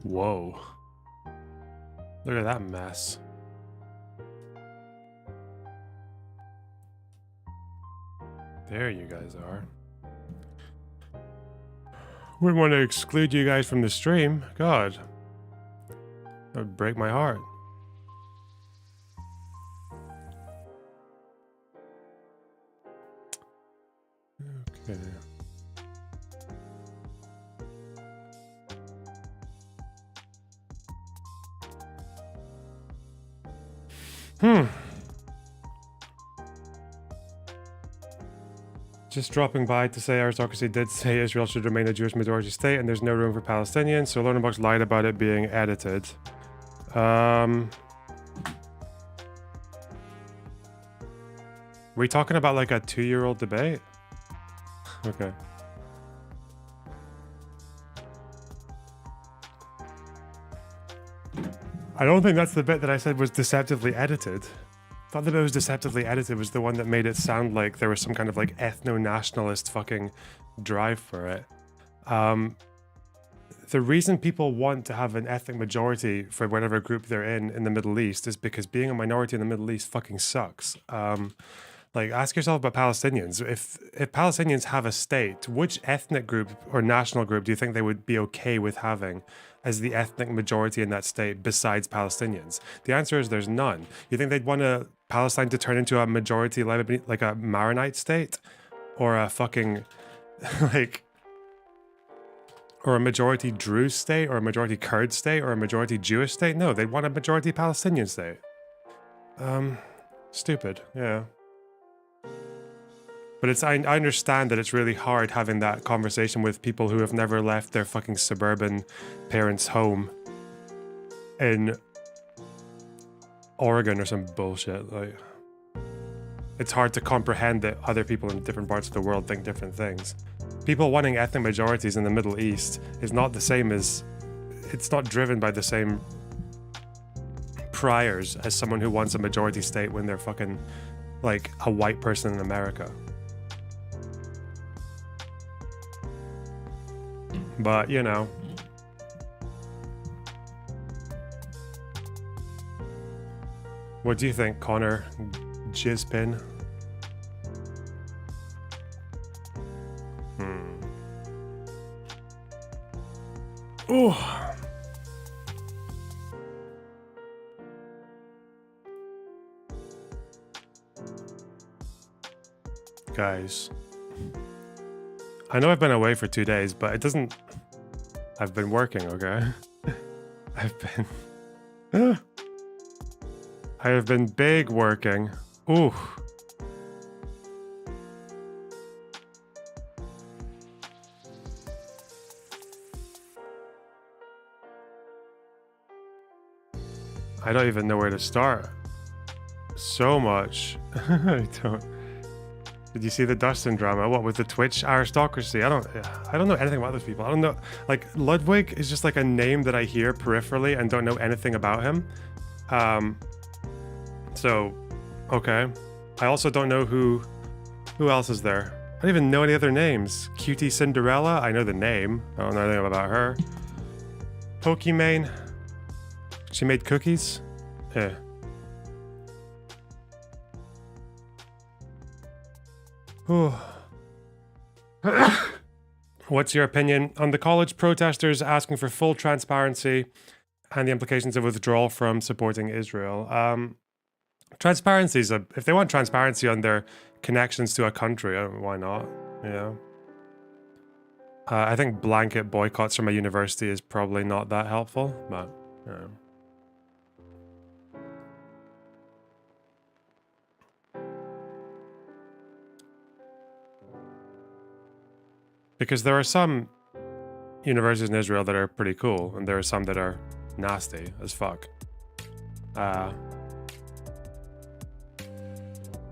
Whoa. Look at that mess. There you guys are. Wouldn't want to exclude you guys from the stream. God. That would break my heart. Okay. Just dropping by to say aristocracy did say Israel should remain a Jewish majority state and there's no room for Palestinians, so Learning lied about it being edited. We talking about like a 2-year-old debate? Okay. I don't think that's the bit that I said was deceptively edited. I thought the bit was deceptively edited was the one that made it sound like there was some kind of like ethno-nationalist fucking drive for it. The reason people want to have an ethnic majority for whatever group they're in the Middle East is because being a minority in the Middle East fucking sucks. Like, ask yourself about Palestinians. If Palestinians have a state, which ethnic group or national group do you think they would be okay with having as the ethnic majority in that state besides Palestinians? The answer is there's none. You think they'd want Palestine to turn into a majority like a Maronite state? Or a fucking, like, or a majority Druze state? Or a majority Kurd state? Or a majority Jewish state? No, they'd want a majority Palestinian state. Stupid, yeah. But I understand that it's really hard having that conversation with people who have never left their fucking suburban parents' home in Oregon or some bullshit. Like, it's hard to comprehend that other people in different parts of the world think different things. People wanting ethnic majorities in the Middle East is not the same as... It's not driven by the same priors as someone who wants a majority state when they're fucking, like, a white person in America. But, you know. What do you think, Connor Jizzpin? Ooh. Guys. I know I've been away for 2 days, but it doesn't... I've been working, okay? I have been big working. Ooh. I don't even know where to start. So much. I don't... Did you see the Dustin drama? What, with the Twitch aristocracy? I don't know anything about those people. I don't know. Like, Ludwig is just like a name that I hear peripherally and don't know anything about him. So, okay. I also don't know who else is there. I don't even know any other names. Cutie Cinderella? I know the name. I don't know anything about her. Pokimane? She made cookies? Yeah. What's your opinion on the college protesters asking for full transparency and the implications of withdrawal from supporting Israel? Transparency is if they want transparency on their connections to a country, why not? Yeah. I think blanket boycotts from a university is probably not that helpful, but yeah. Because there are some universities in Israel that are pretty cool, and there are some that are nasty as fuck. And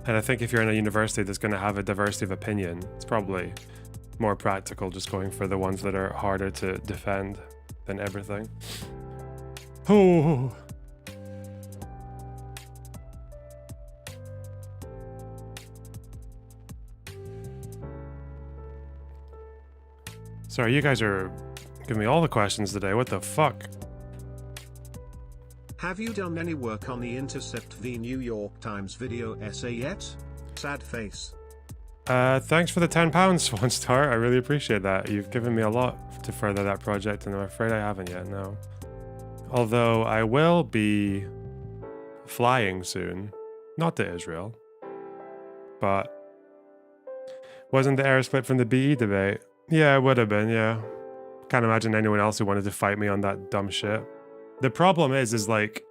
I think if you're in a university that's going to have a diversity of opinion, it's probably more practical just going for the ones that are harder to defend than everything. Oh. Sorry, you guys are giving me all the questions today. What the fuck? Have you done any work on the Intercept v New York Times video essay yet? Sad face. Thanks for the £10, 1-star. I really appreciate that. You've given me a lot to further that project, and I'm afraid I haven't yet, no. Although I will be flying soon. Not to Israel. But wasn't the air split from the BE debate? Yeah, it would have been, yeah. Can't imagine anyone else who wanted to fight me on that dumb shit. The problem is like,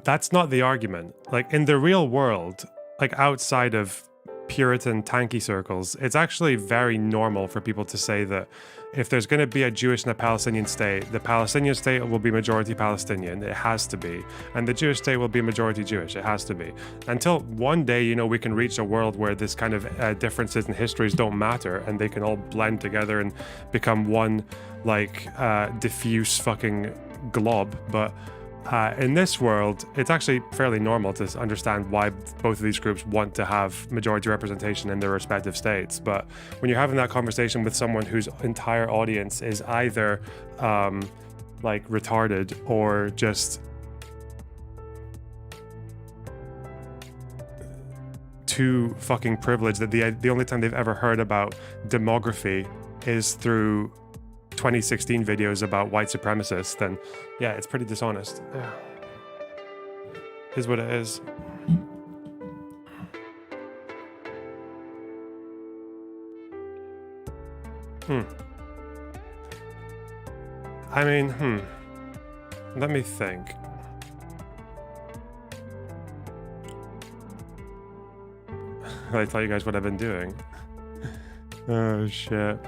that's not the argument. Like, in the real world, like outside of Puritan tanky circles, it's actually very normal for people to say that if there's going to be a Jewish and a Palestinian state, the Palestinian state will be majority Palestinian. It has to be. And the Jewish state will be majority Jewish. It has to be. Until one day, you know, we can reach a world where this kind of differences in histories don't matter and they can all blend together and become one, like, diffuse fucking glob. But in this world, it's actually fairly normal to understand why both of these groups want to have majority representation in their respective states. But when you're having that conversation with someone whose entire audience is either like retarded or just too fucking privileged that the only time they've ever heard about demography is through 2016 videos about white supremacists, then yeah, it's pretty dishonest. Yeah. Is what it is. I mean, let me think. I tell you guys what I've been doing. Oh shit.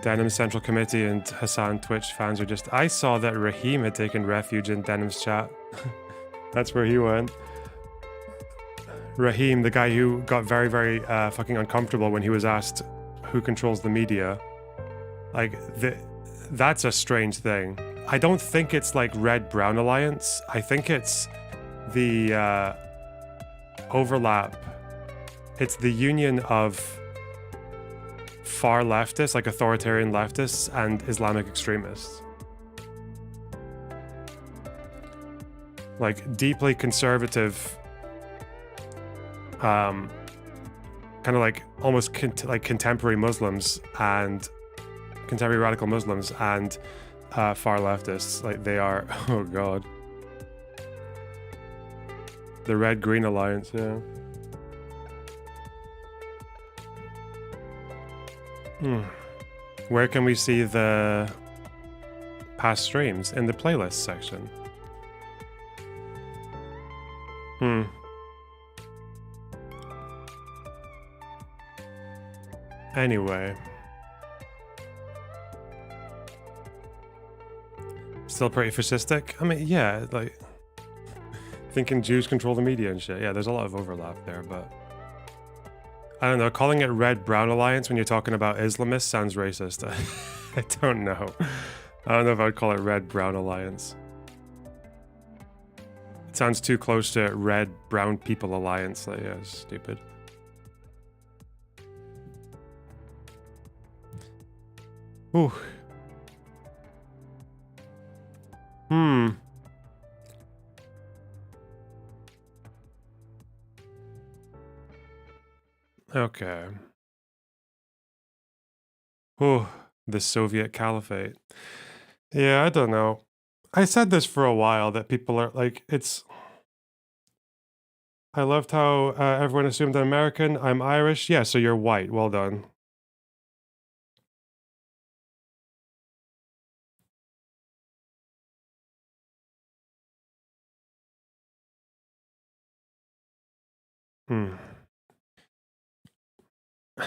Denim Central Committee and Hassan Twitch fans are just... I saw that Raheem had taken refuge in Denim's chat. That's where he went. Raheem, the guy who got very, very fucking uncomfortable when he was asked who controls the media. Like, that's a strange thing. I don't think it's like Red-Brown Alliance. I think it's the overlap. It's the union of far leftists, like authoritarian leftists, and Islamic extremists. Like deeply conservative, kind of like almost like contemporary Muslims and contemporary radical Muslims and far leftists. Like they are, oh god. The Red-Green Alliance, yeah. Where can we see the past streams? In the playlist section. Anyway. Still pretty fascistic? I mean, yeah, like... thinking Jews control the media and shit. Yeah, there's a lot of overlap there, but... I don't know, calling it Red-Brown Alliance when you're talking about Islamists sounds racist. I don't know. I don't know if I would call it Red-Brown Alliance. It sounds too close to Red-Brown People Alliance. Like, yeah, it's stupid. Ooh. Okay. Oh, the Soviet Caliphate. Yeah, I don't know. I said this for a while that people are like, it's... I loved how everyone assumed I'm American. I'm Irish. Yeah, so you're white. Well done.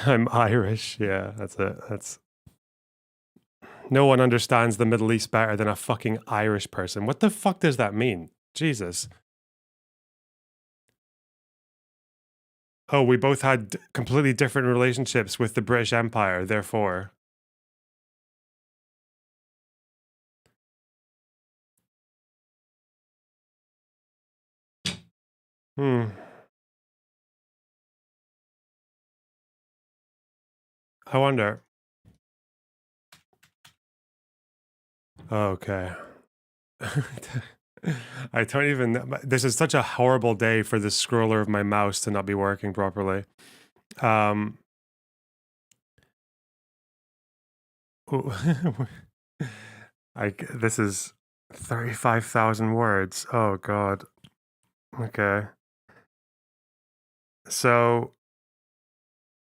I'm Irish. Yeah, that's it. That's... No one understands the Middle East better than a fucking Irish person. What the fuck does that mean? Jesus. Oh, we both had completely different relationships with the British Empire, therefore. I wonder. Okay. I don't even. This is such a horrible day for the scroller of my mouse to not be working properly. Um, this is 35,000 words. Oh God. Okay. So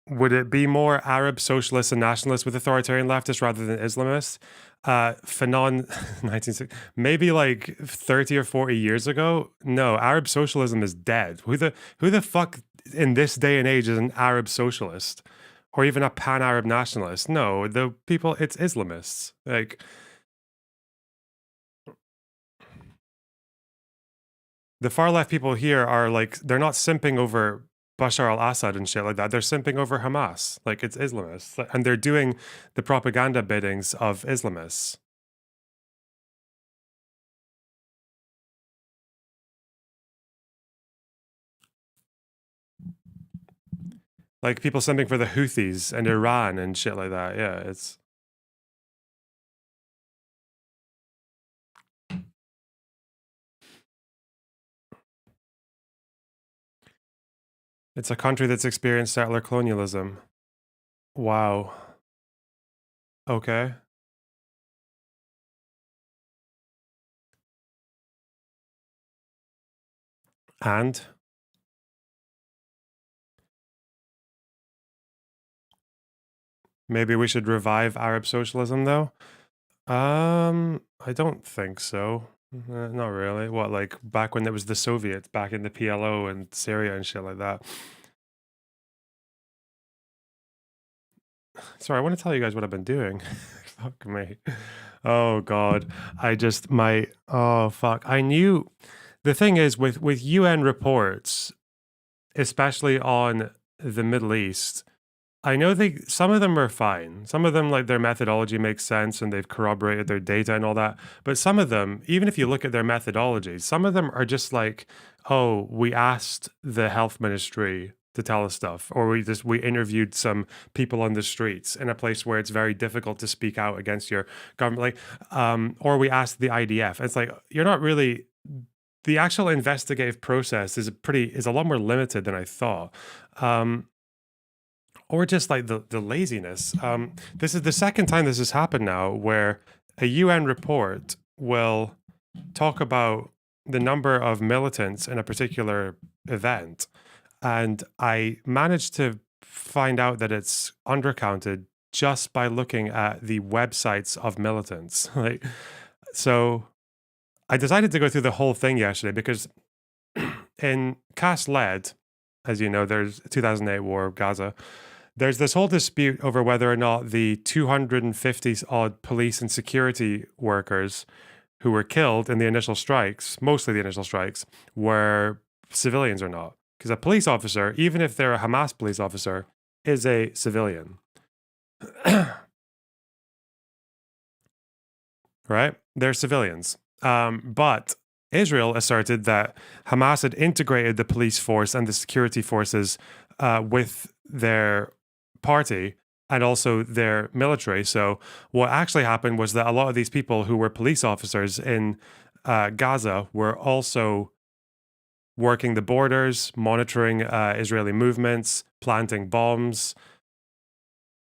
would it be more Arab socialists and nationalists with authoritarian leftists rather than Islamists? Fanon, 1960, maybe like 30 or 40 years ago. No, Arab socialism is dead. Who the fuck in this day and age is an Arab socialist or even a pan-Arab nationalist? No, the people, it's Islamists. Like the far left people here are like they're not simping over Bashar al-Assad and shit like that. They're simping over Hamas. Like it's Islamists. And they're doing the propaganda biddings of Islamists. Like people simping for the Houthis and Iran and shit like that. Yeah, it's a country that's experienced settler colonialism. Wow. Okay. And maybe we should revive Arab socialism though. I don't think so. Not really. What, like back when it was the Soviets, back in the PLO and Syria and shit like that. Sorry, I want to tell you guys what I've been doing. Fuck me. Oh God. Oh fuck. I knew the thing is with UN reports, especially on the Middle East, I know some of them are fine. Some of them, like their methodology makes sense and they've corroborated their data and all that. But some of them, even if you look at their methodologies, some of them are just like, oh, we asked the health ministry to tell us stuff, or we interviewed some people on the streets in a place where it's very difficult to speak out against your government, like, or we asked the IDF. It's like you're not really. The actual investigative process is a lot more limited than I thought. Or just like the laziness. This is the second time this has happened now where a UN report will talk about the number of militants in a particular event. And I managed to find out that it's undercounted just by looking at the websites of militants. Like, so I decided to go through the whole thing yesterday because in Cast Lead, as you know, there's 2008 war, Gaza. There's this whole dispute over whether or not the 250 odd police and security workers who were killed in the initial strikes, mostly the initial strikes, were civilians or not. Because a police officer, even if they're a Hamas police officer, is a civilian. Right? They're civilians. But Israel asserted that Hamas had integrated the police force and the security forces with their party and also their military. So what actually happened was that a lot of these people who were police officers in Gaza were also working the borders, monitoring Israeli movements, planting bombs,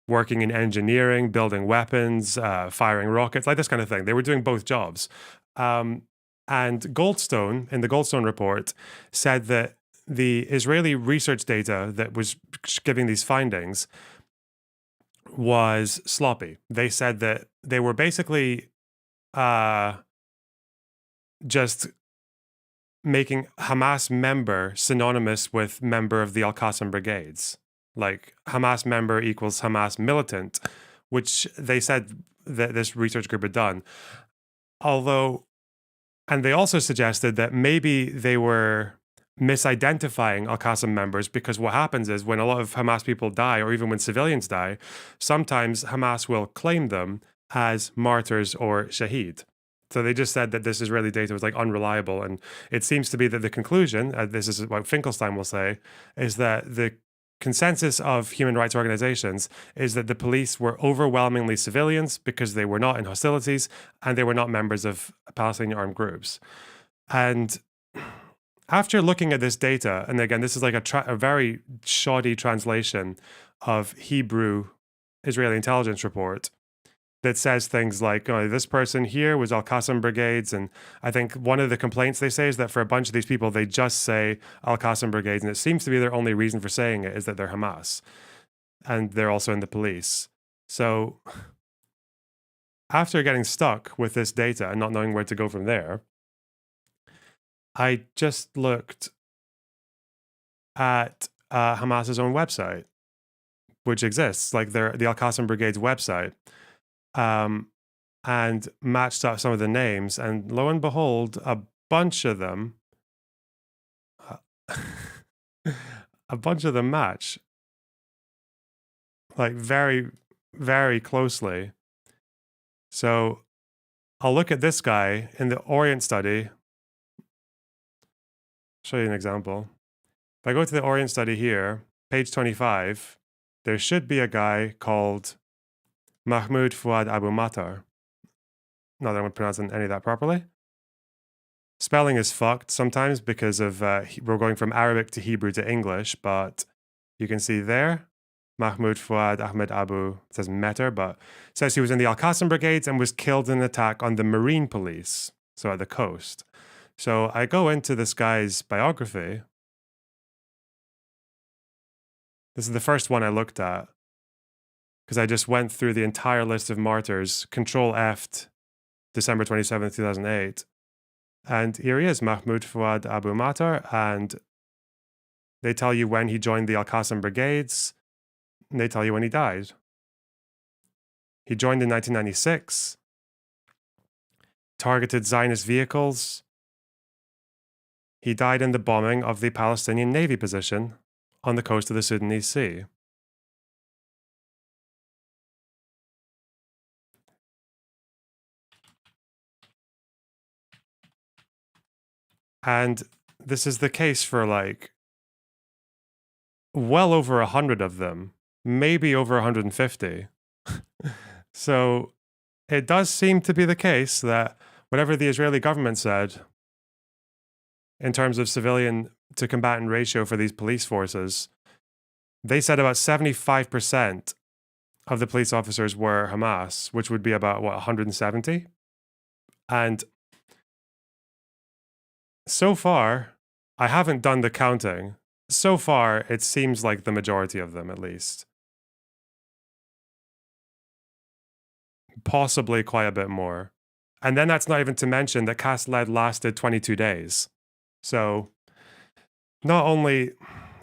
working in engineering, building weapons, firing rockets, like this kind of thing. They were doing both jobs. And Goldstone, in the Goldstone report, said that the Israeli research data that was giving these findings was sloppy. They said that they were basically just making Hamas member synonymous with member of the Al-Qassam brigades. Like Hamas member equals Hamas militant, which they said that this research group had done. And they also suggested that maybe they were misidentifying Al-Qassam members because what happens is when a lot of Hamas people die, or even when civilians die, sometimes Hamas will claim them as martyrs or shaheed. So they just said that this Israeli data was like unreliable. And it seems to be that the conclusion, this is what Finkelstein will say, is that the consensus of human rights organizations is that the police were overwhelmingly civilians because they were not in hostilities and they were not members of Palestinian armed groups. And after looking at this data, and again, this is like a very shoddy translation of Hebrew Israeli intelligence report that says things like, oh, this person here was Al Qassam Brigades. And I think one of the complaints they say is that for a bunch of these people, they just say Al Qassam Brigades. And it seems to be their only reason for saying it is that they're Hamas. And they're also in the police. So after getting stuck with this data and not knowing where to go from there, I just looked at Hamas's own website, which exists, like the Al Qassam Brigade's website, and matched up some of the names. And lo and behold, a bunch of them match, like very, very closely. So I'll look at this guy in the Orient study. Show you an example. If I go to the Orient study here, page 25, there should be a guy called Mahmoud Fuad Abu Matar. Not that I'm pronouncing any of that properly. Spelling is fucked sometimes because of we're going from Arabic to Hebrew to English, but you can see there, Mahmoud Fuad Ahmed Abu, it says Meter, but it says he was in the Al Qassam Brigades and was killed in an attack on the Marine Police, so at the coast. So I go into this guy's biography. This is the first one I looked at because I just went through the entire list of martyrs, Control F, December 27th, 2008. And here he is, Mahmoud Fuad Abu Matar, and they tell you when he joined the Al Qassam Brigades, and they tell you when he died. He joined in 1996, targeted Zionist vehicles. He died in the bombing of the Palestinian Navy position on the coast of the Sudanese Sea. And this is the case for like well over 100 of them, maybe over 150. So it does seem to be the case that whatever the Israeli government said in terms of civilian to combatant ratio for these police forces, they said about 75% of the police officers were Hamas, which would be about, 170? And so far, I haven't done the counting. So far, it seems like the majority of them, at least. Possibly quite a bit more. And then that's not even to mention that Cast Lead lasted 22 days. So not only,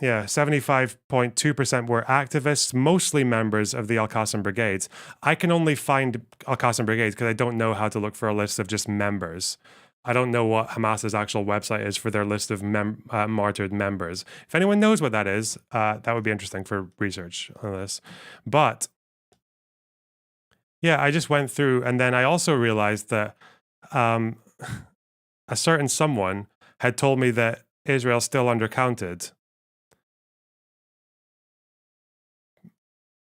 75.2% were activists, mostly members of the Al Qassam Brigades. I can only find Al Qassam Brigades because I don't know how to look for a list of just members. I don't know what Hamas's actual website is for their list of martyred members. If anyone knows what that is, that would be interesting for research on this. But yeah, I just went through, and then I also realized that a certain someone had told me that Israel's still undercounted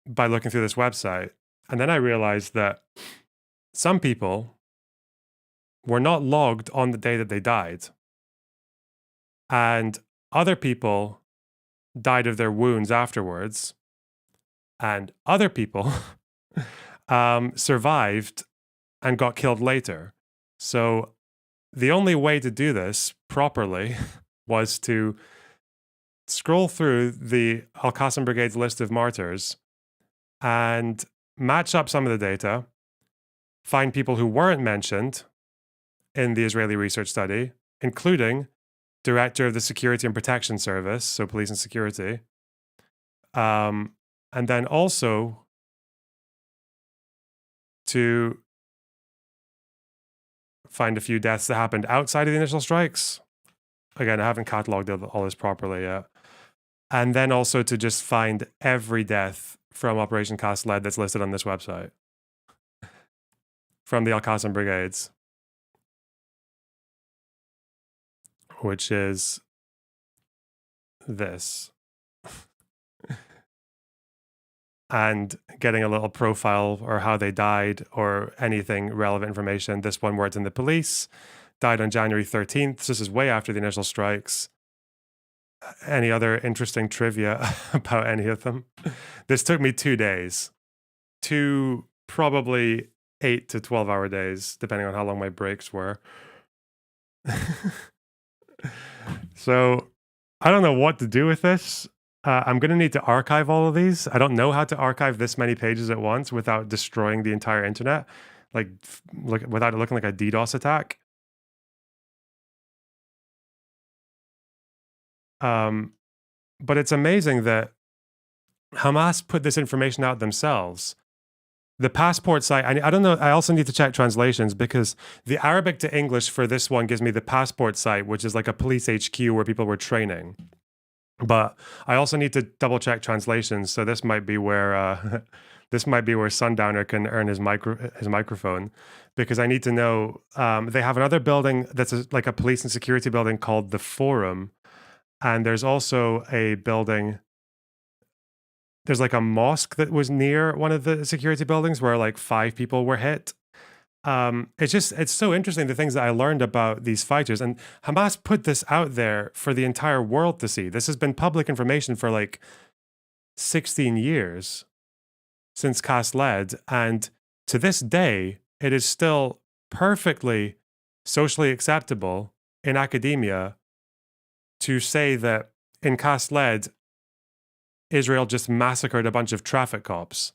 by looking through this website. And then I realized that some people were not logged on the day that they died. And other people died of their wounds afterwards. And other people survived and got killed later. So the only way to do this properly was to scroll through the Al Qassam Brigade's list of martyrs and match up some of the data, find people who weren't mentioned in the Israeli research study, including director of the Security and Protection Service, so police and security, and then also to find a few deaths that happened outside of the initial strikes. Again, I haven't cataloged all this properly yet. And then also to just find every death from Operation Cast Lead that's listed on this website from the Al Qassam Brigades, which is this. and getting a little profile or how they died or anything relevant information. This one worked in the police, died on January 13th. So this is way after the initial strikes. Any other interesting trivia about any of them? This took me 2 days. 2 probably 8 to 12-hour days, depending on how long my breaks were. So I don't know what to do with this. I'm going to need to archive all of these. I don't know how to archive this many pages at once without destroying the entire internet, like without it looking like a DDoS attack. But it's amazing that Hamas put this information out themselves. The passport site, I don't know, I also need to check translations because the Arabic to English for this one gives me the passport site, which is like a police HQ where people were training. But I also need to double check translations, so this might be where Sundowner can earn his microphone, because I need to know. They have another building that's like a police and security building called the Forum, and there's also a building. There's like a mosque that was near one of the security buildings where like 5 people were hit. It's so interesting, the things that I learned about these fighters. And Hamas put this out there for the entire world to see. This has been public information for like 16 years since Cast led. And to this day, it is still perfectly socially acceptable in academia to say that in Cast led, Israel just massacred a bunch of traffic cops.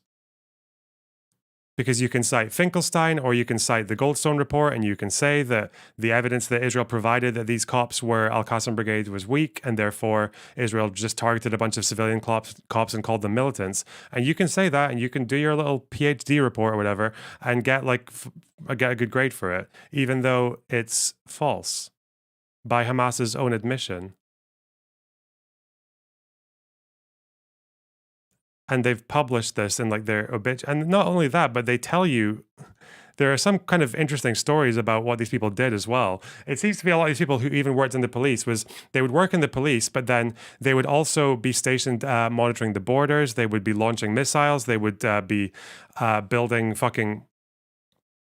Because you can cite Finkelstein or you can cite the Goldstone report, and you can say that the evidence that Israel provided that these cops were Al-Qassam Brigade was weak, and therefore Israel just targeted a bunch of civilian cops and called them militants. And you can say that, and you can do your little PhD report or whatever and get a good grade for it, even though it's false by Hamas's own admission. And they've published this in like their obituary. And not only that, but they tell you there are some kind of interesting stories about what these people did as well. It seems to be a lot of these people who even worked in the police they would work in the police, but then they would also be stationed monitoring the borders. They would be launching missiles. They would be building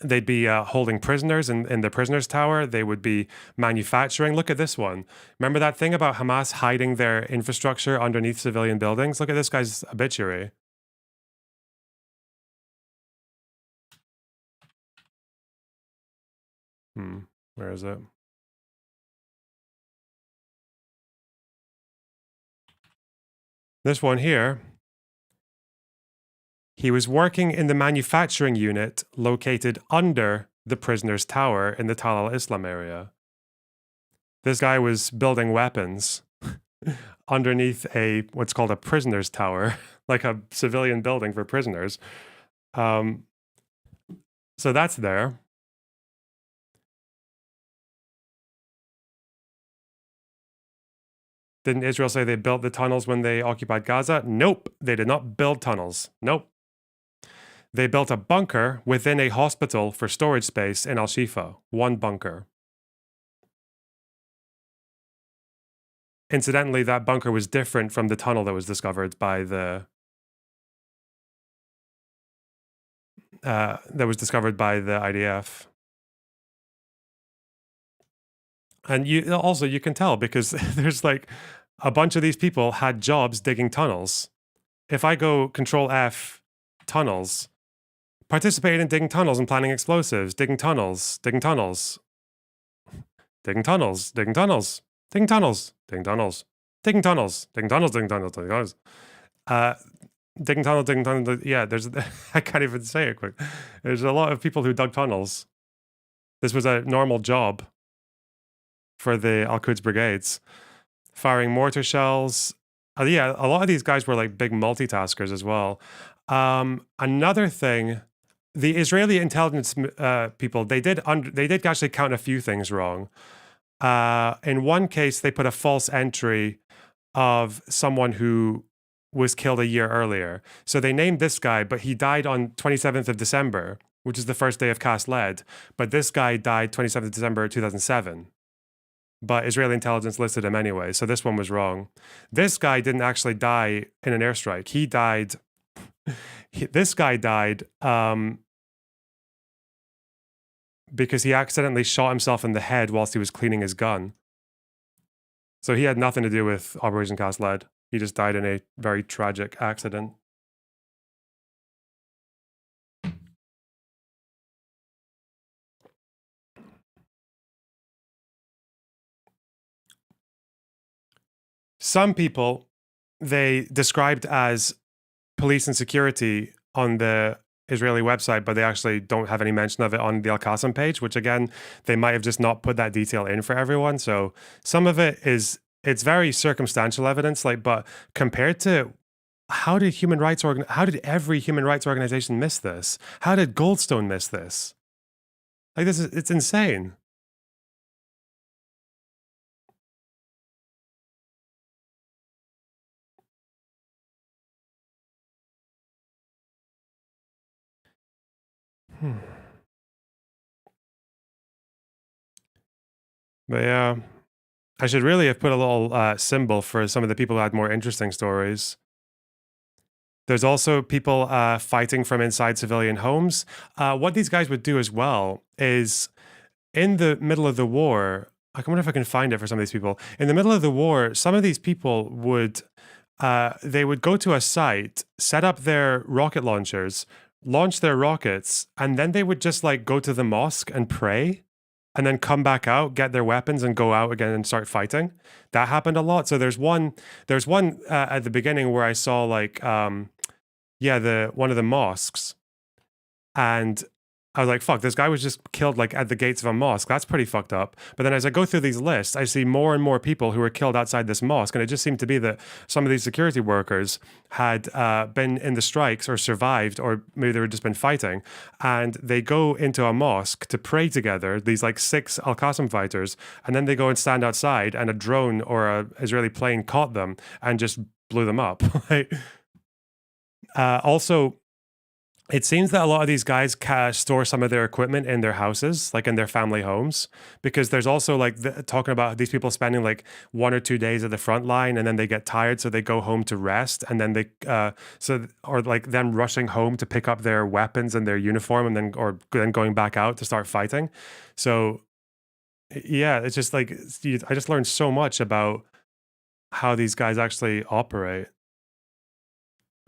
they'd be holding prisoners in the prisoners' tower. They would be manufacturing. Look at this one. Remember that thing about Hamas hiding their infrastructure underneath civilian buildings? Look at this guy's obituary. Where is it? This one here. He was working in the manufacturing unit located under the prisoners' tower in the Tal al-Islam area. This guy was building weapons underneath what's called a prisoners' tower, like a civilian building for prisoners. So that's there. Didn't Israel say they built the tunnels when they occupied Gaza? Nope, they did not build tunnels. Nope. They built a bunker within a hospital for storage space in Al-Shifa. One bunker. Incidentally, that bunker was different from the tunnel that was discovered by the IDF. And you can tell because there's like a bunch of these people had jobs digging tunnels. If I go Control F, tunnels, participated in digging tunnels and planning explosives, digging tunnels, digging tunnels, digging tunnels, digging tunnels, digging tunnels, digging tunnels, digging tunnels, digging tunnels, digging tunnels, digging tunnels. Digging tunnels, digging tunnels. Yeah, I can't even say it quick. There's a lot of people who dug tunnels. This was a normal job for the Al-Quds brigades. Firing mortar shells. Yeah, a lot of these guys were like big multitaskers as well. Another thing, the Israeli intelligence people, they did actually count a few things wrong. In one case, they put a false entry of someone who was killed a year earlier. So they named this guy, but he died on 27th of December, which is the first day of Cast led. But this guy died 27th of December 2007. But Israeli intelligence listed him anyway, so this one was wrong. This guy didn't actually die in an airstrike. He died This guy died because he accidentally shot himself in the head whilst he was cleaning his gun. So he had nothing to do with Operation Cast Lead. He just died in a very tragic accident. Some people, they described as police and security on the Israeli website, but they actually don't have any mention of it on the Al Qassam page, which again, they might have just not put that detail in for everyone. So some of it is, it's very circumstantial evidence, like, but compared to how did every human rights organization miss this? How did Goldstone miss this? Like it's insane. But yeah, I should really have put a little symbol for some of the people who had more interesting stories. There's also people fighting from inside civilian homes. What these guys would do as well is in the middle of the war, I wonder if I can find it for some of these people. In the middle of the war, some of these people would they would go to a site, set up their rocket launchers, launch their rockets, and then they would just like go to the mosque and pray and then come back out, get their weapons and go out again and start fighting. That happened a lot. So there's one at the beginning where I saw like one of the mosques, and I was like, fuck, this guy was just killed like at the gates of a mosque. That's pretty fucked up. But then as I go through these lists, I see more and more people who were killed outside this mosque. And it just seemed to be that some of these security workers had been in the strikes or survived, or maybe they were just been fighting. And they go into a mosque to pray together, these like 6 Al Qassam fighters. And then they go and stand outside and a drone or a Israeli plane caught them and just blew them up. Also, it seems that a lot of these guys store some of their equipment in their houses, like in their family homes, because there's also like talking about these people spending like 1 or 2 days at the front line and then they get tired, so they go home to rest, and then or like them rushing home to pick up their weapons and their uniform and then going back out to start fighting. So yeah, it's just like I just learned so much about how these guys actually operate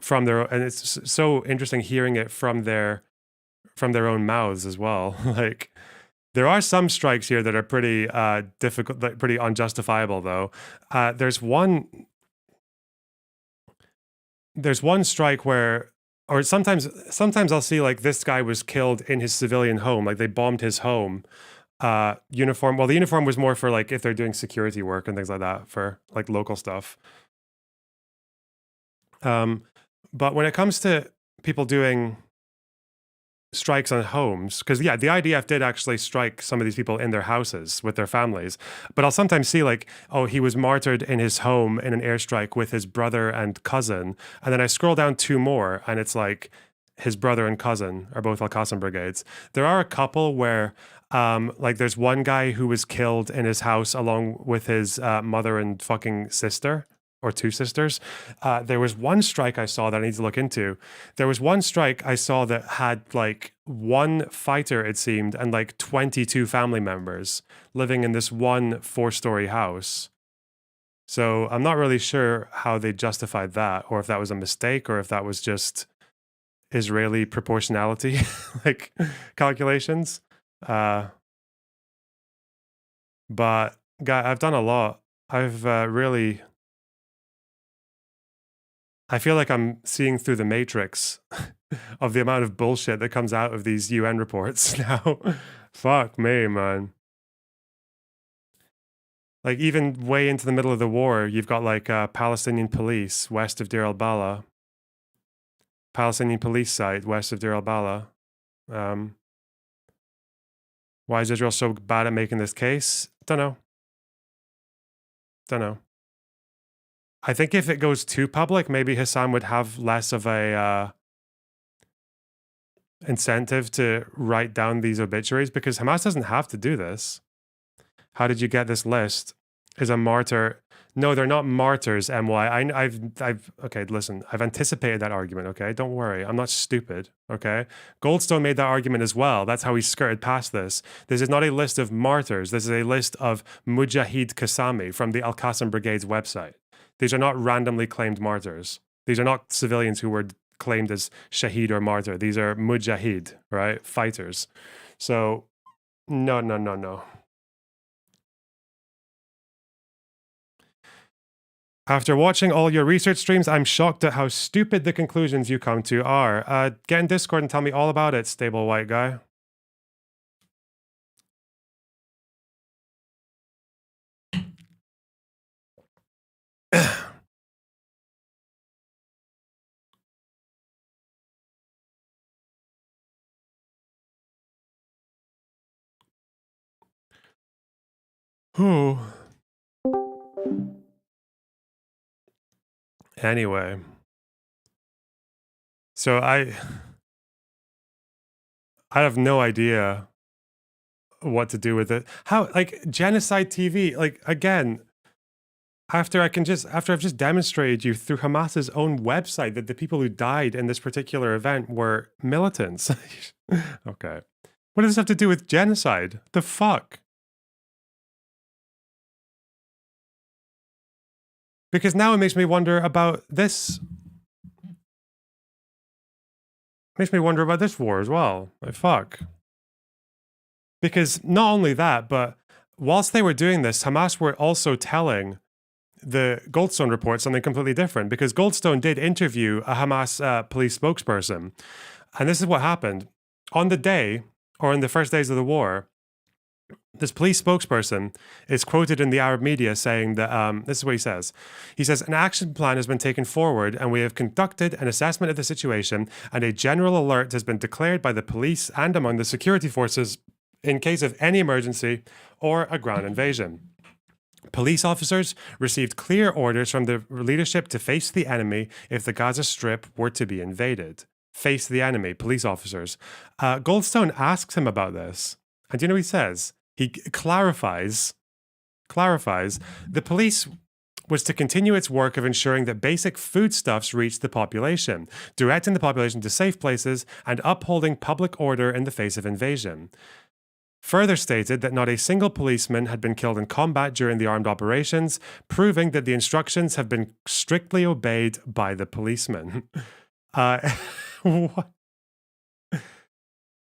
from and it's so interesting hearing it from their own mouths as well. Like there are some strikes here that are pretty difficult, like pretty unjustifiable though. There's one strike where, or sometimes I'll see like this guy was killed in his civilian home, like they bombed his home. Uniform, well, the uniform was more for like if they're doing security work and things like that, for like local stuff. But when it comes to people doing strikes on homes, because yeah, the IDF did actually strike some of these people in their houses with their families, but I'll sometimes see like, oh, he was martyred in his home in an airstrike with his brother and cousin, and then I scroll down 2 more and it's like his brother and cousin are both Al Qassam brigades. There are a couple where like there's one guy who was killed in his house along with his mother and fucking sister, or 2 sisters. There was one strike I saw that I need to look into. There was one strike I saw that had like 1 fighter, it seemed, and like 22 family members living in this one 4-story house. So I'm not really sure how they justified that, or if that was a mistake, or if that was just Israeli proportionality like calculations. But I've done a lot. I've really... I feel like I'm seeing through the matrix of the amount of bullshit that comes out of these UN reports now. Fuck me, man. Like even way into the middle of the war, you've got like Palestinian police west of Deir al-Balah. Palestinian police site west of Deir al-Balah. Why is Israel so bad at making this case? Don't know. I think if it goes too public, maybe Hassan would have less of a incentive to write down these obituaries, because Hamas doesn't have to do this. How did you get this list? Is a martyr No, they're not martyrs, MY. I've okay, listen, I've anticipated that argument, okay? Don't worry. I'm not stupid, okay? Goldstone made that argument as well. That's how he skirted past this. This is not a list of martyrs. This is a list of Mujahid Qassami from the Al Qassam Brigade's website. These are not randomly claimed martyrs. These are not civilians who were claimed as Shaheed or martyr. These are Mujahid, right? Fighters. So, no. After watching all your research streams, I'm shocked at how stupid the conclusions you come to are. Get in Discord and tell me all about it, stable white guy. Whew. Anyway. So I have no idea what to do with it. How, like, genocide TV, like, again, after I've just demonstrated you through Hamas's own website that the people who died in this particular event were militants. Okay. What does this have to do with genocide? The fuck? Because now it makes me wonder about this. Makes me wonder about this war as well. Like, fuck. Because not only that, but whilst they were doing this, Hamas were also telling the Goldstone report something completely different. Because Goldstone did interview a Hamas police spokesperson. And this is what happened. On the day, or in the first days of the war, this police spokesperson is quoted in the Arab media saying that this is what he says. He says, an action plan has been taken forward and we have conducted an assessment of the situation and a general alert has been declared by the police and among the security forces in case of any emergency or a ground invasion. Police officers received clear orders from the leadership to face the enemy if the Gaza Strip were to be invaded. Face the enemy, police officers. Goldstone asks him about this. And do you know what he says? He clarifies the police was to continue its work of ensuring that basic foodstuffs reached the population, directing the population to safe places, and upholding public order in the face of invasion. Further stated that not a single policeman had been killed in combat during the armed operations, proving that the instructions have been strictly obeyed by the policemen. What?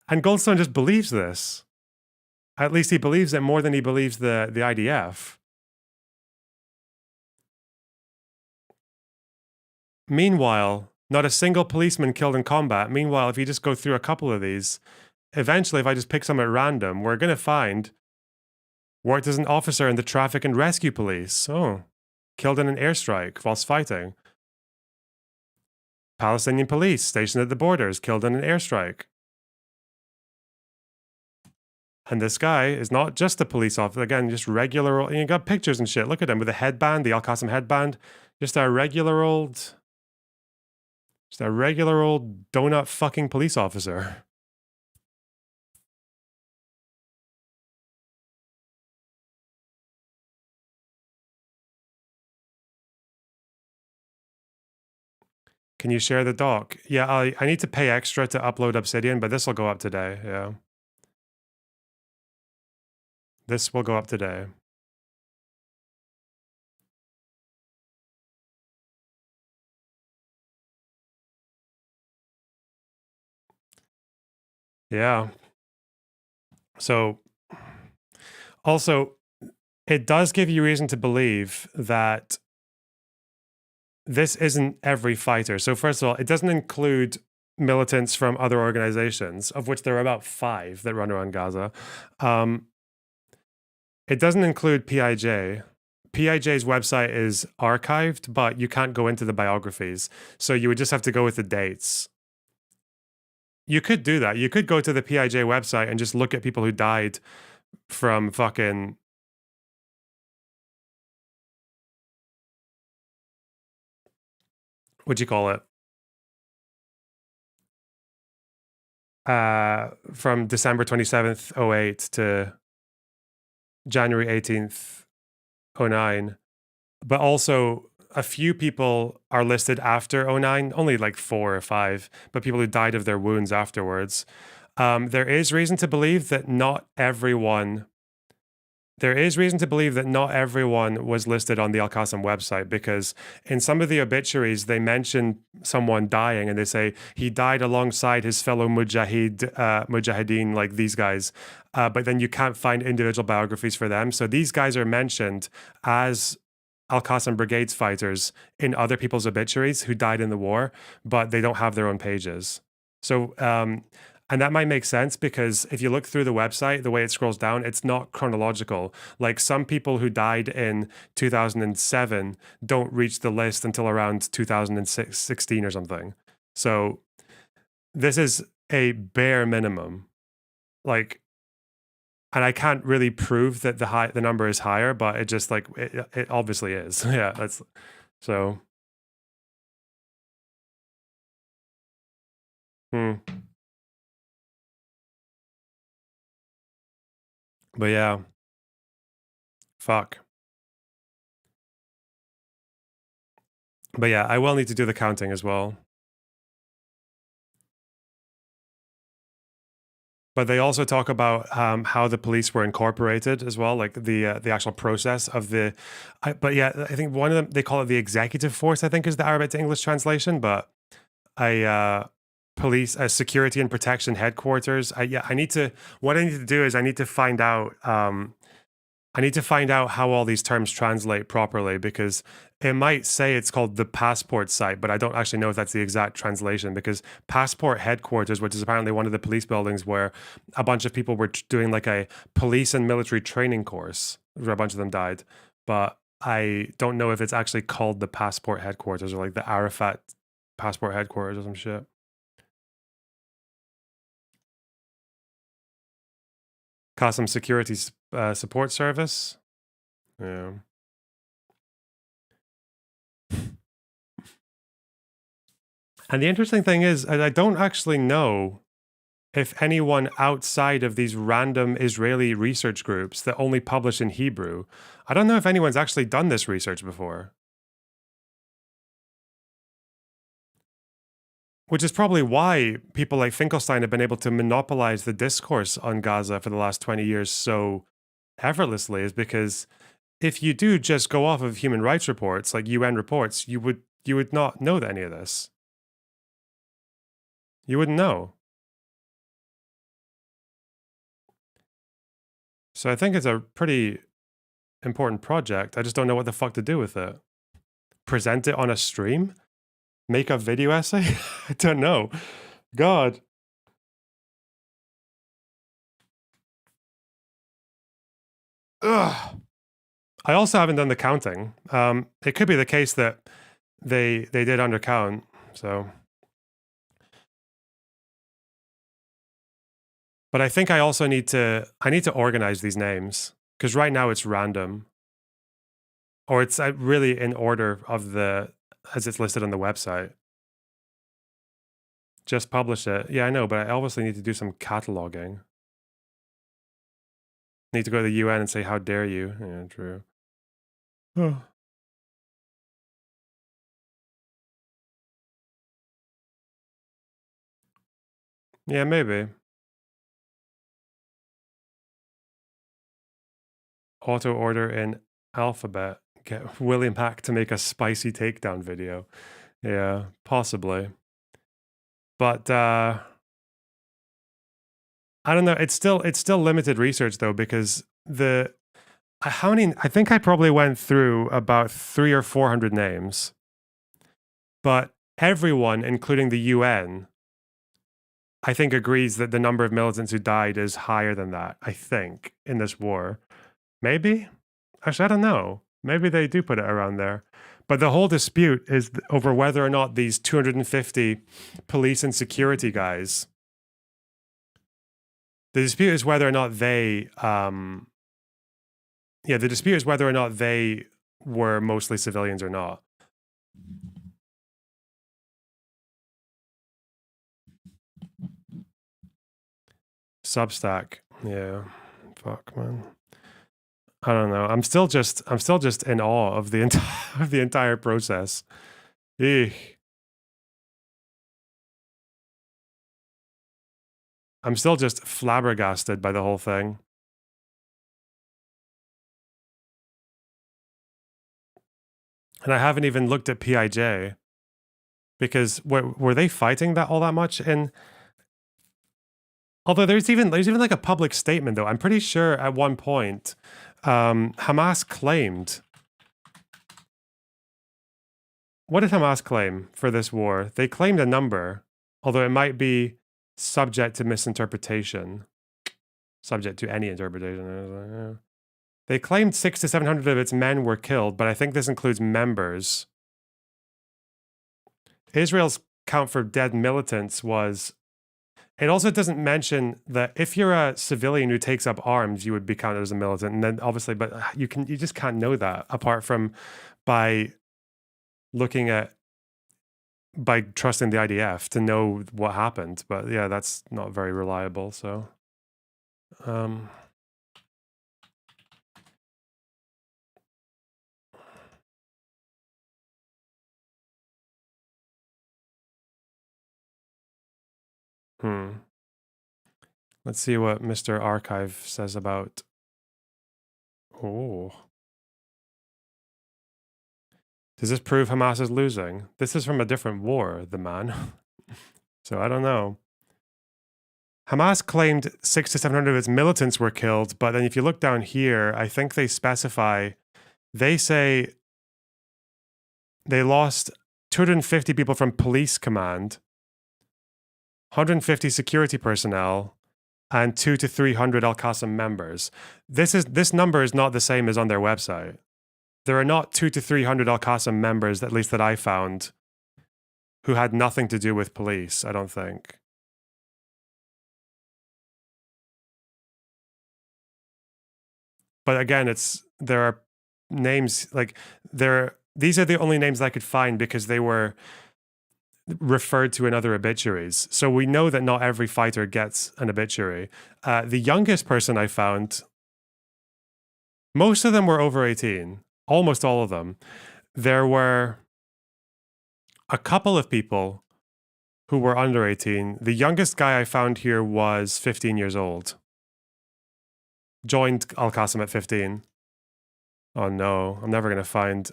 And Goldstone just believes this. At least he believes it more than he believes the IDF. Meanwhile, not a single policeman killed in combat. Meanwhile, if you just go through a couple of these, eventually, if I just pick some at random, we're going to find worked as an officer in the traffic and rescue police. Oh, killed in an airstrike whilst fighting. Palestinian police stationed at the borders, killed in an airstrike. And this guy is not just a police officer, again, just regular, you got pictures and shit. Look at him with a headband, the Al Qassam headband. Just a regular old donut fucking police officer. Can you share the doc? Yeah, I need to pay extra to upload Obsidian, but this will go up today, yeah. This will go up today. Yeah. So, also, it does give you reason to believe that this isn't every fighter. So, first of all, it doesn't include militants from other organizations, of which there are about 5 that run around Gaza. It doesn't include PIJ. PIJ's website is archived, but you can't go into the biographies. So you would just have to go with the dates. You could do that. You could go to the PIJ website and just look at people who died from fucking... What'd you call it? From December 27th, 08 to January 18th, 09. but also a few people are listed after '09, only like 4 or 5, but people who died of their wounds afterwards. There is reason to believe that not everyone was listed on the Al Qassam website, because in some of the obituaries they mention someone dying and they say he died alongside his fellow mujahideen, like these guys. But then you can't find individual biographies for them. So these guys are mentioned as Al Qassam Brigade's fighters in other people's obituaries who died in the war, but they don't have their own pages. So, and that might make sense because if you look through the website, the way it scrolls down, it's not chronological. Like some people who died in 2007 don't reach the list until around 2016 or something. So this is a bare minimum. Like, and I can't really prove that the number is higher, but it just like it obviously is. Yeah, that's so. Hmm. But yeah, fuck. But yeah, I will need to do the counting as well. But they also talk about how the police were incorporated as well, like the actual process of the. But yeah, I think one of them they call it the executive force. I think is the Arabic to English translation, but I police security and protection headquarters. I need to. What I need to do is I need to find out. I need to find out how all these terms translate properly, because it might say it's called the passport site, but I don't actually know if that's the exact translation, because passport headquarters, which is apparently one of the police buildings where a bunch of people were doing like a police and military training course, where a bunch of them died. But I don't know if it's actually called the passport headquarters or like the Arafat passport headquarters or some shit. Qassam Security Support Service. Yeah. And the interesting thing is, I don't actually know if anyone outside of these random Israeli research groups that only publish in Hebrew, I don't know if anyone's actually done this research before. Which is probably why people like Finkelstein have been able to monopolize the discourse on Gaza for the last 20 years so effortlessly, is because if you do just go off of human rights reports, like UN reports, you would not know any of this. You wouldn't know. So I think it's a pretty important project. I just don't know what the fuck to do with it. Present it on a stream? Make a video essay? I don't know. God. Ugh. I also haven't done the counting. It could be the case that they did undercount. So, but I think I also need to organize these names, because right now it's random, or it's really in order of the as it's listed on the website. Just publish it. Yeah, I know, but I obviously need to do some cataloging. Need to go to the UN and say, "How dare you?" Yeah, true. Oh. Yeah, maybe. Auto order in Alphabet. Get William Hack to make a spicy takedown video. Yeah, possibly. But I don't know. It's still limited research though, because the how many? I think I probably went through about 300 or 400 names, but everyone, including the UN, I think agrees that the number of militants who died is higher than that. I think in this war, maybe. Actually, I don't know. Maybe they do put it around there. But the whole dispute is over whether or not these 250 police and security guys. The dispute is whether or not they. Yeah, the dispute is whether or not they were mostly civilians or not. Substack. Yeah. Fuck, man. I don't know. I'm still just in awe of the entire of the entire process. Eek. I'm still just flabbergasted by the whole thing. And I haven't even looked at PIJ because were they fighting that all that much in? Although there's even like a public statement though. I'm pretty sure at one point Hamas claimed. What did Hamas claim for this war? They claimed a number, although it might be subject to misinterpretation. Subject to any interpretation. They claimed 600 to 700 of its men were killed, but I think this includes members. Israel's count for dead militants was... It also doesn't mention that if you're a civilian who takes up arms, you would be counted as a militant. And then obviously, but you just can't know that apart from by looking at, by trusting the IDF to know what happened. But yeah, that's not very reliable. So, Let's see what Mr. Archive says about... Oh. Does this prove Hamas is losing? This is from a different war, the man. So I don't know. Hamas claimed 600 to 700 of its militants were killed, but then if you look down here, I think they specify, they say they lost 250 people from police command, 150 security personnel, and 200 to 300 Al-Qassam members. This number is not the same as on their website. There are not 200 to 300 Al-Qassam members, at least that I found, who had nothing to do with police, I don't think. But again, there are names, like, these are the only names I could find because they were referred to in other obituaries. So we know that not every fighter gets an obituary. The youngest person I found, most of them were over 18. Almost all of them. There were a couple of people who were under 18. The youngest guy I found here was 15 years old. Joined Al-Qassam at 15. Oh no, I'm never going to find...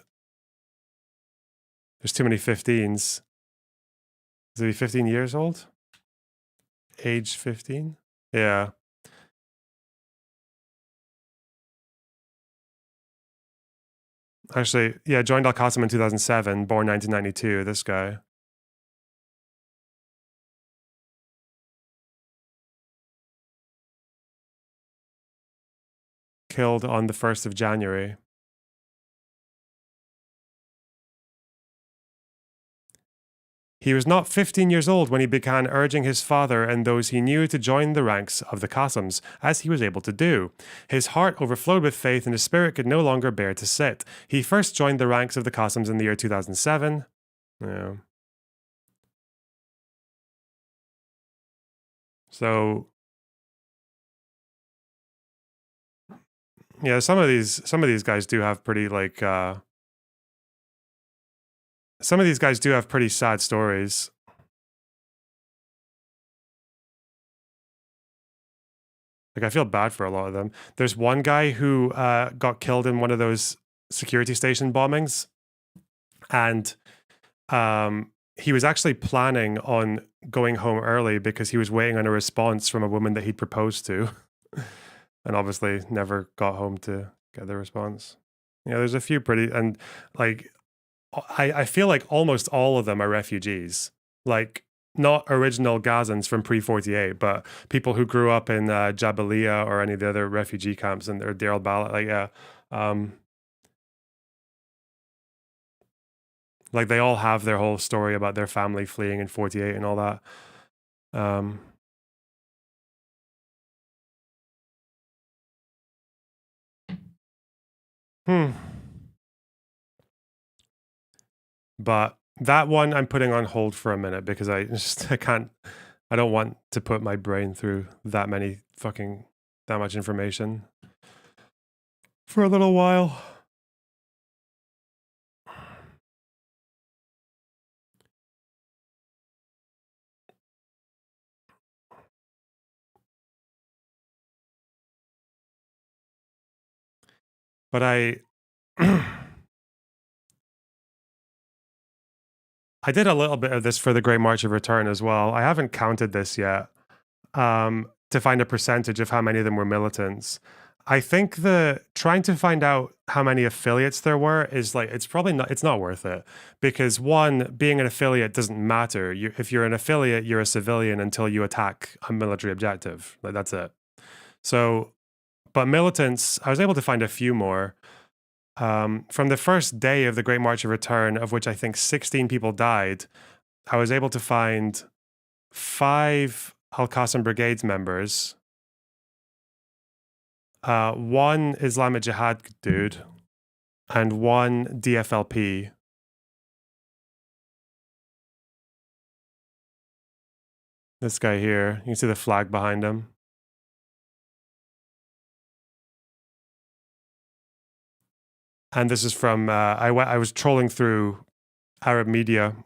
There's too many 15s. Is he 15 years old? Age 15? Yeah. Actually, yeah, joined Al-Qassam in 2007, born 1992, this guy. Killed on the 1st of January. He was not 15 years old when he began urging his father and those he knew to join the ranks of the Qassams, as he was able to do. His heart overflowed with faith and his spirit could no longer bear to sit. He first joined the ranks of the Qassams in the year 2007. Yeah. So... Yeah, some of these guys do have pretty, like... Some of these guys do have pretty sad stories. Like, I feel bad for a lot of them. There's one guy who got killed in one of those security station bombings. And he was actually planning on going home early because he was waiting on a response from a woman that he'd proposed to. And obviously never got home to get the response. Yeah, there's a few pretty... And, like... I feel like almost all of them are refugees. Like, not original Gazans from pre-48, but people who grew up in Jabalia or any of the other refugee camps or Deir al-Balah. Like, yeah. Like, they all have their whole story about their family fleeing in 48 and all that. But that one I'm putting on hold for a minute because I don't want to put my brain through that much information. for a little while. But I I did a little bit of this for the Great March of Return as well. I haven't counted this yet to find a percentage of how many of them were militants. I think the trying to find out how many affiliates there were is like it's not worth it, because one, being an affiliate doesn't matter. If you're an affiliate, you're a civilian until you attack a military objective. Like that's it. So, but militants, I was able to find a few more. From the first day of the Great March of Return, of which I think 16 people died, I was able to find 5 Al Qassam Brigades members, 1 Islamic Jihad dude, and 1 DFLP. This guy here, you can see the flag behind him. And this is from I was trolling through Arab media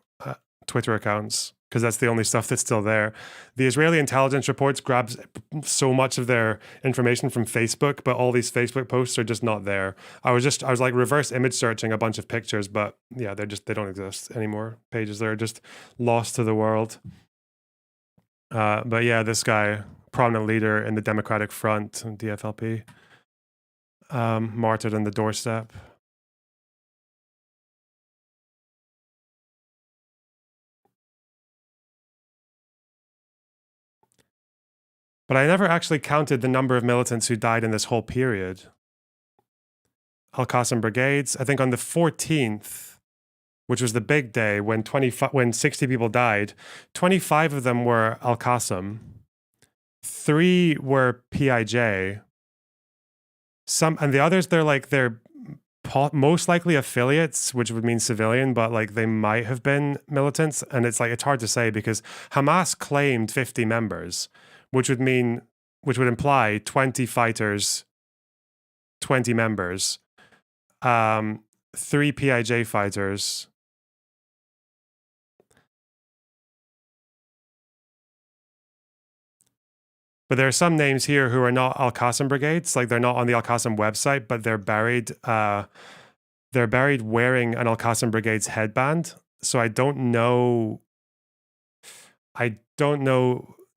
Twitter accounts because that's the only stuff that's still there. The Israeli intelligence reports grabs so much of their information from Facebook, but all these Facebook posts are just not there. I was like reverse image searching a bunch of pictures, but yeah, they don't exist anymore. Pages that are just lost to the world. But yeah, this guy, prominent leader in the Democratic Front, DFLP, martyred on the doorstep. But I never actually counted the number of militants who died in this whole period. Al Qassam Brigades, I think on the 14th, which was the big day when 60 people died, 25 of them were Al Qassam, 3 were PIJ, and the others they're most likely affiliates, which would mean civilian, but like they might have been militants, and it's hard to say because Hamas claimed 50 members. Which would imply 20 fighters, 20 members, 3 PIJ fighters. But there are some names here who are not Al Qassam brigades, like they're not on the Al Qassam website, but they're buried wearing an Al Qassam brigade's headband. So I don't know.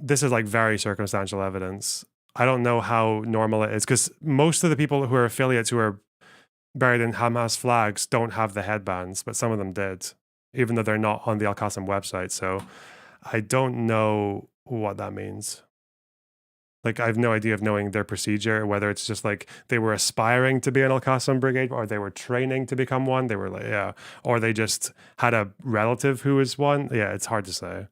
This is like very circumstantial evidence. I don't know how normal it is because most of the people who are affiliates who are buried in Hamas flags don't have the headbands, but some of them did, even though they're not on the Al Qassam website. So I don't know what that means. Like, I have no idea of knowing their procedure, whether it's just like they were aspiring to be an Al Qassam brigade or they were training to become one. They were like, yeah, or they just had a relative who was one. Yeah, it's hard to say.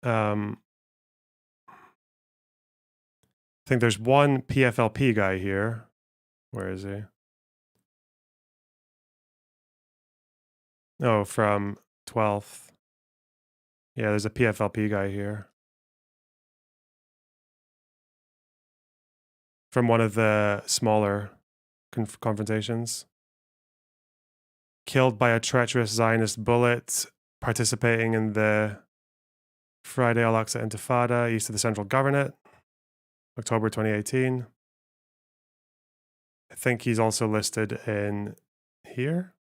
I think there's one PFLP guy here. Where is he? Oh, from 12th. Yeah, there's a PFLP guy here. From one of the smaller confrontations. Killed by a treacherous Zionist bullet, participating in the Friday Al-Aqsa Intifada east of the Central Governorate, October 2018. I think he's also listed in here.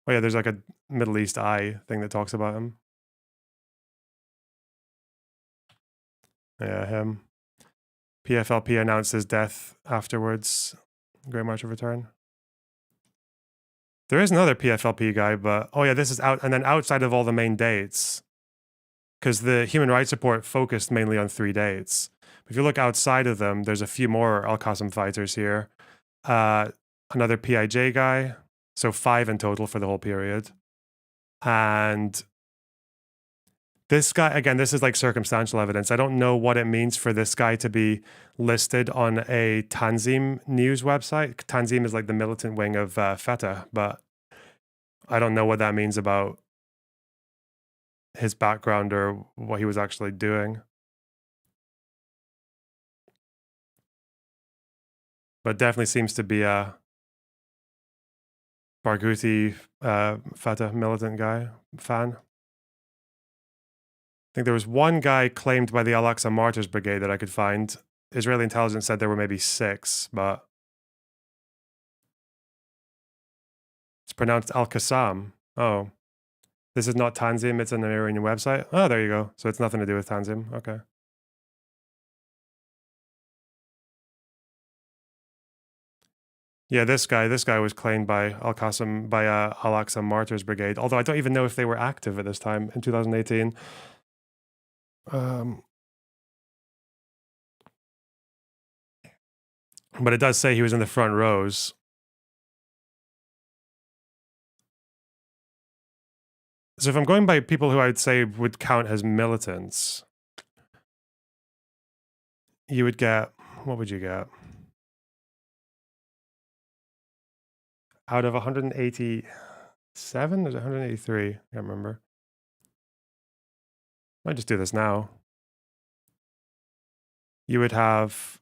Oh yeah, there's like a Middle East Eye thing that talks about him. Yeah, him. PFLP announced his death afterwards. Great March of Return. There is another PFLP guy, but oh yeah, this is out. And then outside of all the main dates, because the human rights report focused mainly on 3 dates. If you look outside of them, there's a few more Al Qassam fighters here. Another PIJ guy, so 5 in total for the whole period. And this guy, again, this is like circumstantial evidence. I don't know what it means for this guy to be listed on a Tanzim news website. Tanzim is like the militant wing of Fatah, but I don't know what that means about his background or what he was actually doing. But definitely seems to be a Barghouti, Fatah militant guy, fan. I think there was one guy claimed by the Al-Aqsa Martyrs Brigade that I could find. Israeli intelligence said there were maybe 6, but it's pronounced Al-Qassam. Oh, this is not Tanzim, it's an Iranian website. Oh, there you go. So it's nothing to do with Tanzim. Okay. Yeah, this guy was claimed by Al-Qassam, by Al-Aqsa Martyrs Brigade, although I don't even know if they were active at this time in 2018. But it does say he was in the front rows. So if I'm going by people who I would say would count as militants, you would get, what would you get? Out of 187, is it 183? I can't remember. I might just do this now. You would have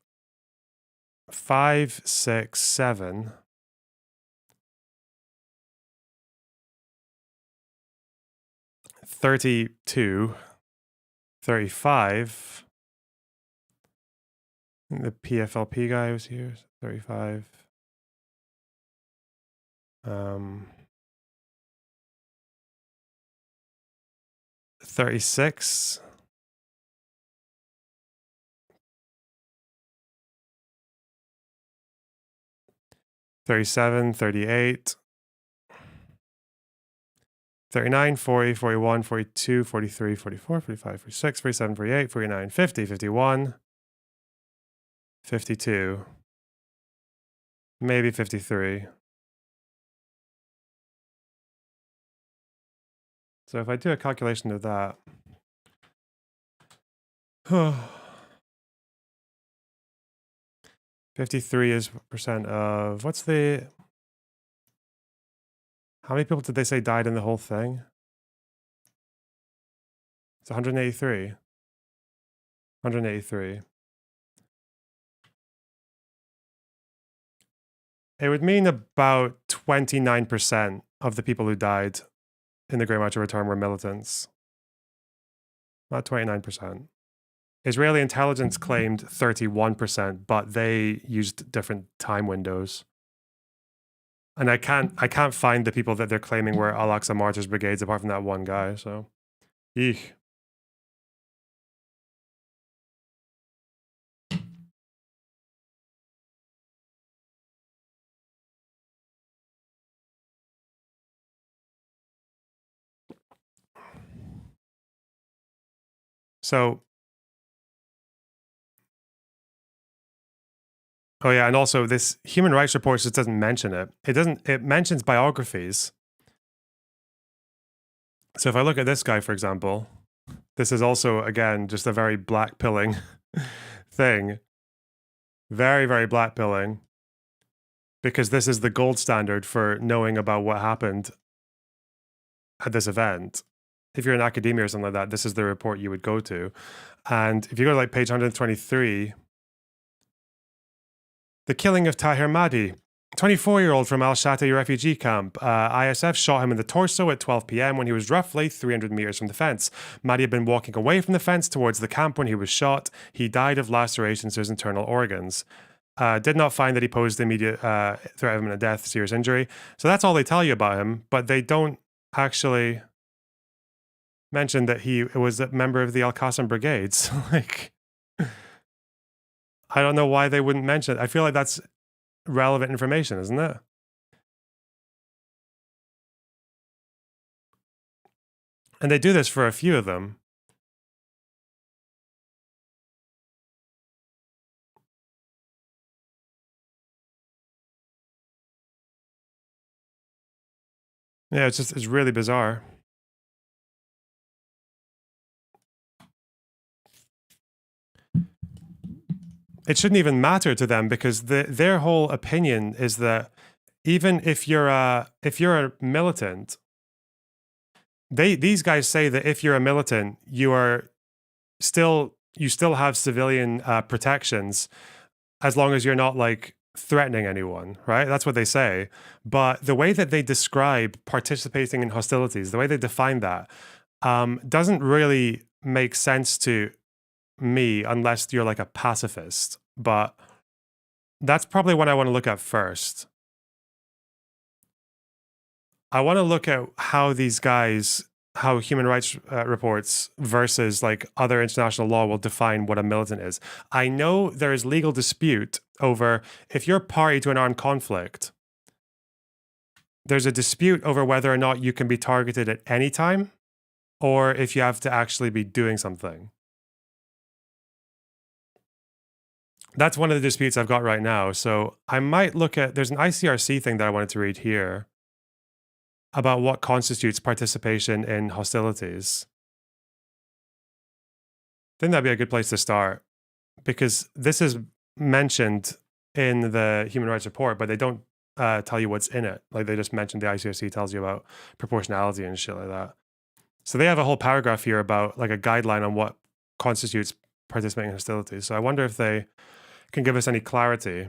5, 6, 7. 32, 35. The PFLP guy was here, 35. 36. 37, 38. 39, 40, 41, 42, 43, 44, 45, 46, 47, 48, 49, 50, 51, 52, maybe 53. So if I do a calculation of that, 53 is percent of, what's the, how many people did they say died in the whole thing? It's 183. 183. It would mean about 29% of the people who died in the Great March of Return were militants. Not 29%. Israeli intelligence claimed 31%, but they used different time windows. And I can't find the people that they're claiming were Al-Aqsa Martyrs Brigades apart from that one guy, so. Eek. So, oh yeah, and also this Human Rights Report just doesn't mention it. It mentions biographies. So if I look at this guy, for example, this is also, again, just a very black-pilling thing. Very, very black-pilling. Because this is the gold standard for knowing about what happened at this event. If you're in academia or something like that, this is the report you would go to. And if you go to like page 123, the killing of Tahir Madi, 24-year-old from Al-Shati refugee camp. ISF shot him in the torso at 12 p.m. when he was roughly 300 meters from the fence. Madi had been walking away from the fence towards the camp when he was shot. He died of lacerations to his internal organs. Did not find that he posed immediate threat of imminent death, serious injury. So that's all they tell you about him, but they don't actually mention that he was a member of the Al-Qassam Brigades. Like, I don't know why they wouldn't mention it. I feel like that's relevant information, isn't it? And they do this for a few of them. Yeah, it's really bizarre. It shouldn't even matter to them because their whole opinion is that even if you're a militant, these guys say that if you're a militant, you still have civilian protections as long as you're not like threatening anyone, right? That's what they say. But the way that they describe participating in hostilities, the way they define that, doesn't really make sense to me unless you're like a pacifist. But that's probably what I want to look at first. I want to look at how these guys, how human rights reports versus like other international law will define what a militant is. I know there is legal dispute over if you're party to an armed conflict, there's a dispute over whether or not you can be targeted at any time or if you have to actually be doing something. That's one of the disputes I've got right now. So I might look at, there's an ICRC thing that I wanted to read here about what constitutes participation in hostilities. I think that'd be a good place to start because this is mentioned in the Human Rights Report, but they don't tell you what's in it. Like they just mentioned the ICRC tells you about proportionality and shit like that. So they have a whole paragraph here about like a guideline on what constitutes participating in hostilities. So I wonder if they can give us any clarity.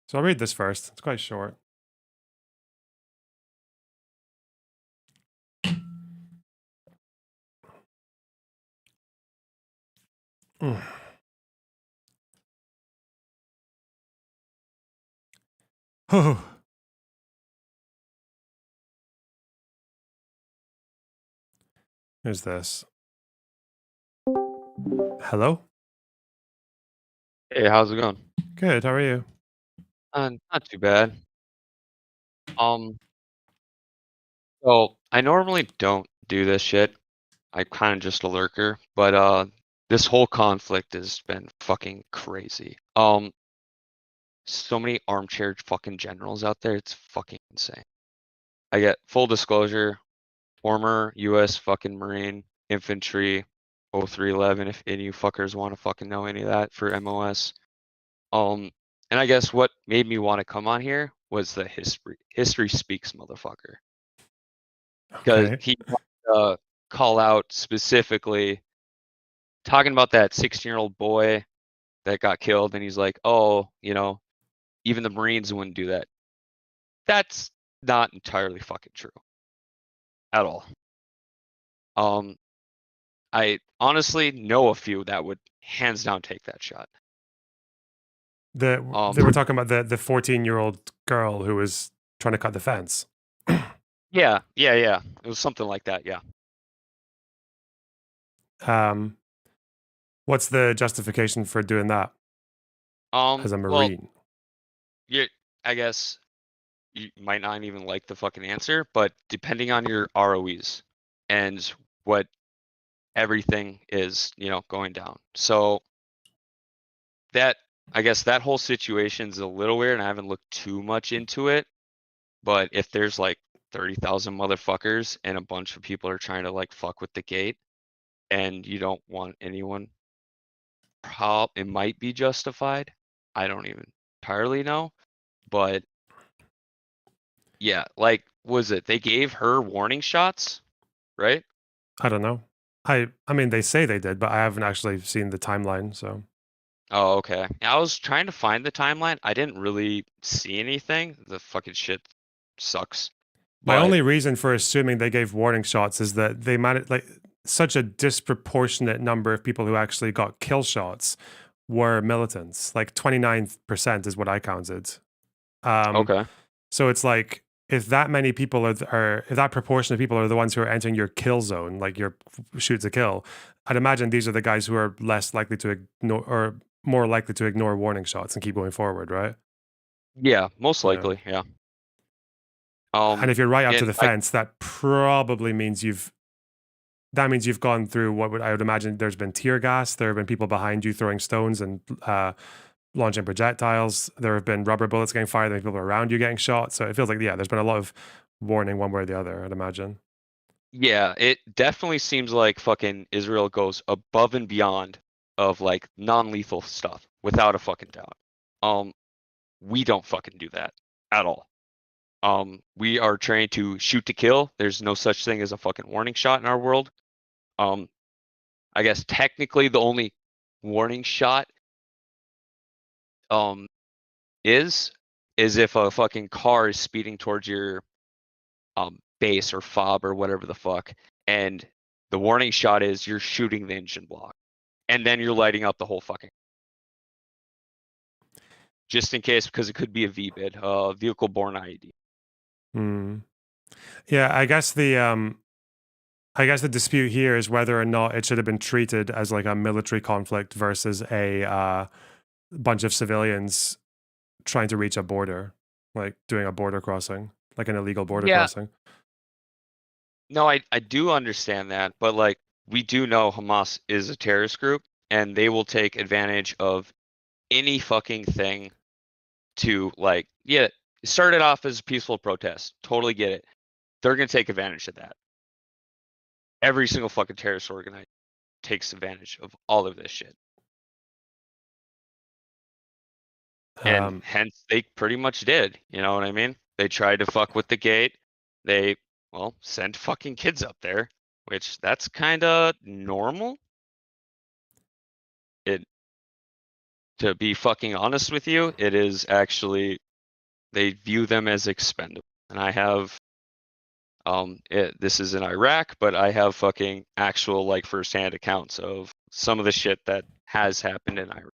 So I'll read this first. It's quite short. Oh. Who's this? Hello? Hey, how's it going? Good, how are you? Not too bad. Um, so I normally don't do this shit. I'm kind of just a lurker, but this whole conflict has been fucking crazy. So many armchair fucking generals out there, it's fucking insane. I get full disclosure, former US fucking Marine infantry 0311 if any of you fuckers want to fucking know any of that for MOS. And I guess what made me want to come on here was the history speaks motherfucker. Because Okay. he call out specifically talking about that 16-year-old boy that got killed, and he's like, oh, you know, even the Marines wouldn't do that. That's not entirely fucking true at all. I honestly know a few that would hands down take that shot. They were talking about the 14-year-old girl who was trying to cut the fence. Yeah. It was something like that, yeah. What's the justification for doing that as a Marine? Well, I guess you might not even like the fucking answer, but depending on your ROEs and what everything is, you know, going down. So that, I guess that whole situation's a little weird and I haven't looked too much into it. But if there's like 30,000 motherfuckers and a bunch of people are trying to like fuck with the gate and you don't want anyone, it might be justified. I don't even entirely know, but yeah, like, was it, they gave her warning shots, right? I don't know. I mean, they say they did, but I haven't actually seen the timeline, so. Oh, okay. I was trying to find the timeline. I didn't really see anything. The fucking shit sucks. My But only reason for assuming they gave warning shots is that they managed, like, such a disproportionate number of people who actually got kill shots were militants. Like 29% is what I counted. okay. So it's like if that many people are if that proportion of people are the ones who are entering your kill zone, like your shoot to kill, I'd imagine these are the guys who are less likely to ignore or more likely to ignore warning shots and keep going forward, right? Yeah, most likely, yeah. And if you're right up to and the fence, that probably means you've gone through what I would imagine there's been tear gas, there have been people behind you throwing stones and launching projectiles, there have been rubber bullets getting fired, there have been people around you getting shot. So it feels like, yeah, there's been a lot of warning one way or the other, I'd imagine. yeah, it definitely seems like fucking Israel goes above and beyond of like non-lethal stuff without a fucking doubt. We don't fucking do that at all. We are trained to shoot to kill. There's no such thing as a fucking warning shot in our world. I guess technically the only warning shot is if a fucking car is speeding towards your base or fob or whatever the fuck, and the warning shot is you're shooting the engine block, and then you're lighting up the whole fucking. Just in case, because it could be a VBID, vehicle borne IED. Yeah, I guess the dispute here is whether or not it should have been treated as like a military conflict versus a bunch of civilians trying to reach a border, like doing a border crossing, like an illegal border crossing. No, I do understand that, but like we do know Hamas is a terrorist group, and they will take advantage of any fucking thing to like, yeah, it started off as a peaceful protest. Totally get it. They're gonna take advantage of that. Every single fucking terrorist organization takes advantage of all of this shit. And hence they pretty much did, you know what I mean? They tried to fuck with the gate. They, well, sent fucking kids up there, which that's kind of normal. To be fucking honest with you, it is actually, they view them as expendable. And I have, this is in Iraq, but I have fucking actual like firsthand accounts of some of the shit that has happened in Iraq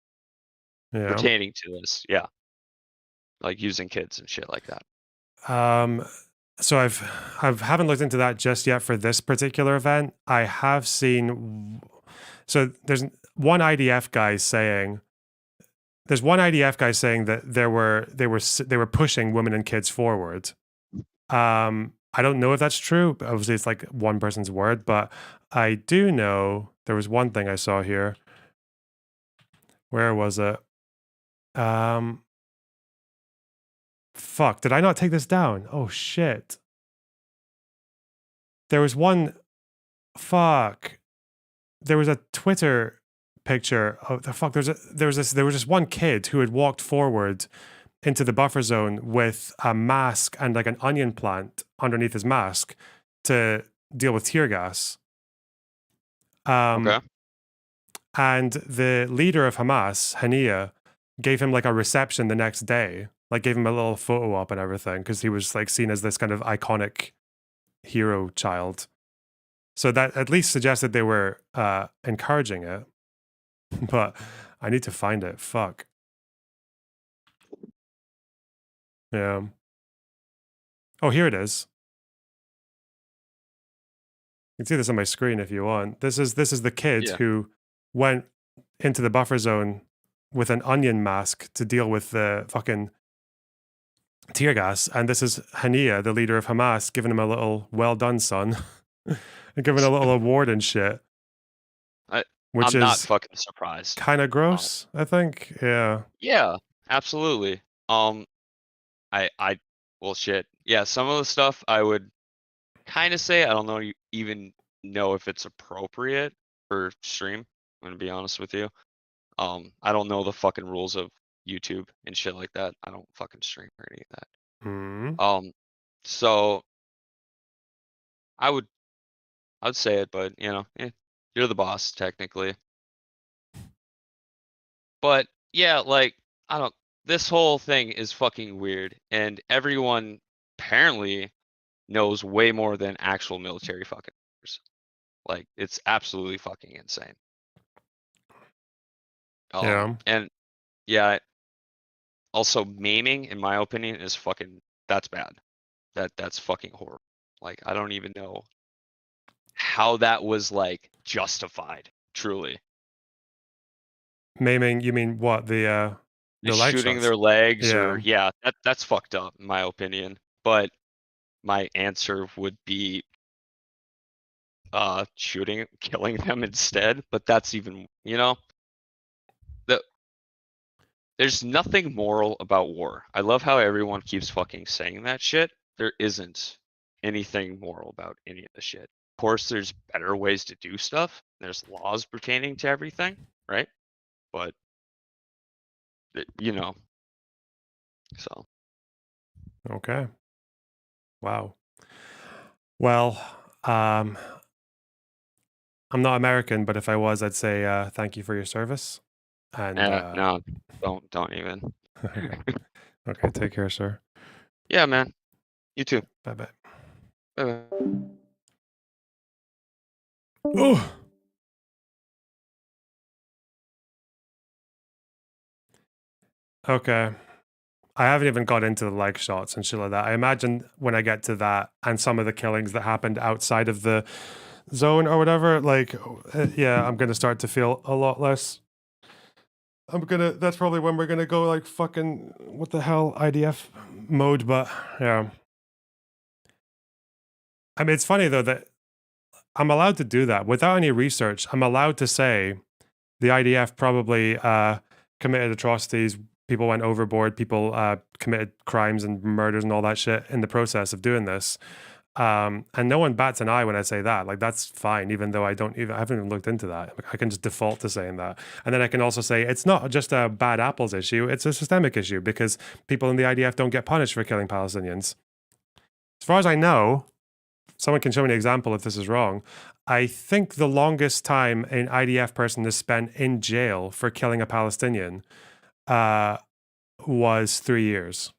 pertaining to this. Yeah. Like using kids and shit like that. So I haven't looked into that just yet for this particular event. I have seen, so there's one IDF guy saying that they were pushing women and kids forward. I don't know if that's true. Obviously, it's like one person's word, but I do know there was one thing I saw here. Where was it? Fuck, did I not take this down? Oh shit. There was one, fuck. There was a Twitter picture of the fuck. There was this one kid who had walked forward into the buffer zone with a mask and like an onion plant underneath his mask to deal with tear gas. Okay. And the leader of Hamas, Hania, gave him like a reception the next day, like gave him a little photo op and everything, because he was like seen as this kind of iconic hero child. So that at least suggested they were encouraging it. But I need to find it. Fuck. Yeah. Oh, here it is. You can see this on my screen if you want. This is the kid who went into the buffer zone with an onion mask to deal with the fucking tear gas. And this is Hania, the leader of Hamas, giving him a little "well done, son," and giving a little award and shit. I'm not fucking surprised. Kind of gross, I think. Yeah. Yeah, absolutely. Well, shit. Yeah, some of the stuff I would kind of say, I don't know, you even know if it's appropriate for stream. I'm gonna be honest with you. I don't know the fucking rules of YouTube and shit like that. I don't fucking stream or any of that. So I would say it, but you know, you're the boss technically. But yeah, like this whole thing is fucking weird, and everyone apparently knows way more than actual military fucking knows. Like it's absolutely fucking insane. Yeah. And yeah, also maiming, in my opinion, is that's bad. That's fucking horrible. Like I don't even know how that was like justified, truly. Maiming, you mean what? The leg shooting shots? their legs, or that's fucked up in my opinion. But my answer would be killing them instead. But that's even, you know, there's nothing moral about war. I love how everyone keeps fucking saying that shit. There isn't anything moral about any of the shit. Of course, there's better ways to do stuff. There's laws pertaining to everything, right? But you know, so okay. Wow. Well, um, I'm not American, but if I was, I'd say thank you for your service. And No, don't even. okay, take care, sir. Yeah, man. You too. Bye bye. Bye-bye. Oh. Okay. I haven't even got into the leg shots and shit like that. I imagine when I get to that and some of the killings that happened outside of the zone or whatever, like, yeah, I'm gonna start to feel a lot less. That's probably when we're gonna go like fucking, what the hell, IDF mode, but yeah. I mean, it's funny though that I'm allowed to do that without any research. I'm allowed to say the IDF probably committed atrocities. People went overboard. People committed crimes and murders and all that shit in the process of doing this. And no one bats an eye when I say that. Like, that's fine, even though I haven't even looked into that. I can just default to saying that. And then I can also say it's not just a bad apples issue, it's a systemic issue because people in the IDF don't get punished for killing Palestinians. As far as I know, someone can show me an example if this is wrong. I think the longest time an IDF person has spent in jail for killing a Palestinian was 3 years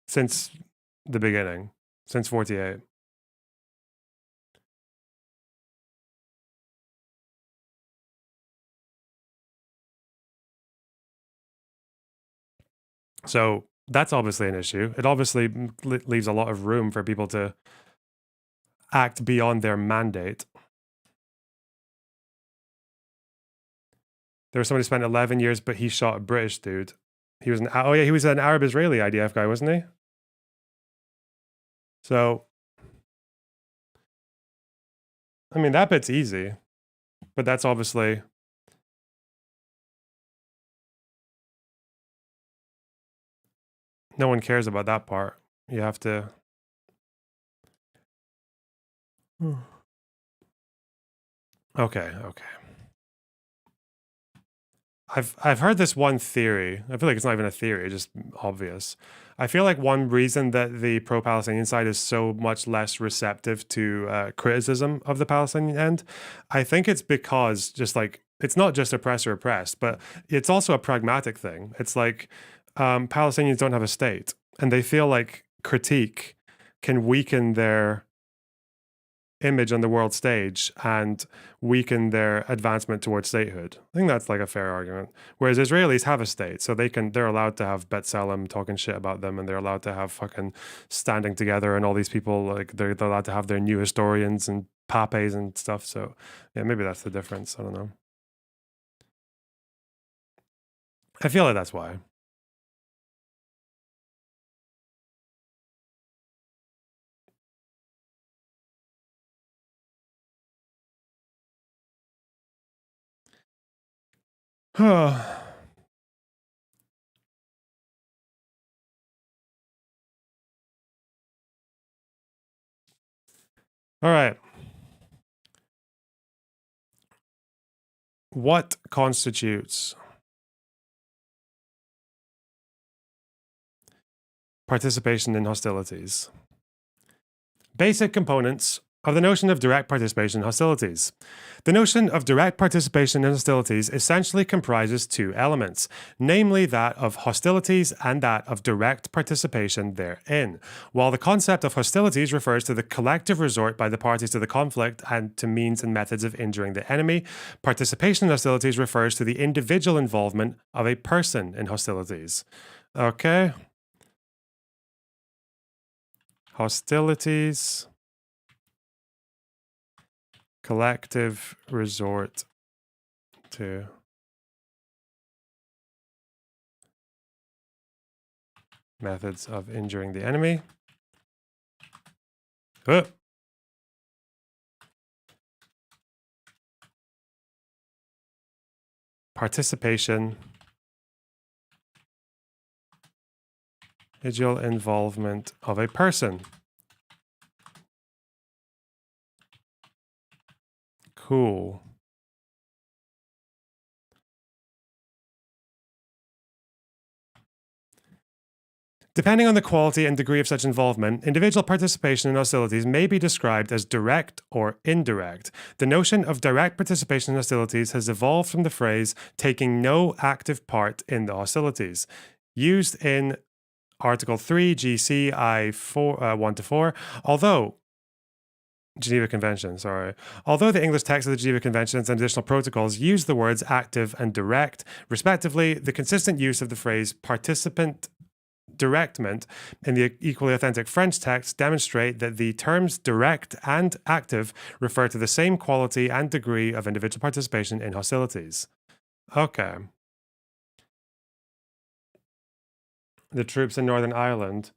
since the beginning, since 48. So that's obviously an issue. It obviously leaves a lot of room for people to act beyond their mandate. There was somebody who spent 11 years, but he shot a British dude. He was he was an Arab Israeli IDF guy, wasn't he? So, I mean, that bit's easy, but that's obviously no one cares about that part. You have to. Okay. I've heard this one theory. I feel like it's not even a theory, it's just obvious. I feel like one reason that the pro-Palestinian side is so much less receptive to criticism of the Palestinian end, I think it's because just like it's not just oppressor oppressed, but it's also a pragmatic thing. It's like Palestinians don't have a state, and they feel like critique can weaken their image on the world stage and weaken their advancement towards statehood. I think that's like a fair argument. Whereas Israelis have a state, so they're allowed to have B'Tselem talking shit about them, and they're allowed to have fucking Standing Together and all these people, like they're allowed to have their new historians and papes and stuff. So yeah, maybe that's the difference. I don't know. I feel like that's why. All right. What constitutes participation in hostilities? Basic components of the notion of direct participation in hostilities. The notion of direct participation in hostilities essentially comprises two elements, namely that of hostilities and that of direct participation therein. While the concept of hostilities refers to the collective resort by the parties to the conflict and to means and methods of injuring the enemy, participation in hostilities refers to the individual involvement of a person in hostilities. Okay. Hostilities. Collective resort to methods of injuring the enemy. Participation. Individual involvement of a person. Cool. Depending on the quality and degree of such involvement, individual participation in hostilities may be described as direct or indirect. The notion of direct participation in hostilities has evolved from the phrase taking no active part in the hostilities, used in Article 3 GCI 1-4, although Geneva Convention, sorry. Although the English text of the Geneva Conventions and additional protocols use the words active and direct, respectively, the consistent use of the phrase participant directment in the equally authentic French text demonstrate that the terms direct and active refer to the same quality and degree of individual participation in hostilities. Okay. The troops in Northern Ireland.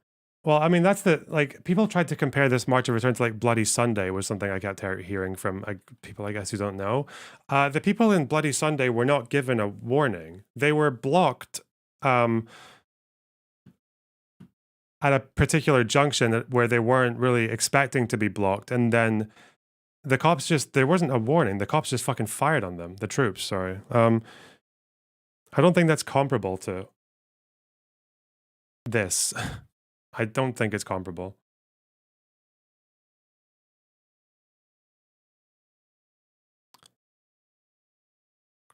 Well, I mean, that's the, like, people tried to compare this March of Return to, like, Bloody Sunday was something I kept hearing from people, I guess, who don't know. The people in Bloody Sunday were not given a warning. They were blocked at a particular junction where they weren't really expecting to be blocked. And then the cops there wasn't a warning. The cops just fucking fired on them. The troops, sorry. I don't think that's comparable to this. I don't think it's comparable.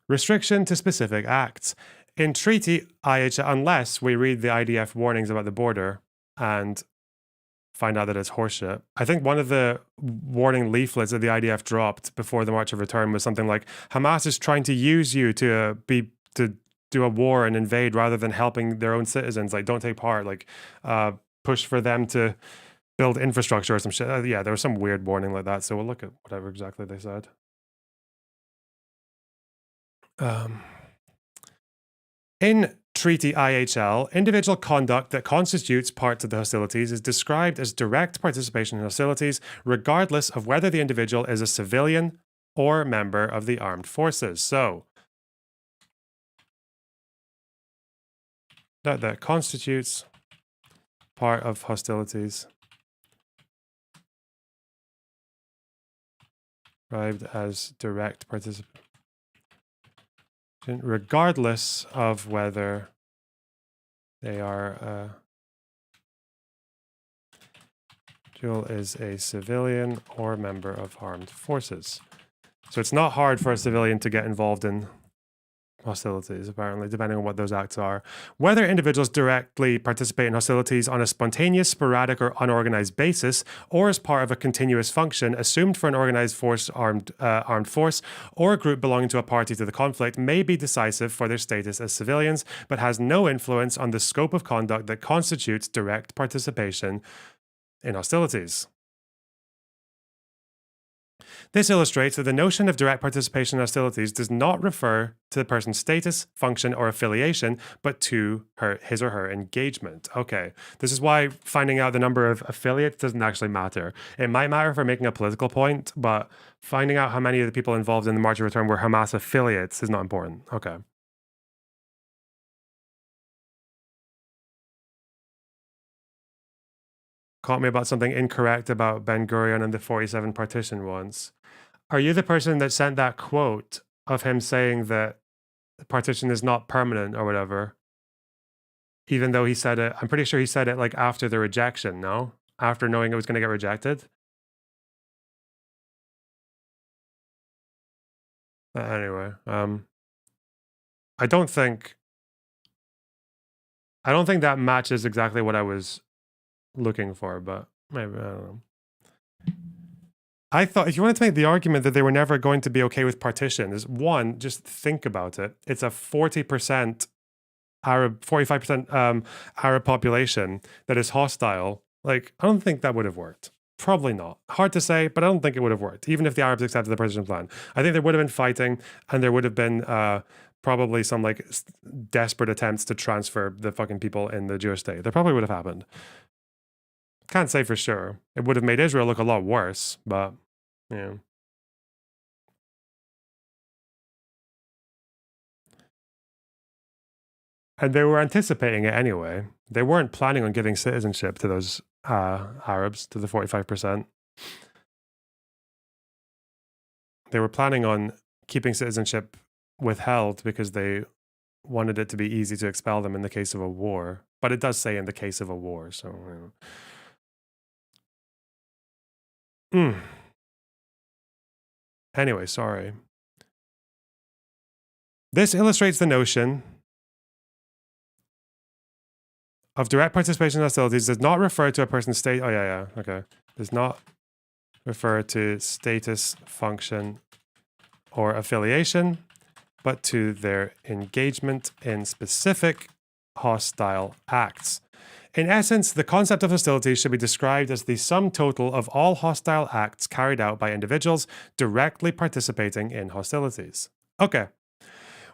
Restriction to specific acts. In treaty IHL, unless we read the IDF warnings about the border and find out that it's horseshit. I think one of the warning leaflets that the IDF dropped before the March of Return was something like, Hamas is trying to use you to do a war and invade rather than helping their own citizens. Like, don't take part. Like, push for them to build infrastructure or some shit. Yeah, there was some weird warning like that. So we'll look at whatever exactly they said. In Treaty IHL, individual conduct that constitutes parts of the hostilities is described as direct participation in hostilities, regardless of whether the individual is a civilian or member of the armed forces. So, that constitutes part of hostilities, described as direct participation, regardless of whether they are is a civilian or member of armed forces. So it's not hard for a civilian to get involved in hostilities, apparently, depending on what those acts are. Whether individuals directly participate in hostilities on a spontaneous, sporadic, or unorganized basis, or as part of a continuous function assumed for an organized force, armed force, or a group belonging to a party to the conflict, may be decisive for their status as civilians, but has no influence on the scope of conduct that constitutes direct participation in hostilities. This illustrates that the notion of direct participation in hostilities does not refer to the person's status, function, or affiliation, but to his or her engagement. Okay, this is why finding out the number of affiliates doesn't actually matter. It might matter for making a political point, but finding out how many of the people involved in the March of Return were Hamas affiliates is not important. Okay. Caught me about something incorrect about Ben Gurion and the 47 partition once. Are you the person that sent that quote of him saying that the partition is not permanent or whatever? Even though he said it, I'm pretty sure he said it like after the rejection, no? After knowing it was going to get rejected? Anyway, I don't think that matches exactly what I was looking for, but maybe, I don't know. I thought if you wanted to make the argument that they were never going to be okay with partition, is one, just think about it. It's a 40% Arab, 45% Arab population that is hostile. Like, I don't think that would have worked. Probably not. Hard to say, but I don't think it would have worked, even if the Arabs accepted the partition plan. I think there would have been fighting, and there would have been probably some like desperate attempts to transfer the fucking people in the Jewish state. That probably would have happened. Can't say for sure. It would have made Israel look a lot worse, but yeah. And they were anticipating it anyway. They weren't planning on giving citizenship to those Arabs, to the 45%. They were planning on keeping citizenship withheld because they wanted it to be easy to expel them in the case of a war. But it does say in the case of a war, so... Anyway, sorry. This illustrates the notion of direct participation in hostilities does not refer to a person's state. Oh, yeah, okay. Does not refer to status, function, or affiliation, but to their engagement in specific hostile acts. In essence, the concept of hostilities should be described as the sum total of all hostile acts carried out by individuals directly participating in hostilities. Okay.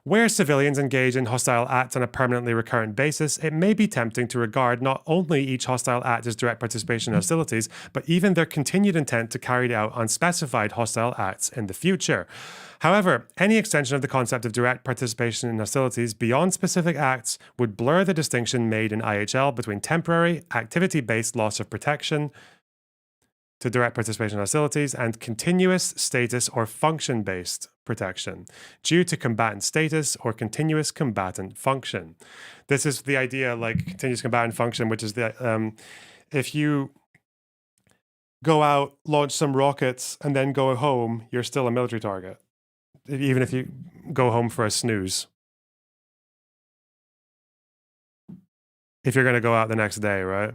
Where civilians engage in hostile acts on a permanently recurrent basis, it may be tempting to regard not only each hostile act as direct participation in hostilities, but even their continued intent to carry out unspecified hostile acts in the future. However, any extension of the concept of direct participation in hostilities beyond specific acts would blur the distinction made in IHL between temporary, activity-based loss of protection to direct participation in hostilities and continuous status or function-based protection due to combatant status or continuous combatant function. This is the idea, like continuous combatant function, which is the if you go out, launch some rockets, and then go home, you're still a military target, even if you go home for a snooze. If you're going to go out the next day, right?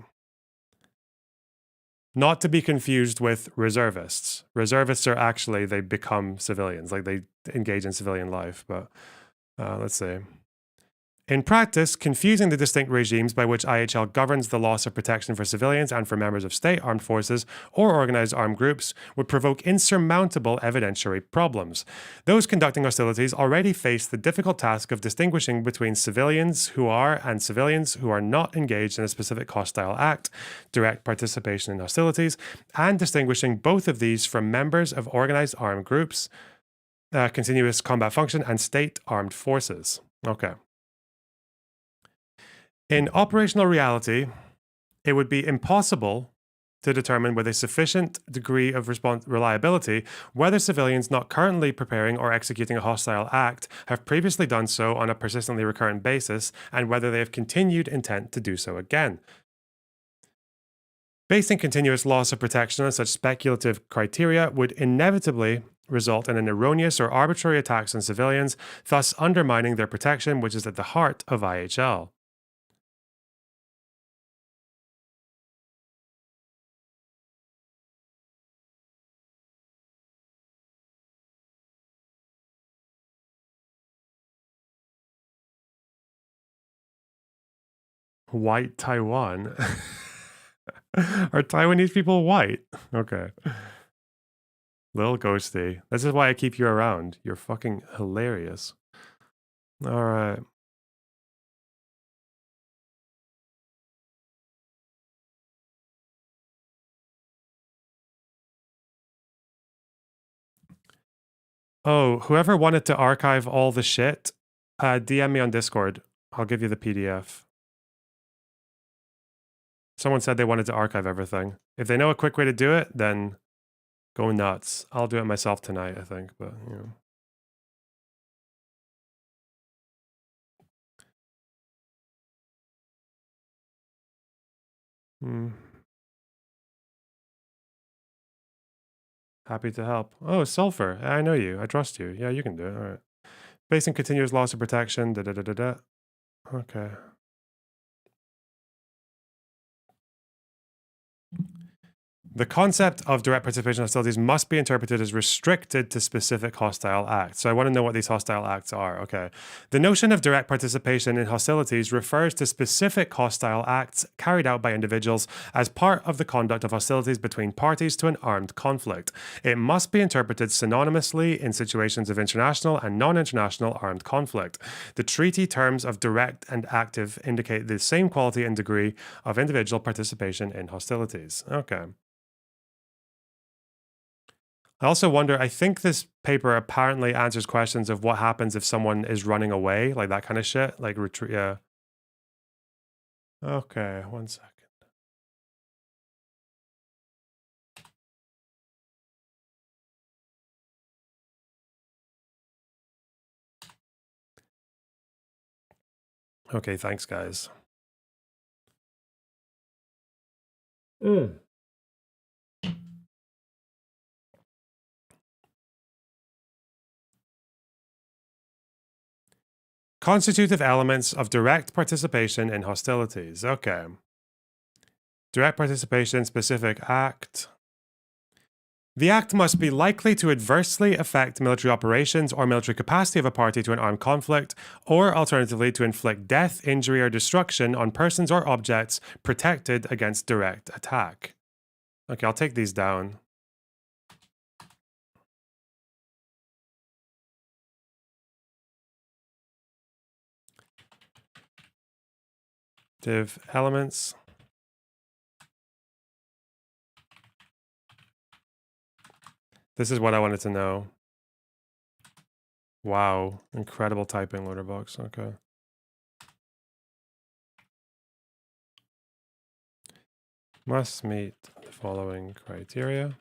Not to be confused with reservists. Reservists are actually, they become civilians, like they engage in civilian life, but let's see. In practice, confusing the distinct regimes by which IHL governs the loss of protection for civilians and for members of state armed forces or organized armed groups would provoke insurmountable evidentiary problems. Those conducting hostilities already face the difficult task of distinguishing between civilians who are and civilians who are not engaged in a specific hostile act, direct participation in hostilities, and distinguishing both of these from members of organized armed groups, continuous combat function, and state armed forces. Okay. In operational reality, it would be impossible to determine with a sufficient degree of reliability whether civilians not currently preparing or executing a hostile act have previously done so on a persistently recurrent basis and whether they have continued intent to do so again. Basing continuous loss of protection on such speculative criteria would inevitably result in an erroneous or arbitrary attacks on civilians, thus undermining their protection, which is at the heart of IHL. White Taiwan? Are Taiwanese people white? Okay. Little Ghosty. This is why I keep you around. You're fucking hilarious. All right. Oh, whoever wanted to archive all the shit, DM me on Discord. I'll give you the PDF. Someone said they wanted to archive everything. If they know a quick way to do it, then go nuts. I'll do it myself tonight, I think, but you know. Happy to help. Oh, Sulfur. I know you. I trust you. Yeah, you can do it. All right. Facing continuous loss of protection. Da da da da da. Okay. The concept of direct participation in hostilities must be interpreted as restricted to specific hostile acts. So I want to know what these hostile acts are. Okay. The notion of direct participation in hostilities refers to specific hostile acts carried out by individuals as part of the conduct of hostilities between parties to an armed conflict. It must be interpreted synonymously in situations of international and non-international armed conflict. The treaty terms of direct and active indicate the same quality and degree of individual participation in hostilities. Okay. I also wonder, I think this paper apparently answers questions of what happens if someone is running away, like that kind of shit, like retreat, yeah. Okay, 1 second. Okay, thanks, guys. Constitutive elements of direct participation in hostilities. Okay. Direct participation, specific act. The act must be likely to adversely affect military operations or military capacity of a party to an armed conflict, or alternatively to inflict death, injury, or destruction on persons or objects protected against direct attack. Okay, I'll take these down. Div elements. This is what I wanted to know. Wow, incredible typing, Loaderbox. Okay. Must meet the following criteria.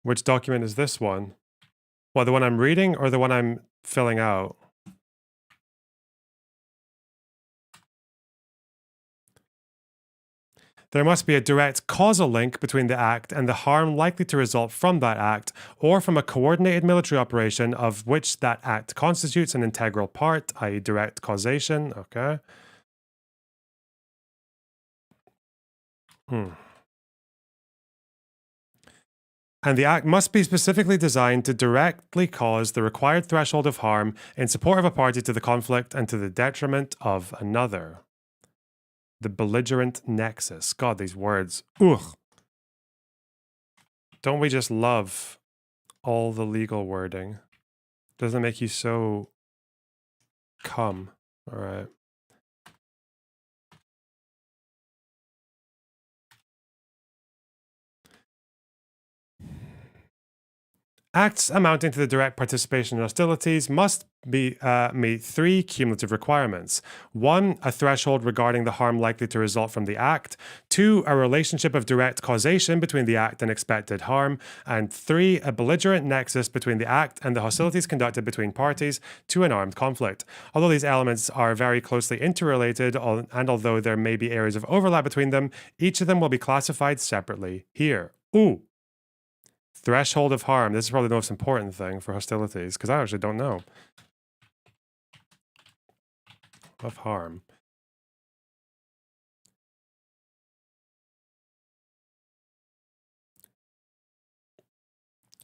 Which document is this one? What, the one I'm reading or the one I'm filling out? There must be a direct causal link between the act and the harm likely to result from that act, or from a coordinated military operation of which that act constitutes an integral part, i.e., direct causation. Okay. And the act must be specifically designed to directly cause the required threshold of harm in support of a party to the conflict and to the detriment of another. The belligerent nexus. God, these words. Ugh. Don't we just love all the legal wording? Doesn't it make you so cum? All right. Acts amounting to the direct participation in hostilities must be meet three cumulative requirements. 1, a threshold regarding the harm likely to result from the act. 2, a relationship of direct causation between the act and expected harm. And 3, a belligerent nexus between the act and the hostilities conducted between parties to an armed conflict. Although these elements are very closely interrelated, and although there may be areas of overlap between them, each of them will be classified separately here. Ooh. Threshold of harm. This is probably the most important thing for hostilities, because I actually don't know. Of harm.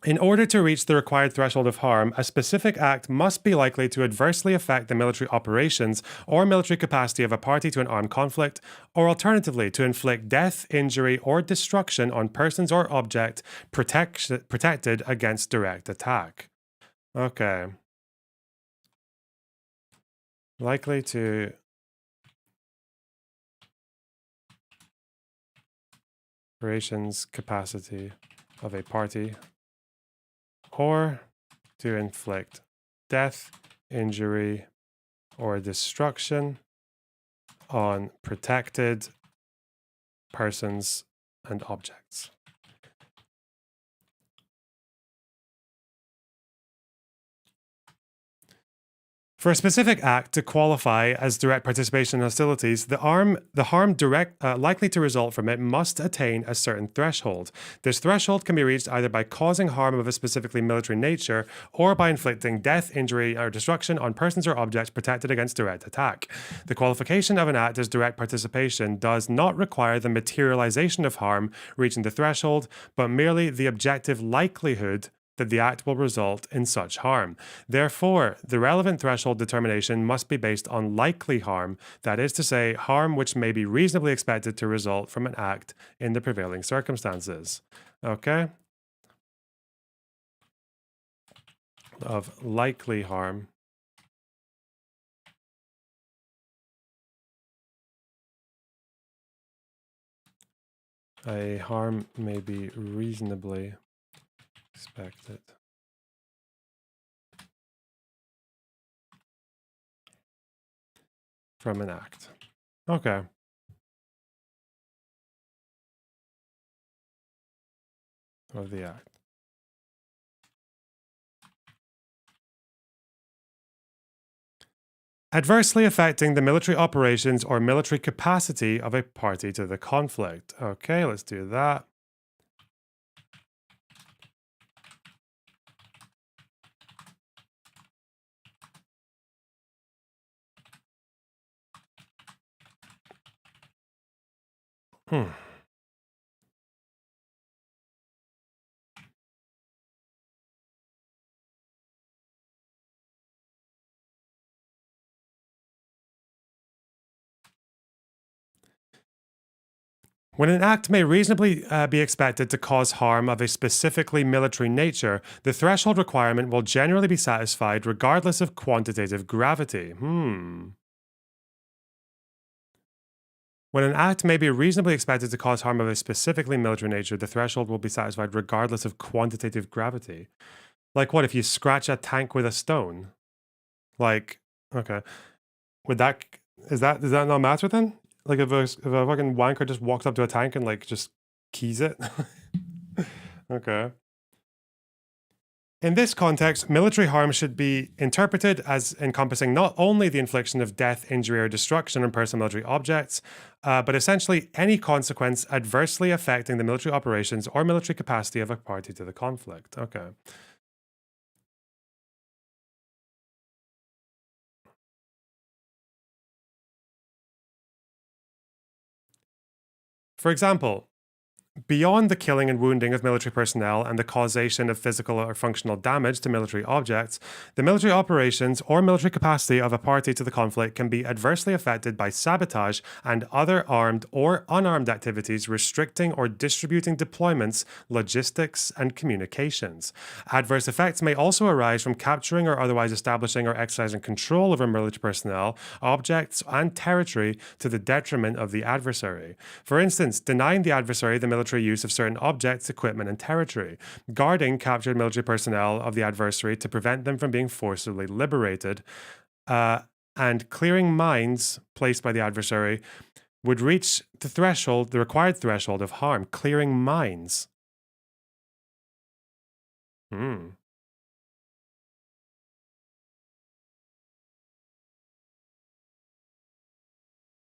In order to reach the required threshold of harm, a specific act must be likely to adversely affect the military operations or military capacity of a party to an armed conflict, or alternatively, to inflict death, injury, or destruction on persons or object protected against direct attack. Okay. Likely to operations capacity of a party, or to inflict death, injury, or destruction on protected persons and objects. For a specific act to qualify as direct participation in hostilities, the harm likely to result from it must attain a certain threshold. This threshold can be reached either by causing harm of a specifically military nature or by inflicting death, injury, or destruction on persons or objects protected against direct attack. The qualification of an act as direct participation does not require the materialization of harm reaching the threshold, but merely the objective likelihood that the act will result in such harm. Therefore, the relevant threshold determination must be based on likely harm, that is to say, harm which may be reasonably expected to result from an act in the prevailing circumstances. Okay? Of likely harm. A harm may be reasonably expected from an act. Okay. Of the act. Adversely affecting the military operations or military capacity of a party to the conflict. Okay, let's do that. When an act may reasonably be expected to cause harm of a specifically military nature, the threshold requirement will generally be satisfied regardless of quantitative gravity. When an act may be reasonably expected to cause harm of a specifically military nature, the threshold will be satisfied regardless of quantitative gravity. Like what if you scratch a tank with a stone? Like, okay. Would that does that not matter then? Like if a fucking wanker just walks up to a tank and like just keys it? Okay. In this context, military harm should be interpreted as encompassing not only the infliction of death, injury, or destruction on personal military objects, but essentially any consequence adversely affecting the military operations or military capacity of a party to the conflict. Okay. For example, beyond the killing and wounding of military personnel and the causation of physical or functional damage to military objects, the military operations or military capacity of a party to the conflict can be adversely affected by sabotage and other armed or unarmed activities restricting or distributing deployments, logistics, and communications. Adverse effects may also arise from capturing or otherwise establishing or exercising control over military personnel, objects, and territory to the detriment of the adversary. For instance, denying the adversary the military use of certain objects, equipment, and territory, guarding captured military personnel of the adversary to prevent them from being forcibly liberated, and clearing mines placed by the adversary would reach the required threshold of harm. Clearing mines.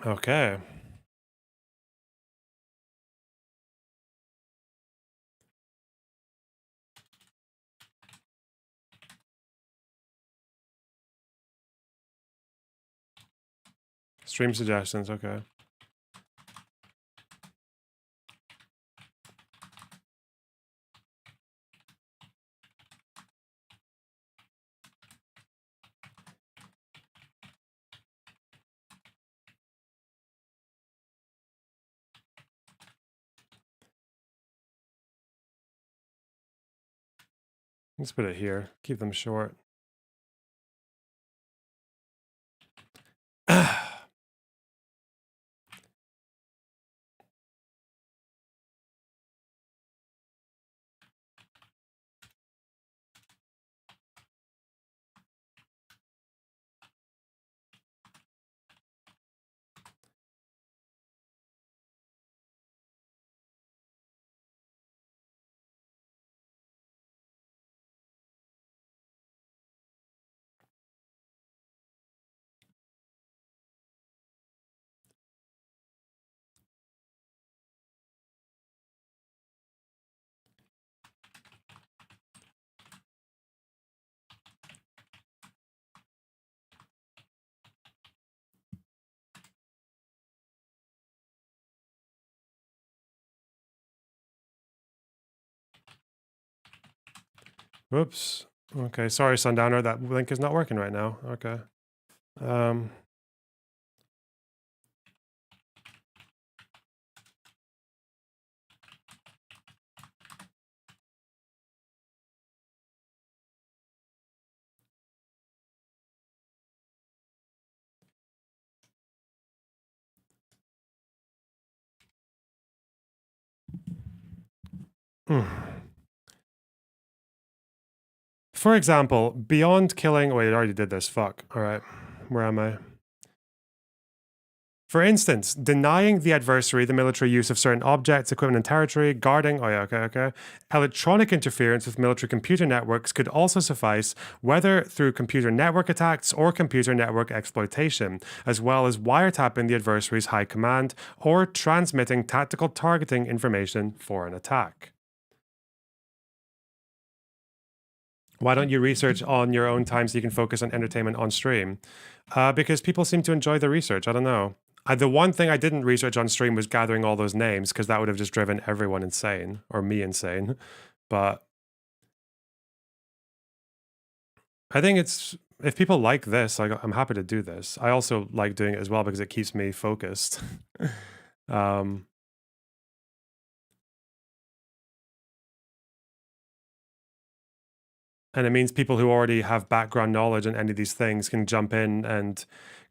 Okay. Stream suggestions, okay. Let's put it here. Keep them short. Whoops. Okay, sorry, Sundowner. That link is not working right now. Okay. For example, beyond killing. Wait, I already did this. Fuck. All right. Where am I? For instance, denying the adversary the military use of certain objects, equipment, and territory, guarding, electronic interference with military computer networks could also suffice, whether through computer network attacks or computer network exploitation, as well as wiretapping the adversary's high command or transmitting tactical targeting information for an attack. Why don't you research on your own time so you can focus on entertainment on stream? Because people seem to enjoy the research. I don't know. The one thing I didn't research on stream was gathering all those names, because that would have just driven everyone insane, or me insane. But I think it's, if people like this, I'm happy to do this. I also like doing it as well because it keeps me focused. And it means people who already have background knowledge on any of these things can jump in and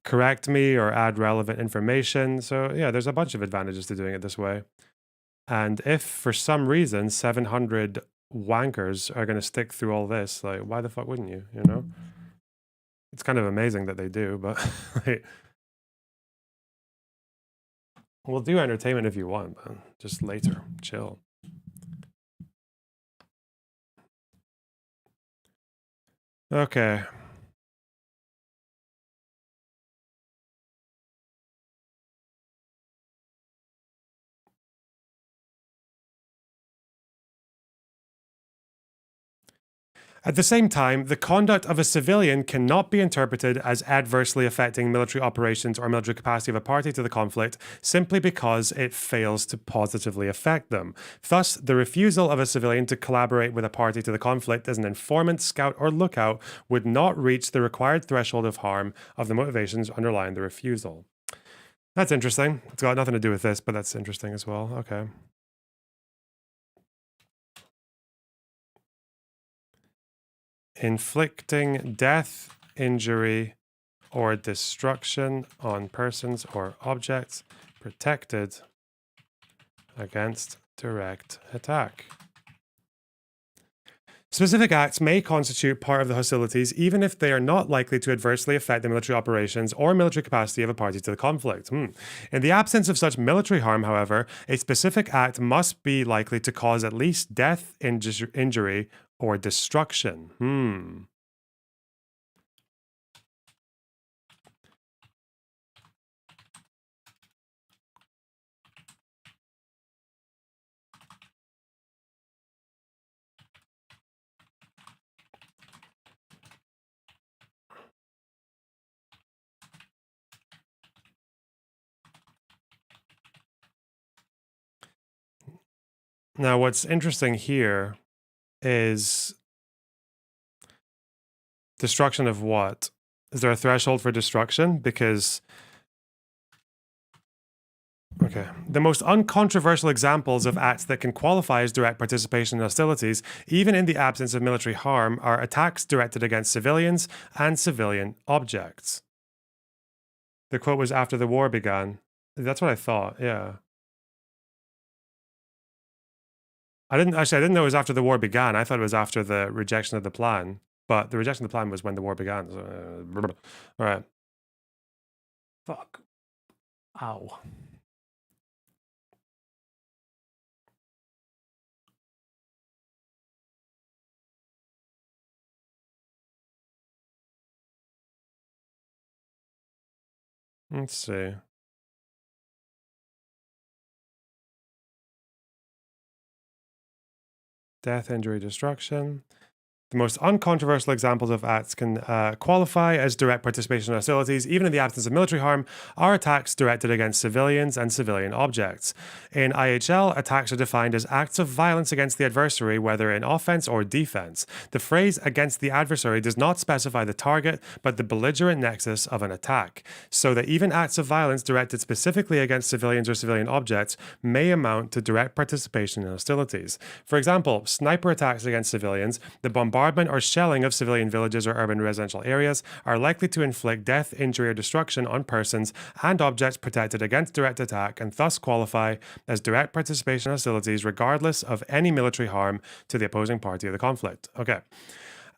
correct me or add relevant information. So yeah, there's a bunch of advantages to doing it this way. And if for some reason 700 wankers are going to stick through all this, like, why the fuck wouldn't you, you know? It's kind of amazing that they do, but like, we'll do entertainment if you want, man. Just later. Chill. Okay. At the same time, the conduct of a civilian cannot be interpreted as adversely affecting military operations or military capacity of a party to the conflict simply because it fails to positively affect them. Thus, the refusal of a civilian to collaborate with a party to the conflict as an informant, scout, or lookout would not reach the required threshold of harm of the motivations underlying the refusal. That's interesting. It's got nothing to do with this, but that's interesting as well. Okay. Inflicting death, injury, or destruction on persons or objects protected against direct attack. Specific acts may constitute part of the hostilities even if they are not likely to adversely affect the military operations or military capacity of a party to the conflict. In the absence of such military harm, however, a specific act must be likely to cause at least death, injury, or destruction. Now, what's interesting here is destruction of what? Is there a threshold for destruction? Because, okay, the most uncontroversial examples of acts that can qualify as direct participation in hostilities, even in the absence of military harm, are attacks directed against civilians and civilian objects. The quote was after the war began. That's what I thought, yeah. I didn't know it was after the war began. I thought it was after the rejection of the plan. But the rejection of the plan was when the war began. So, all right. Fuck. Ow. Let's see. Death, injury, destruction. The most uncontroversial examples of acts can qualify as direct participation in hostilities, even in the absence of military harm, are attacks directed against civilians and civilian objects. In IHL, attacks are defined as acts of violence against the adversary, whether in offense or defense. The phrase against the adversary does not specify the target, but the belligerent nexus of an attack, so that even acts of violence directed specifically against civilians or civilian objects may amount to direct participation in hostilities. For example, sniper attacks against civilians, the bombardment or shelling of civilian villages or urban residential areas are likely to inflict death, injury, or destruction on persons and objects protected against direct attack and thus qualify as direct participation in hostilities regardless of any military harm to the opposing party of the conflict. Okay.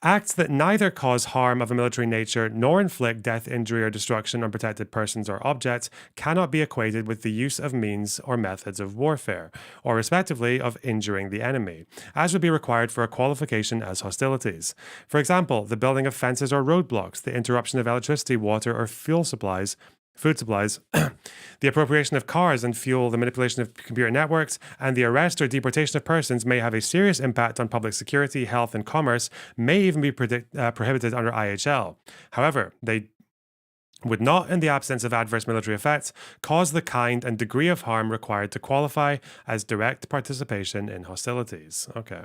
Acts that neither cause harm of a military nature nor inflict death, injury, or destruction on protected persons or objects cannot be equated with the use of means or methods of warfare, or respectively of injuring the enemy, as would be required for a qualification as hostilities. For example, the building of fences or roadblocks, the interruption of electricity, water, or food supplies, the appropriation of cars and fuel, the manipulation of computer networks, and the arrest or deportation of persons may have a serious impact on public security, health, and commerce, may even be prohibited under IHL. However, they would not, in the absence of adverse military effects, cause the kind and degree of harm required to qualify as direct participation in hostilities. Okay.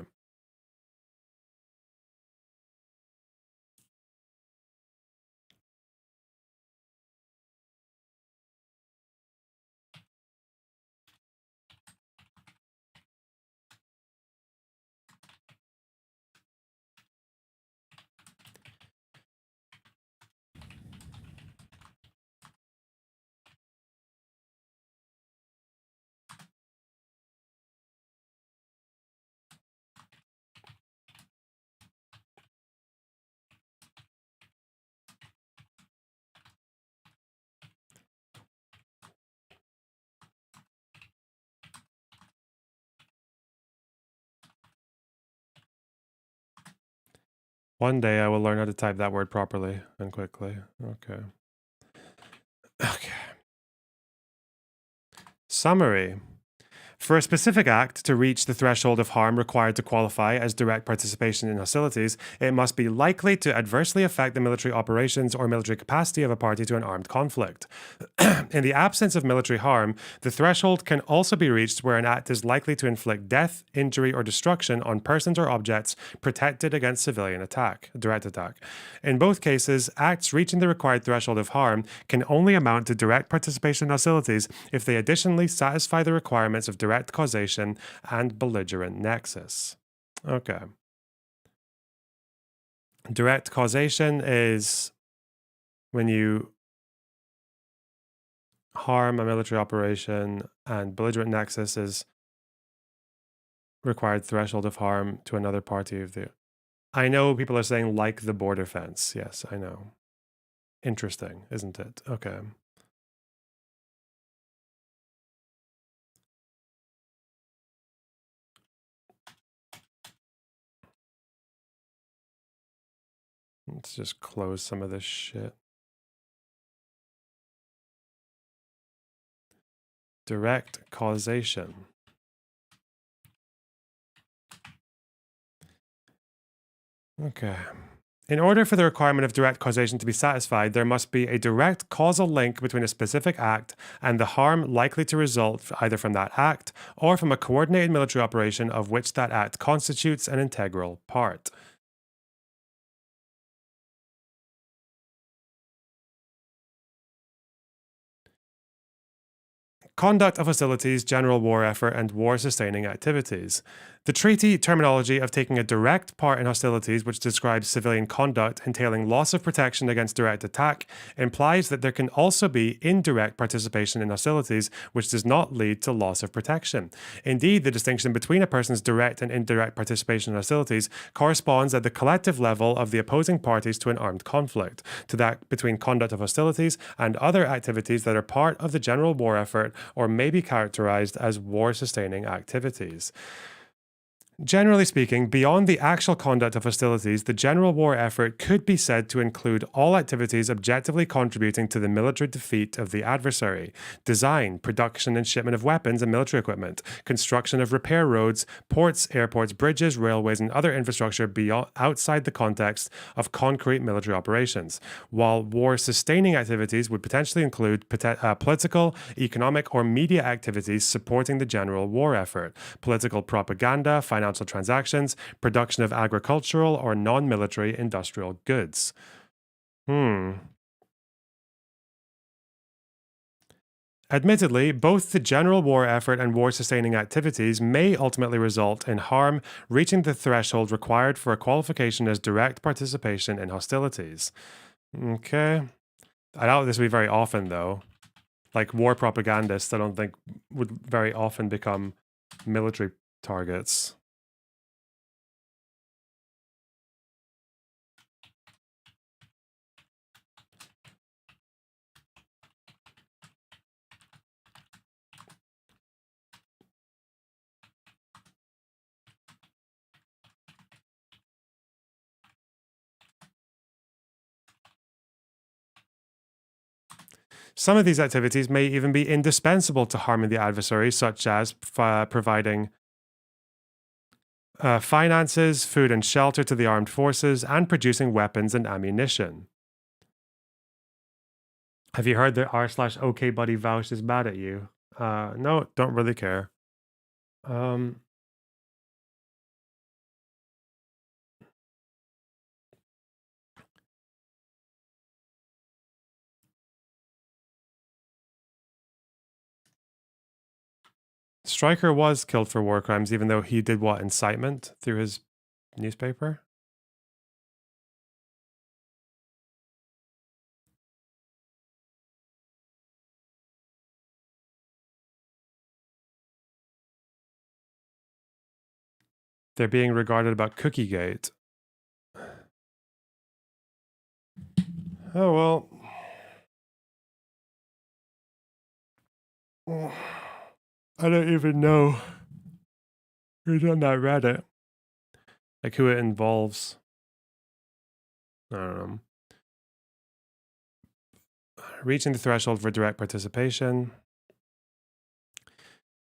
One day I will learn how to type that word properly and quickly. Okay. Okay. Summary. For a specific act to reach the threshold of harm required to qualify as direct participation in hostilities, it must be likely to adversely affect the military operations or military capacity of a party to an armed conflict. In the absence of military harm, the threshold can also be reached where an act is likely to inflict death, injury, or destruction on persons or objects protected against civilian attack, direct attack. In both cases, acts reaching the required threshold of harm can only amount to direct participation in hostilities if they additionally satisfy the requirements of direct causation and belligerent nexus. Okay. Direct causation is when you harm a military operation, and belligerent nexus is required threshold of harm to another party of the... I know people are saying like the border fence. Yes, I know. Interesting, isn't it? Okay. Let's just close some of this shit. Direct causation. Okay. In order for the requirement of direct causation to be satisfied, there must be a direct causal link between a specific act and the harm likely to result either from that act or from a coordinated military operation of which that act constitutes an integral part. Conduct of hostilities, general war effort, and war-sustaining activities. The treaty terminology of taking a direct part in hostilities, which describes civilian conduct entailing loss of protection against direct attack, implies that there can also be indirect participation in hostilities, which does not lead to loss of protection. Indeed, the distinction between a person's direct and indirect participation in hostilities corresponds at the collective level of the opposing parties to an armed conflict, to that between conduct of hostilities and other activities that are part of the general war effort or may be characterized as war-sustaining activities. Generally speaking, beyond the actual conduct of hostilities, the general war effort could be said to include all activities objectively contributing to the military defeat of the adversary: design, production, and shipment of weapons and military equipment, construction of repair roads, ports, airports, bridges, railways, and other infrastructure beyond, outside the context of concrete military operations, while war-sustaining activities would potentially include political, economic, or media activities supporting the general war effort, political propaganda, financial transactions, production of agricultural or non-military industrial goods. Admittedly, both the general war effort and war-sustaining activities may ultimately result in harm reaching the threshold required for a qualification as direct participation in hostilities. Okay. I doubt this will be very often, though. Like, war propagandists, I don't think would very often become military targets. Some of these activities may even be indispensable to harming the adversary, such as providing finances, food and shelter to the armed forces, and producing weapons and ammunition. Have you heard that r/OKBuddy Vouch is mad at you? No, don't really care. Stryker was killed for war crimes, even though he did what? Incitement through his newspaper? They're being regarded about Cookiegate. Oh, well. I don't even know who's on that Reddit. Like who it involves. I don't know. Reaching the threshold for direct participation.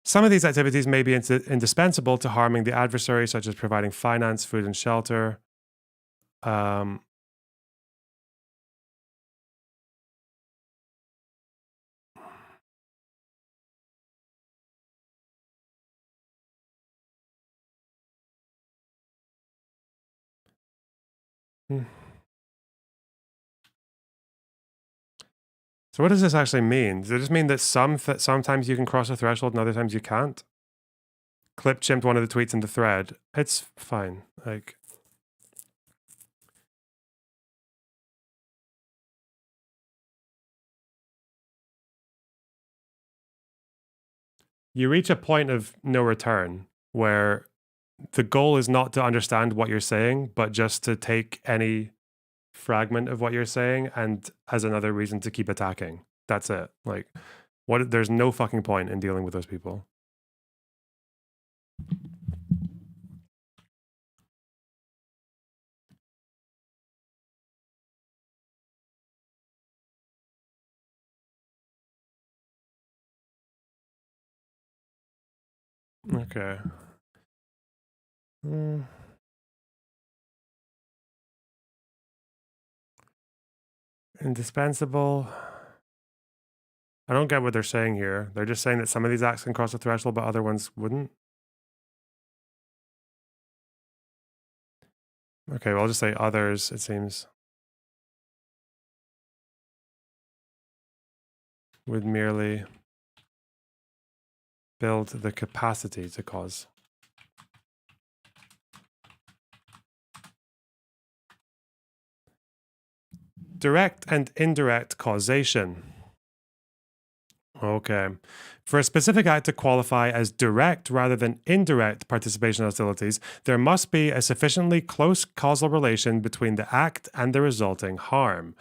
Some of these activities may be indispensable to harming the adversary, such as providing finance, food, and shelter. So what does this actually mean? Does it just mean that sometimes you can cross a threshold and other times you can't? Clip chimped one of the tweets in the thread. It's fine. Like, you reach a point of no return where the goal is not to understand what you're saying, but just to take any fragment of what you're saying and as another reason to keep attacking. That's it. Like, there's no fucking point in dealing with those people. Okay. Indispensable. I don't get what they're saying here. They're just saying that some of these acts can cross the threshold, but other ones wouldn't. Okay, well, I'll just say others, it seems. Would merely build the capacity to cause. Direct and indirect causation. Okay. For a specific act to qualify as direct rather than indirect participation in hostilities, there must be a sufficiently close causal relation between the act and the resulting harm.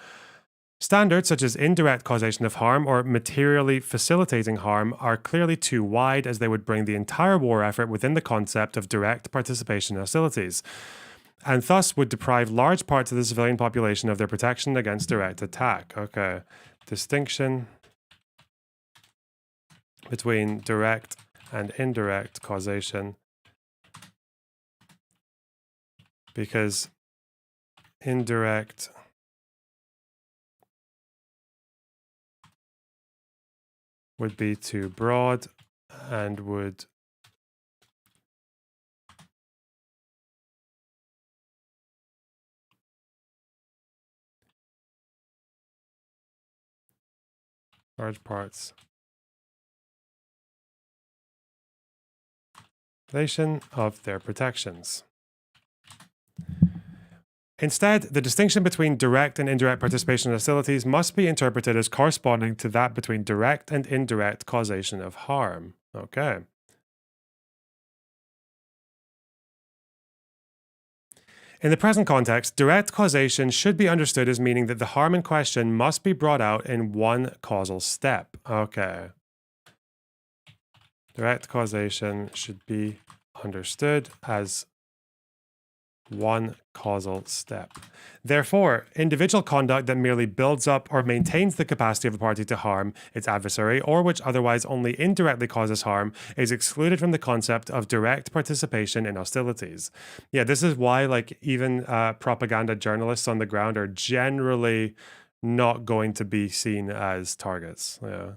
Standards such as indirect causation of harm or materially facilitating harm are clearly too wide, as they would bring the entire war effort within the concept of direct participation in hostilities, and thus would deprive large parts of the civilian population of their protection against direct attack. Okay. Distinction between direct and indirect causation, because indirect would be too broad and would large parts of their protections. Instead, the distinction between direct and indirect participation in hostilities must be interpreted as corresponding to that between direct and indirect causation of harm. Okay. In the present context, direct causation should be understood as meaning that the harm in question must be brought out in one causal step. Okay. Direct causation should be understood as one causal step. Therefore, individual conduct that merely builds up or maintains the capacity of a party to harm its adversary, or which otherwise only indirectly causes harm, is excluded from the concept of direct participation in hostilities. Yeah, this is why, like, even propaganda journalists on the ground are generally not going to be seen as targets. Yeah.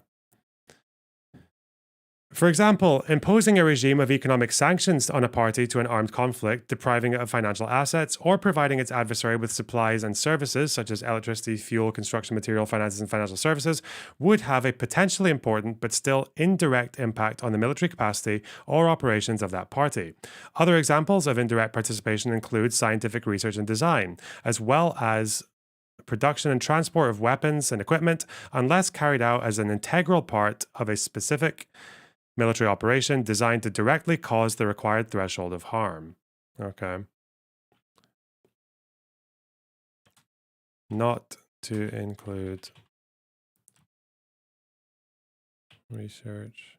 For example, imposing a regime of economic sanctions on a party to an armed conflict, depriving it of financial assets, or providing its adversary with supplies and services such as electricity, fuel, construction material, finances, and financial services would have a potentially important but still indirect impact on the military capacity or operations of that party. Other examples of indirect participation include scientific research and design, as well as production and transport of weapons and equipment, unless carried out as an integral part of a specific military operation designed to directly cause the required threshold of harm. Okay. Not to include research,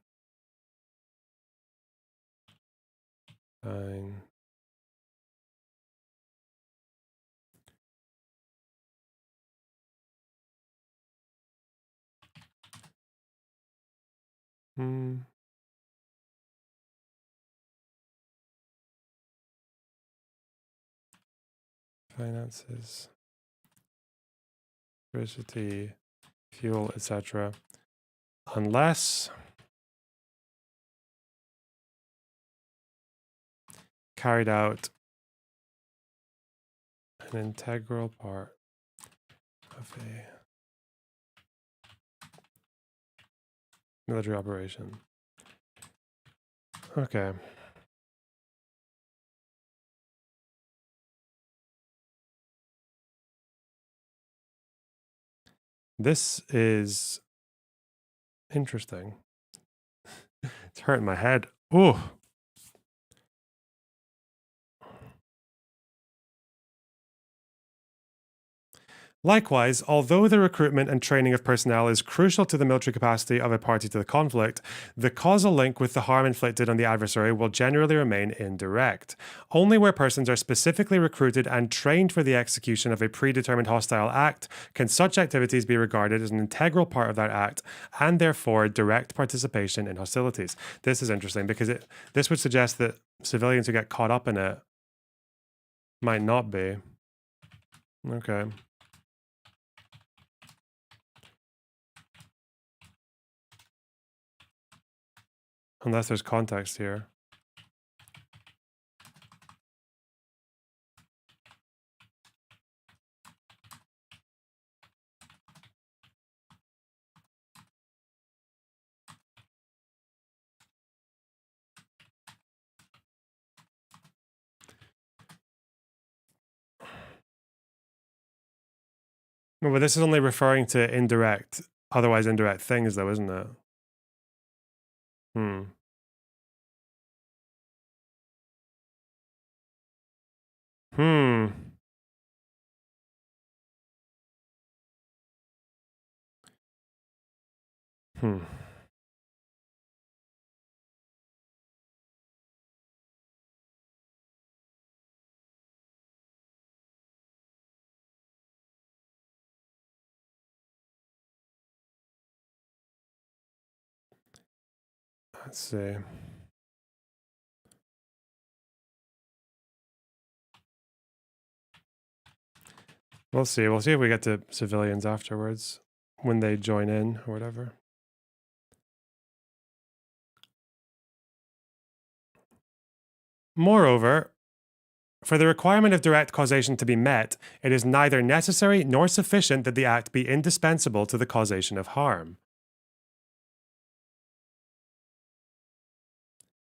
design, finances, electricity, fuel, etc. Unless carried out an integral part of a military operation. Okay. This is interesting. It's hurting my head. Ooh. Likewise, although the recruitment and training of personnel is crucial to the military capacity of a party to the conflict, the causal link with the harm inflicted on the adversary will generally remain indirect. Only where persons are specifically recruited and trained for the execution of a predetermined hostile act can such activities be regarded as an integral part of that act and therefore direct participation in hostilities. This is interesting because this would suggest that civilians who get caught up in it might not be. Okay. Unless there's context here. No, but this is only referring to indirect, otherwise indirect things, though, isn't it? Hmm. Hmm. Hmm. Let's see. We'll see. We'll see if we get to civilians afterwards when they join in or whatever. Moreover, for the requirement of direct causation to be met, it is neither necessary nor sufficient that the act be indispensable to the causation of harm.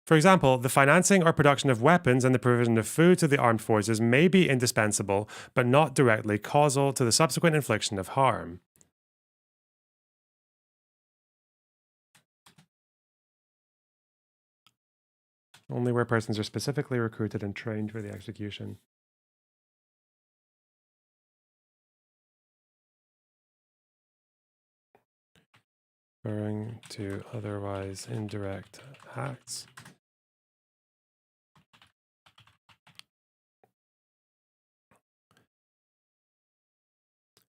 For example, the financing or production of weapons and the provision of food to the armed forces may be indispensable, but not directly causal to the subsequent infliction of harm. Only where persons are specifically recruited and trained for the execution. Referring to otherwise indirect acts.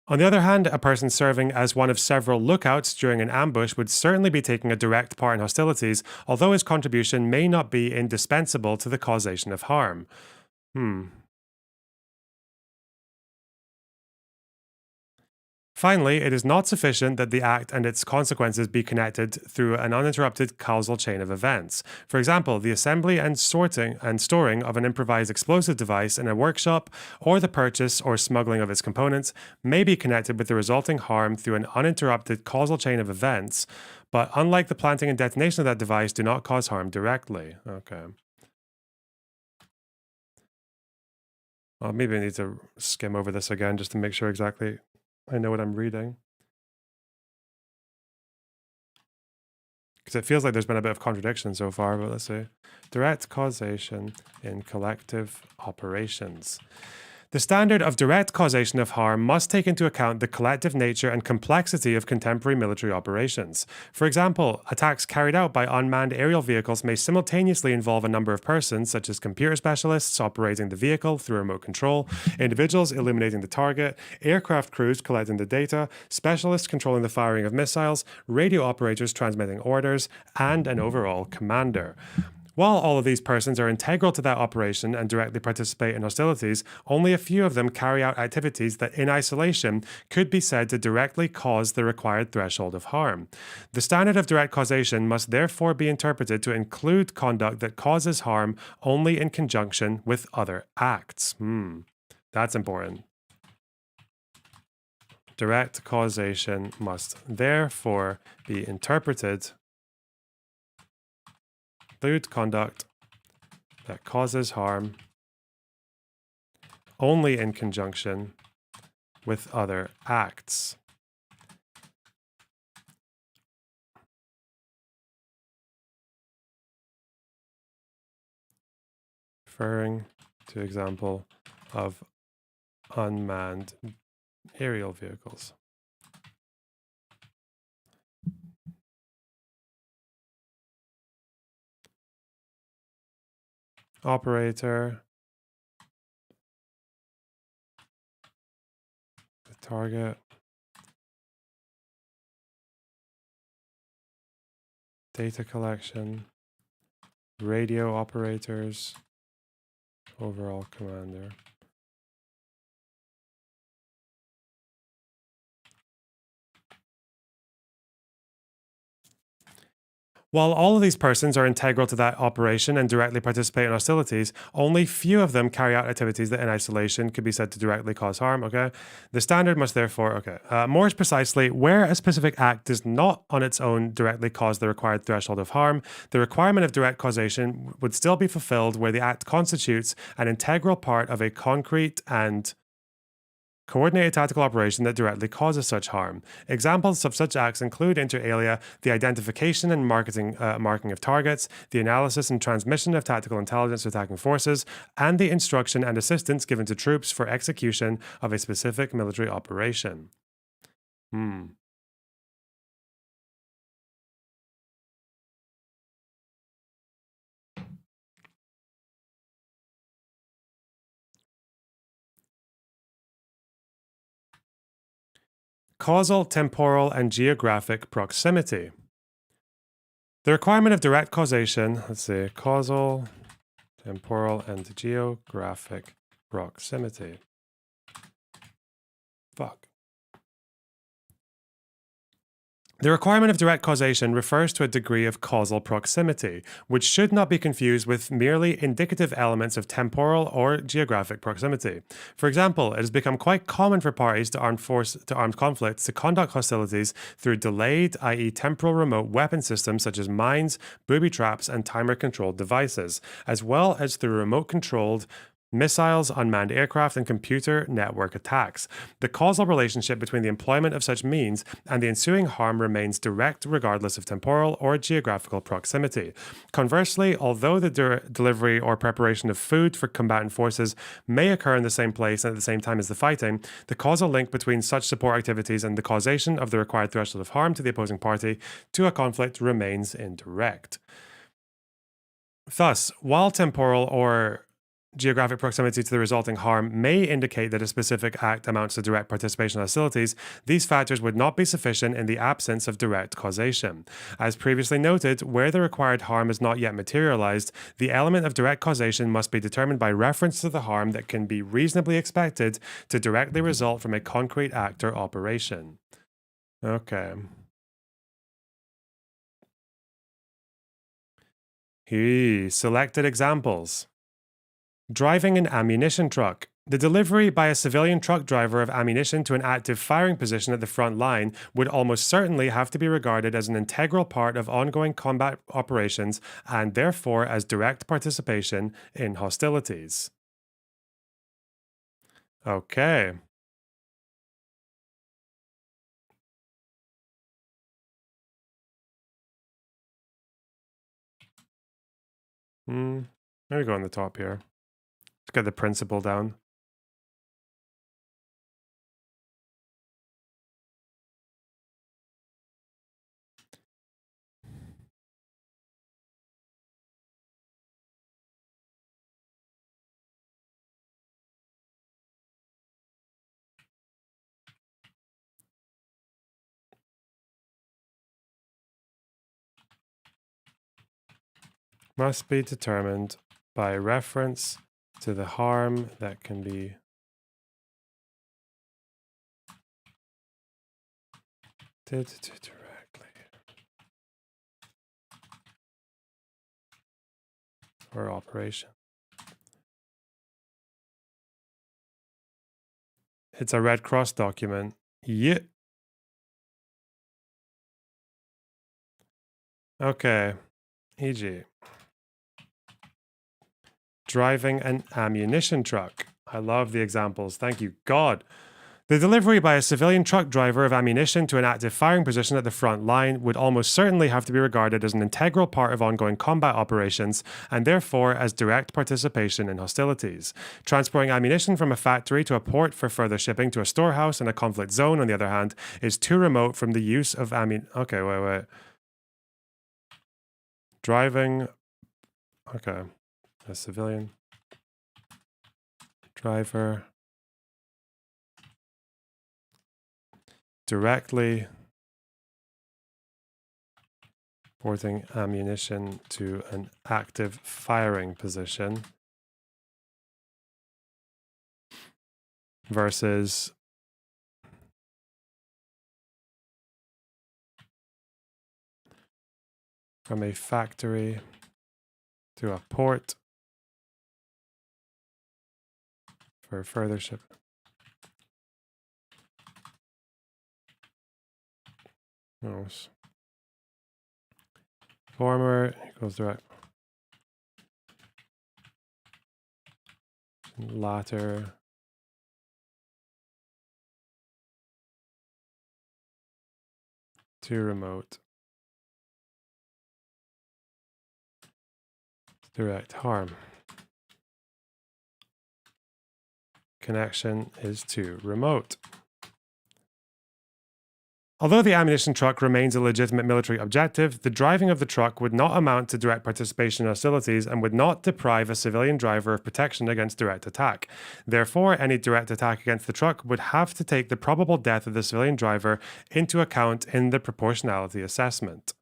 On the other hand, a person serving as one of several lookouts during an ambush would certainly be taking a direct part in hostilities, although his contribution may not be indispensable to the causation of harm. Finally, it is not sufficient that the act and its consequences be connected through an uninterrupted causal chain of events. For example, the assembly and sorting and storing of an improvised explosive device in a workshop, or the purchase or smuggling of its components, may be connected with the resulting harm through an uninterrupted causal chain of events, but unlike the planting and detonation of that device, do not cause harm directly. Okay. Well, maybe I need to skim over this again just to make sure exactly I know what I'm reading. Because it feels like there's been a bit of contradiction so far, but let's see. Direct causation in collective operations. The standard of direct causation of harm must take into account the collective nature and complexity of contemporary military operations. For example, attacks carried out by unmanned aerial vehicles may simultaneously involve a number of persons, such as computer specialists operating the vehicle through remote control, individuals illuminating the target, aircraft crews collecting the data, specialists controlling the firing of missiles, radio operators transmitting orders, and an overall commander. While all of these persons are integral to that operation and directly participate in hostilities, only a few of them carry out activities that in isolation could be said to directly cause the required threshold of harm. The standard of direct causation must therefore be interpreted to include conduct that causes harm only in conjunction with other acts. That's important. Direct causation must therefore be interpreted include conduct that causes harm only in conjunction with other acts. Referring to example of unmanned aerial vehicles. Operator, the target, data collection, radio operators, overall commander. While all of these persons are integral to that operation and directly participate in hostilities, only few of them carry out activities that in isolation could be said to directly cause harm, okay? The standard must therefore, more precisely, where a specific act does not on its own directly cause the required threshold of harm, the requirement of direct causation would still be fulfilled where the act constitutes an integral part of a concrete and coordinated tactical operation that directly causes such harm. Examples of such acts include, inter alia, the identification and marking of targets, the analysis and transmission of tactical intelligence to attacking forces, and the instruction and assistance given to troops for execution of a specific military operation. Causal, temporal, and geographic proximity. The requirement of direct causation, causal, temporal, and geographic proximity. The requirement of direct causation refers to a degree of causal proximity, which should not be confused with merely indicative elements of temporal or geographic proximity. For example, it has become quite common for parties to armed conflicts to conduct hostilities through delayed, i.e. temporal remote weapon systems such as mines, booby traps, and timer-controlled devices, as well as through remote-controlled missiles, unmanned aircraft, and computer network attacks. The causal relationship between the employment of such means and the ensuing harm remains direct regardless of temporal or geographical proximity. Conversely, although the delivery or preparation of food for combatant forces may occur in the same place and at the same time as the fighting, the causal link between such support activities and the causation of the required threshold of harm to the opposing party to a conflict remains indirect. Thus, while temporal or geographic proximity to the resulting harm may indicate that a specific act amounts to direct participation in hostilities, these factors would not be sufficient in the absence of direct causation. As previously noted, where the required harm is not yet materialized, the element of direct causation must be determined by reference to the harm that can be reasonably expected to directly result from a concrete act or operation. Okay. Selected examples. Driving an ammunition truck. The delivery by a civilian truck driver of ammunition to an active firing position at the front line would almost certainly have to be regarded as an integral part of ongoing combat operations and therefore as direct participation in hostilities. Okay. Maybe go on the top here. Let's get the principle down. Must be determined by reference to the harm that can be did directly or operation. It's a Red Cross document. Yeah. Okay. E.g. driving an ammunition truck. I love the examples. Thank you, God. The delivery by a civilian truck driver of ammunition to an active firing position at the front line would almost certainly have to be regarded as an integral part of ongoing combat operations and therefore as direct participation in hostilities. Transporting ammunition from a factory to a port for further shipping to a storehouse in a conflict zone, on the other hand, is too remote from the use of ammunition. Okay, wait. Driving. Okay. A civilian driver directly porting ammunition to an active firing position versus from a factory to a port for further shipping. No. Former equals direct. Latter too remote. Direct harm. Connection is too remote. Although the ammunition truck remains a legitimate military objective, the driving of the truck would not amount to direct participation in hostilities and would not deprive a civilian driver of protection against direct attack. Therefore, any direct attack against the truck would have to take the probable death of the civilian driver into account in the proportionality assessment.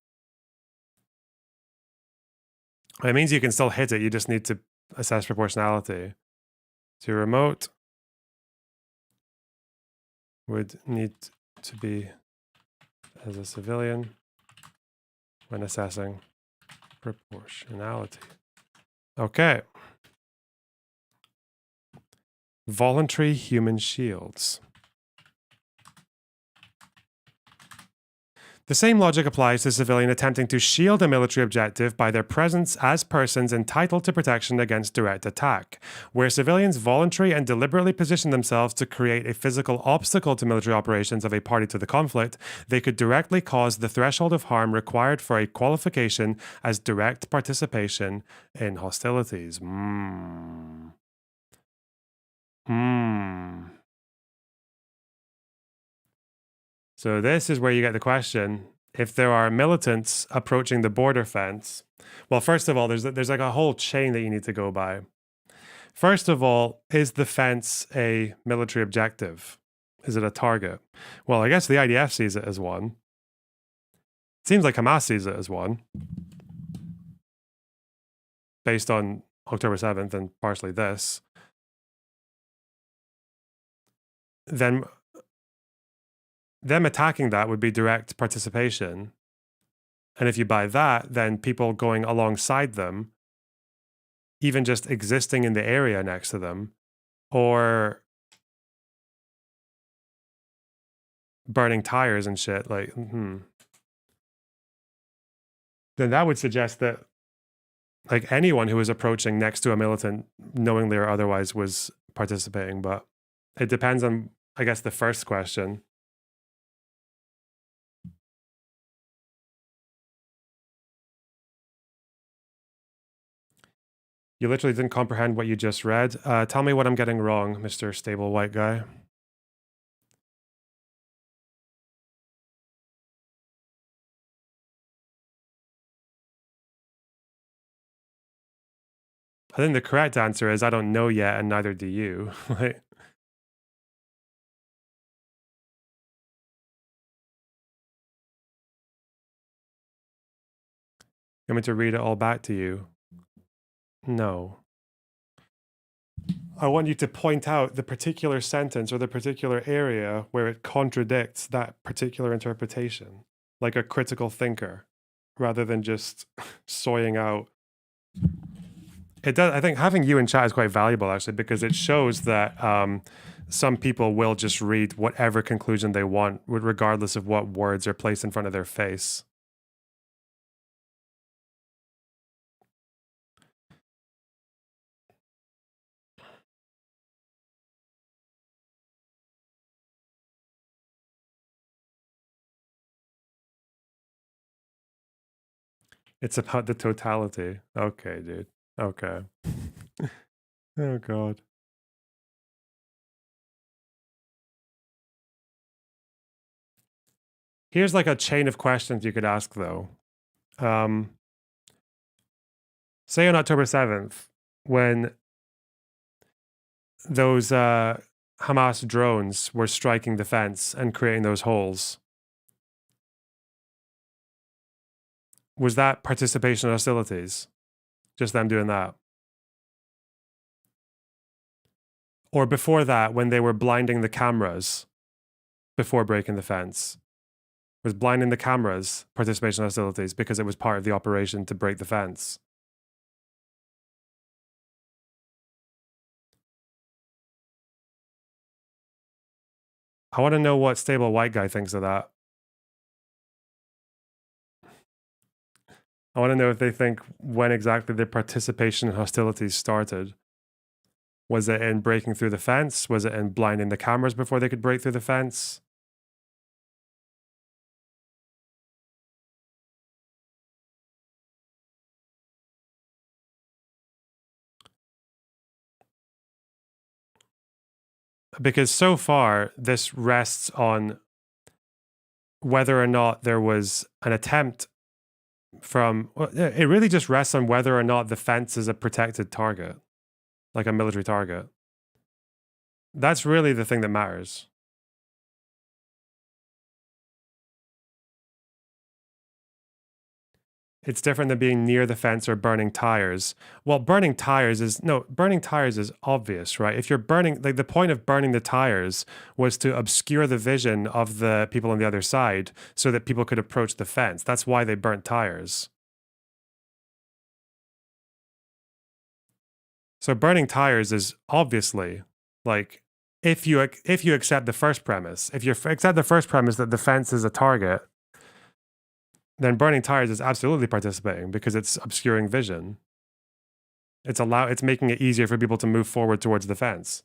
It means you can still hit it, you just need to assess proportionality. Too remote would need to be as a civilian when assessing proportionality. Okay. Voluntary human shields. The same logic applies to a civilian attempting to shield a military objective by their presence as persons entitled to protection against direct attack. Where civilians voluntarily and deliberately position themselves to create a physical obstacle to military operations of a party to the conflict, they could directly cause the threshold of harm required for a qualification as direct participation in hostilities. So this is where you get the question, if there are militants approaching the border fence, well, first of all, there's like a whole chain that you need to go by. First of all, is the fence a military objective? Is it a target? Well, I guess the IDF sees it as one. It seems like Hamas sees it as one, based on October 7th and partially this. Then them attacking that would be direct participation. And if you buy that, then people going alongside them, even just existing in the area next to them, or burning tires and shit, like, then that would suggest that like anyone who was approaching next to a militant, knowingly or otherwise, was participating. But it depends on, I guess, the first question. You literally didn't comprehend what you just read. Tell me what I'm getting wrong, Mr. Stable White Guy. I think the correct answer is I don't know yet, and neither do you. Like, you want me to read it all back to you? No. I want you to point out the particular sentence or the particular area where it contradicts that particular interpretation, like a critical thinker, rather than just soying out. It does. I think having you in chat is quite valuable, actually, because it shows that some people will just read whatever conclusion they want, regardless of what words are placed in front of their face. It's about the totality. Okay, dude. Okay. Oh, God. Here's like a chain of questions you could ask, though. Say on October 7th, when those Hamas drones were striking the fence and creating those holes, was that participation in hostilities? Just them doing that? Or before that, when they were blinding the cameras before breaking the fence? Was blinding the cameras participation in hostilities because it was part of the operation to break the fence? I want to know what Stable White Guy thinks of that. I want to know if they think when exactly the participation in hostilities started. Was it in breaking through the fence? Was it in blinding the cameras before they could break through the fence? Because so far, this rests on whether or not there was an attempt from. It really just rests on whether or not the fence is a protected target, like a military target. That's really the thing that matters. It's different than being near the fence or burning tires. Well, burning tires is obvious, right? If you're burning, like the point of burning the tires was to obscure the vision of the people on the other side so that people could approach the fence. That's why they burnt tires. So burning tires is obviously like if you accept the first premise, if you accept the first premise that the fence is a target, then burning tires is absolutely participating because it's obscuring vision. It's making it easier for people to move forward towards the fence.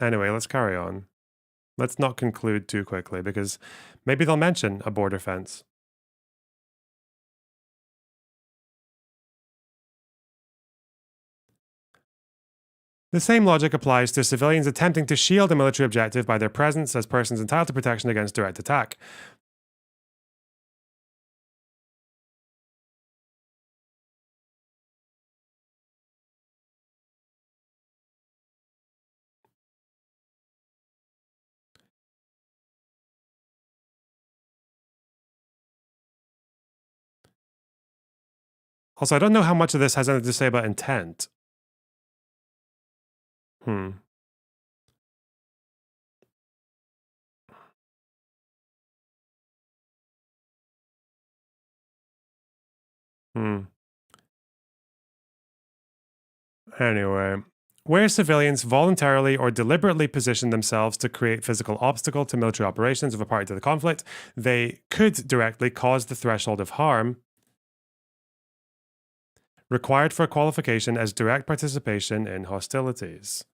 Anyway, let's carry on. Let's not conclude too quickly because maybe they'll mention a border fence. The same logic applies to civilians attempting to shield a military objective by their presence as persons entitled to protection against direct attack. Also, I don't know how much of this has anything to say about intent. Hmm. Anyway, where civilians voluntarily or deliberately position themselves to create physical obstacle to military operations of a party to the conflict, they could directly cause the threshold of harm required for qualification as direct participation in hostilities.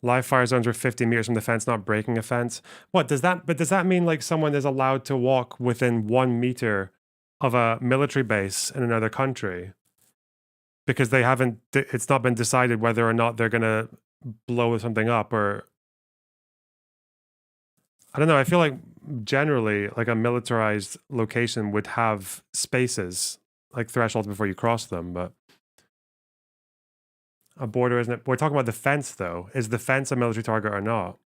Live fire zones are 50 meters from the fence, not breaking a fence. What does that? But does that mean like someone is allowed to walk within 1 meter of a military base in another country because they haven't? It's not been decided whether or not they're gonna blow something up, or I don't know. I feel like generally, like a militarized location would have spaces, like thresholds before you cross them, but. A border, isn't it? We're talking about the fence, though. Is the fence a military target or not?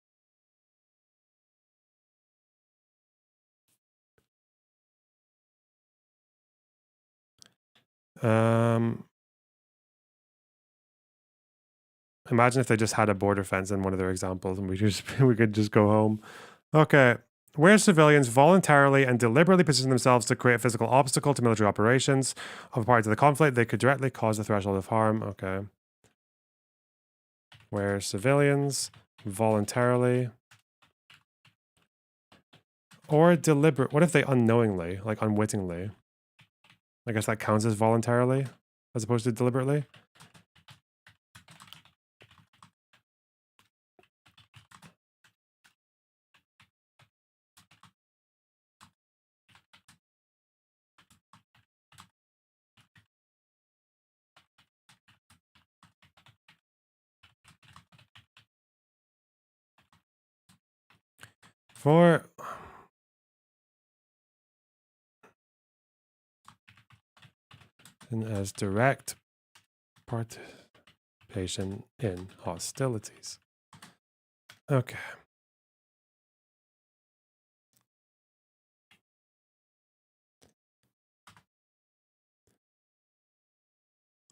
Imagine if they just had a border fence in one of their examples, and we could just go home. Okay. Where civilians voluntarily and deliberately position themselves to create a physical obstacle to military operations of a party to the conflict, they could directly cause the threshold of harm. Okay. Where civilians voluntarily or deliberate. What if they unknowingly, like unwittingly? I guess that counts as voluntarily as opposed to deliberately. For and as direct participation in hostilities. Okay.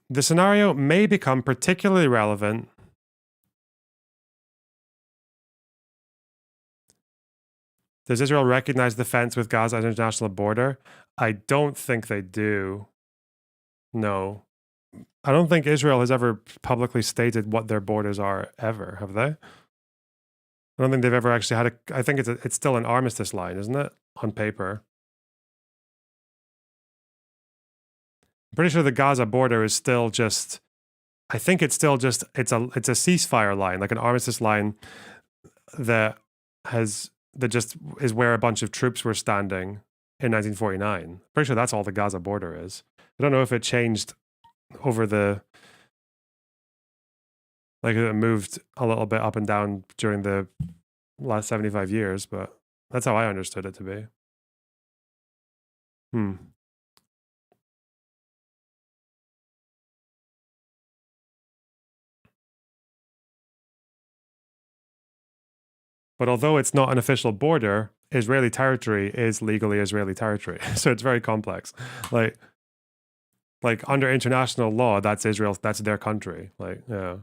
The scenario may become particularly relevant Does Israel recognize the fence with Gaza as an international border? I don't think they do. No. I don't think Israel has ever publicly stated what their borders are, ever, have they? I don't think they've ever actually had I think it's still an armistice line, isn't it? On paper. I'm pretty sure the Gaza border is still just, I think it's still just, it's a ceasefire line, like an armistice line that just is where a bunch of troops were standing in 1949. Pretty sure that's all the Gaza border is. I don't know if it changed over like it moved a little bit up and down during the last 75 years, but that's how I understood it to be. But although it's not an official border, Israeli territory is legally Israeli territory. So it's very complex. Like under international law, that's Israel, that's their country. Like, yeah.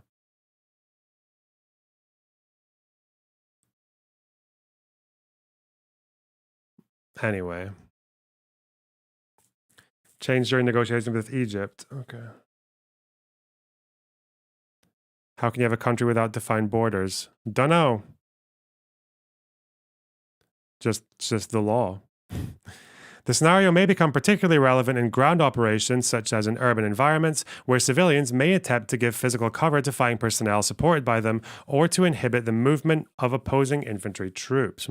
Anyway. Change during negotiations with Egypt. Okay. How can you have a country without defined borders? Dunno. Just the law. The scenario may become particularly relevant in ground operations, such as in urban environments, where civilians may attempt to give physical cover to fighting personnel supported by them or to inhibit the movement of opposing infantry troops.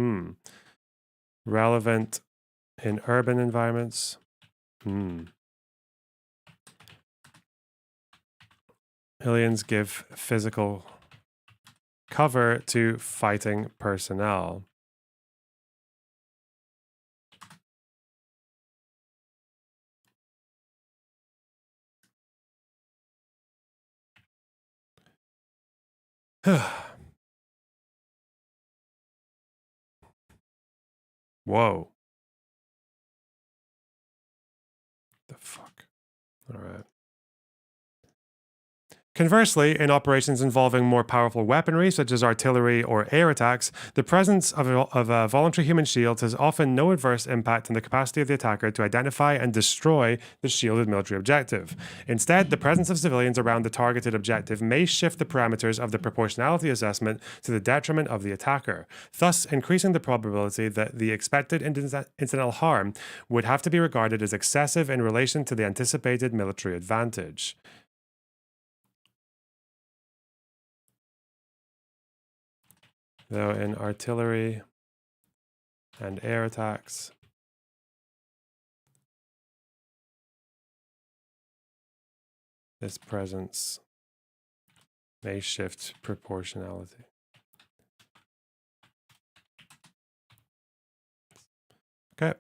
Relevant in urban environments. Aliens give physical cover to fighting personnel. Whoa. The fuck? All right. Conversely, in operations involving more powerful weaponry, such as artillery or air attacks, the presence of voluntary human shields has often no adverse impact on the capacity of the attacker to identify and destroy the shielded military objective. Instead, the presence of civilians around the targeted objective may shift the parameters of the proportionality assessment to the detriment of the attacker, thus increasing the probability that the expected incidental harm would have to be regarded as excessive in relation to the anticipated military advantage. Though in artillery and air attacks, this presence may shift proportionality. Okay.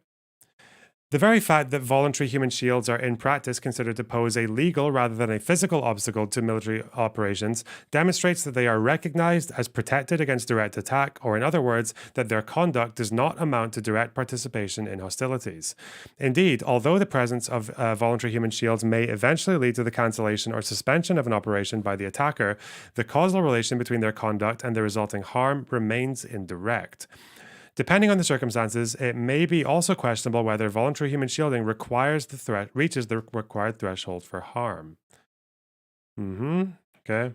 The very fact that voluntary human shields are in practice considered to pose a legal rather than a physical obstacle to military operations demonstrates that they are recognized as protected against direct attack, or in other words, that their conduct does not amount to direct participation in hostilities. Indeed, although the presence of voluntary human shields may eventually lead to the cancellation or suspension of an operation by the attacker, the causal relation between their conduct and the resulting harm remains indirect. Depending on the circumstances, it may be also questionable whether voluntary human shielding requires reaches the required threshold for harm. Okay.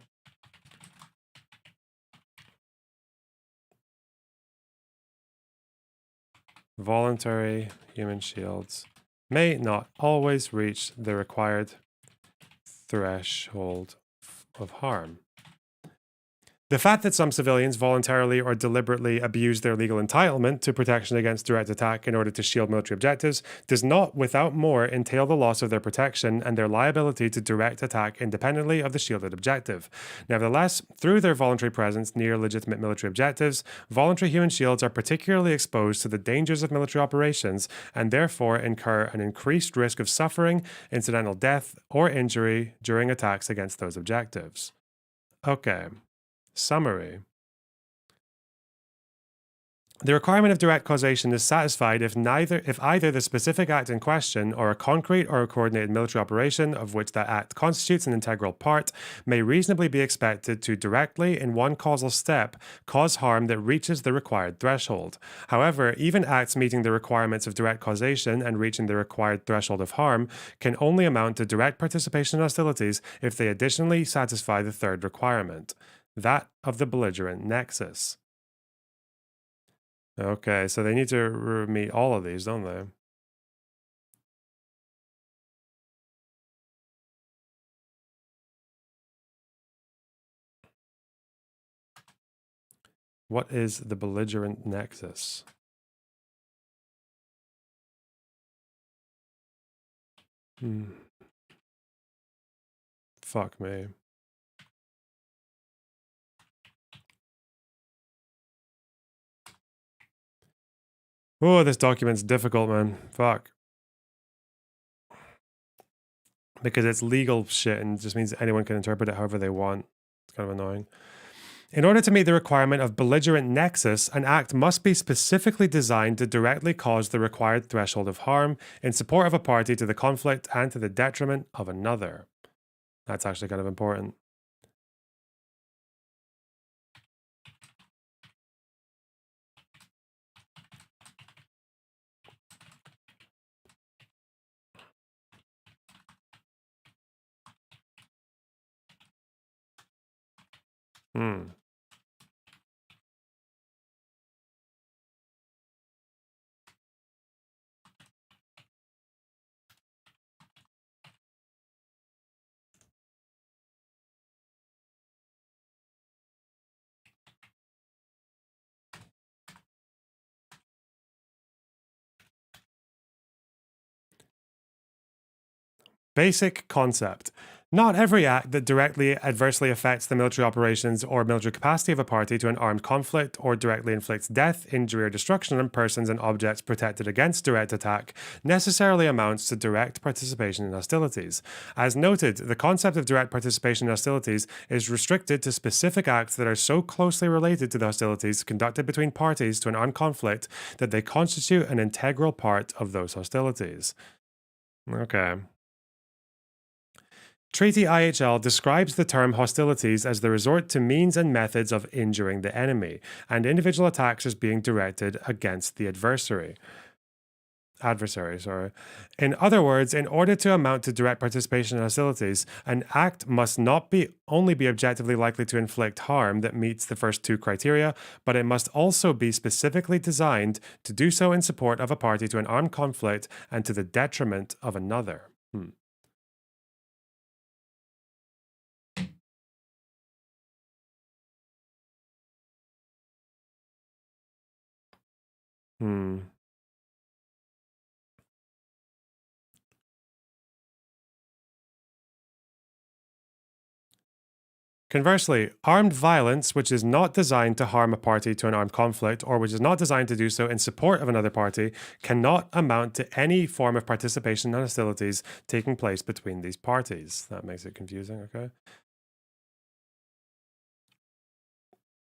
Voluntary human shields may not always reach the required threshold of harm. The fact that some civilians voluntarily or deliberately abuse their legal entitlement to protection against direct attack in order to shield military objectives does not, without more, entail the loss of their protection and their liability to direct attack independently of the shielded objective. Nevertheless, through their voluntary presence near legitimate military objectives, voluntary human shields are particularly exposed to the dangers of military operations and therefore incur an increased risk of suffering, incidental death, or injury during attacks against those objectives. Okay. Summary. The requirement of direct causation is satisfied if either the specific act in question or a concrete or a coordinated military operation of which that act constitutes an integral part may reasonably be expected to directly, in one causal step, cause harm that reaches the required threshold. However, even acts meeting the requirements of direct causation and reaching the required threshold of harm can only amount to direct participation in hostilities if they additionally satisfy the third requirement, that of the belligerent nexus. Okay, so they need to meet all of these, don't they? What is the belligerent nexus? Fuck me. Oh, this document's difficult, man. Fuck. Because it's legal shit and just means anyone can interpret it however they want. It's kind of annoying. In order to meet the requirement of belligerent nexus, an act must be specifically designed to directly cause the required threshold of harm in support of a party to the conflict and to the detriment of another. That's actually kind of important. Basic concept. Not every act that directly adversely affects the military operations or military capacity of a party to an armed conflict or directly inflicts death, injury, or destruction on persons and objects protected against direct attack necessarily amounts to direct participation in hostilities. As noted, the concept of direct participation in hostilities is restricted to specific acts that are so closely related to the hostilities conducted between parties to an armed conflict that they constitute an integral part of those hostilities. Okay. Treaty IHL describes the term hostilities as the resort to means and methods of injuring the enemy, and individual attacks as being directed against the adversary. In other words, in order to amount to direct participation in hostilities, an act must not only be objectively likely to inflict harm that meets the first two criteria, but it must also be specifically designed to do so in support of a party to an armed conflict and to the detriment of another. Conversely, armed violence, which is not designed to harm a party to an armed conflict, or which is not designed to do so in support of another party, cannot amount to any form of participation in hostilities taking place between these parties. That makes it confusing, okay?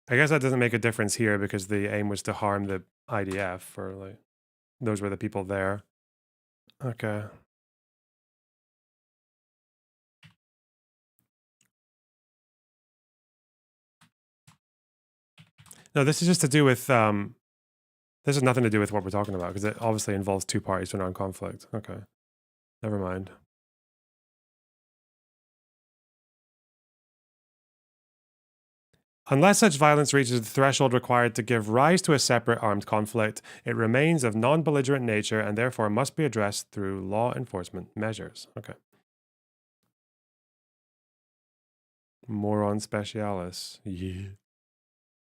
I guess that doesn't make a difference here because the aim was to harm the IDF, or like, those were the people there. Okay. No, this is just to do with, this has nothing to do with what we're talking about, because it obviously involves two parties to an armed conflict. Okay. Never mind. Unless such violence reaches the threshold required to give rise to a separate armed conflict, it remains of non-belligerent nature and therefore must be addressed through law enforcement measures. Okay. Moron Specialis. Yeah.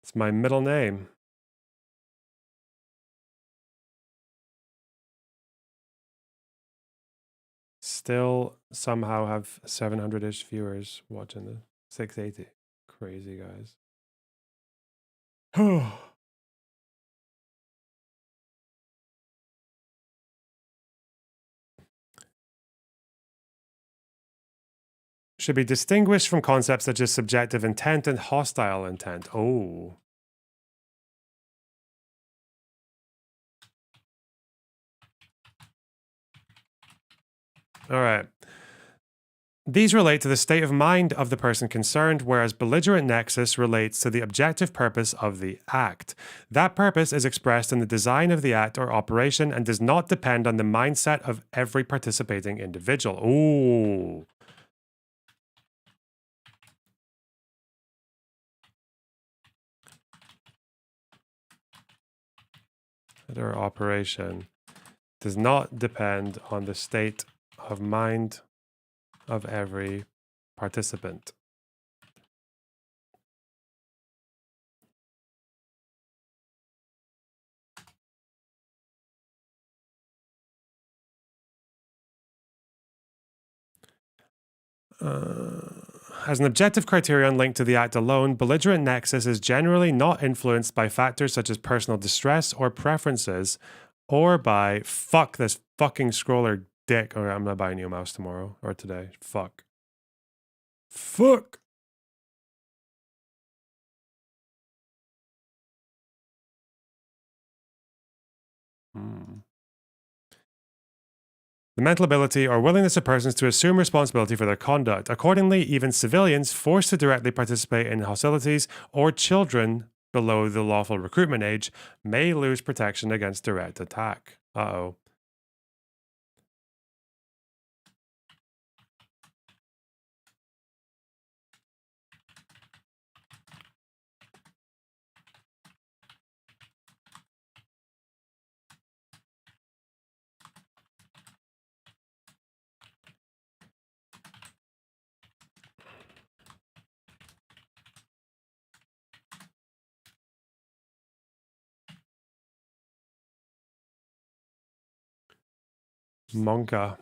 It's my middle name. Still somehow have 700-ish viewers watching the 680. Crazy guys. Should be distinguished from concepts such as subjective intent and hostile intent. Oh. All right. These relate to the state of mind of the person concerned, whereas belligerent nexus relates to the objective purpose of the act. That purpose is expressed in the design of the act or operation and does not depend on the mindset of every participating individual. Ooh. Or operation does not depend on the state of mind of every participant. As an objective criterion linked to the act alone, belligerent nexus is generally not influenced by factors such as personal distress or preferences, or by fuck this fucking scroller dick. Or I'm not buying you a mouse tomorrow or today. Fuck. Fuck. The mental ability or willingness of persons to assume responsibility for their conduct. Accordingly, even civilians forced to directly participate in hostilities or children below the lawful recruitment age may lose protection against direct attack. Uh-oh. Monka.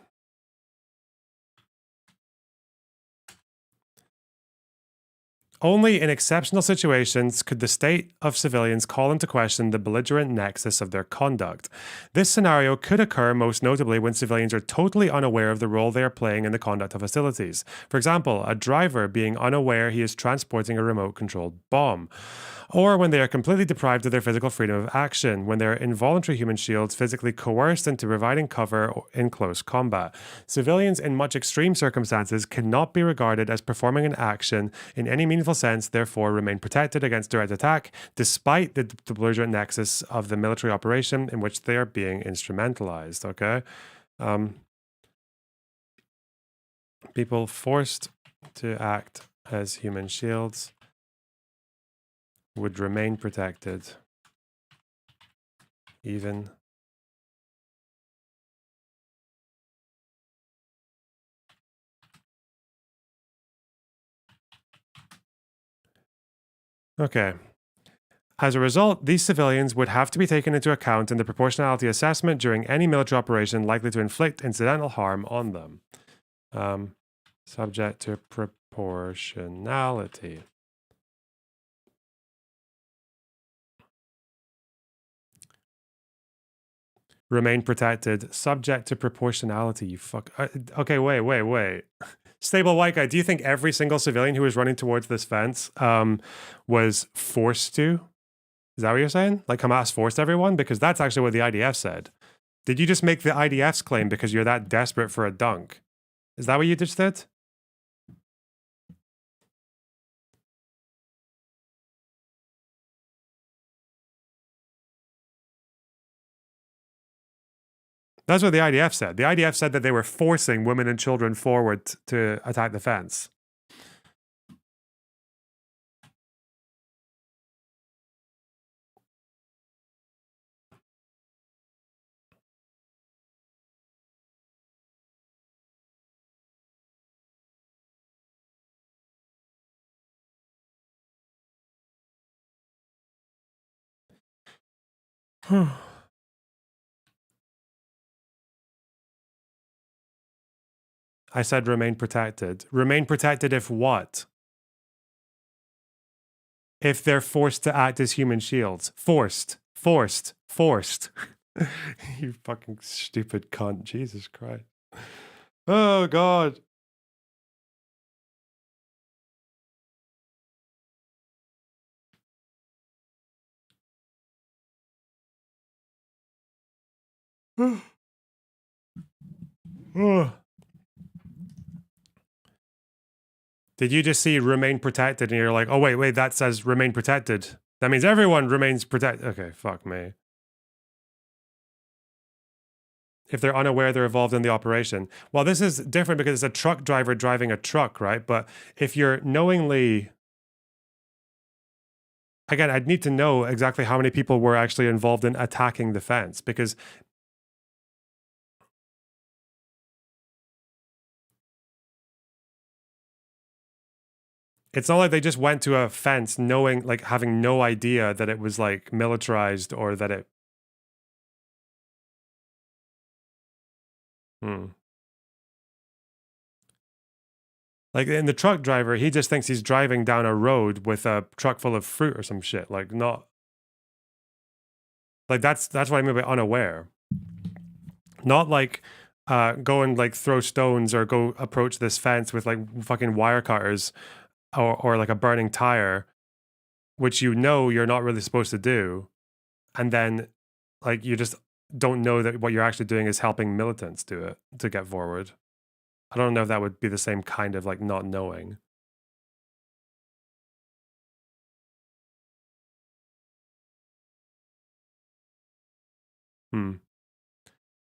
Only in exceptional situations could the state of civilians call into question the belligerent nexus of their conduct. This scenario could occur most notably when civilians are totally unaware of the role they are playing in the conduct of hostilities. For example, a driver being unaware he is transporting a remote-controlled bomb. Or when they are completely deprived of their physical freedom of action, when their involuntary human shields physically coerced into providing cover in close combat. Civilians in much extreme circumstances cannot be regarded as performing an action in any meaningful sense, therefore remain protected against direct attack, despite the belligerent nexus of the military operation in which they are being instrumentalized, okay? People forced to act as human shields would remain protected even okay. As a result, these civilians would have to be taken into account in the proportionality assessment during any military operation likely to inflict incidental harm on them. Subject to proportionality. Remain protected, subject to proportionality. You fuck. Okay, wait. Stable white guy, do you think every single civilian who was running towards this fence was forced to? Is that what you're saying? Like Hamas forced everyone? Because that's actually what the IDF said. Did you just make the IDF's claim because you're that desperate for a dunk? Is that what you just did? That's what the IDF said. The IDF said that they were forcing women and children forward to attack the fence. I said remain protected. Remain protected if what? If they're forced to act as human shields. Forced. You fucking stupid cunt. Jesus Christ. Oh, God. Did you just see remain protected and you're like, oh, wait, that says remain protected. That means everyone remains protected. Okay, fuck me. If they're unaware they're involved in the operation. Well, this is different because it's a truck driver driving a truck, right? But if you're knowingly... Again, I'd need to know exactly how many people were actually involved in attacking the fence because... It's not like they just went to a fence knowing, like, having no idea that it was, like, militarized or that it... Like, in the truck driver, he just thinks he's driving down a road with a truck full of fruit or some shit. Like, not... Like, that's what I mean by unaware. Not like... go and, like, throw stones or go approach this fence with, like, fucking wire cutters or like a burning tire, which you know you're not really supposed to do, and then like you just don't know that what you're actually doing is helping militants do it to get forward. I don't know if that would be the same kind of like not knowing.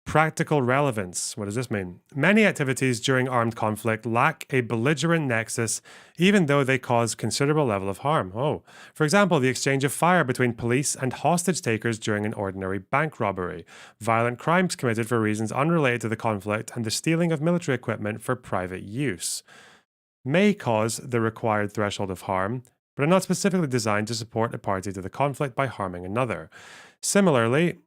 Practical relevance. What does this mean? Many activities during armed conflict lack a belligerent nexus, even though they cause considerable level of harm. Oh, for example, the exchange of fire between police and hostage takers during an ordinary bank robbery, violent crimes committed for reasons unrelated to the conflict, and the stealing of military equipment for private use may cause the required threshold of harm, but are not specifically designed to support a party to the conflict by harming another. Similarly,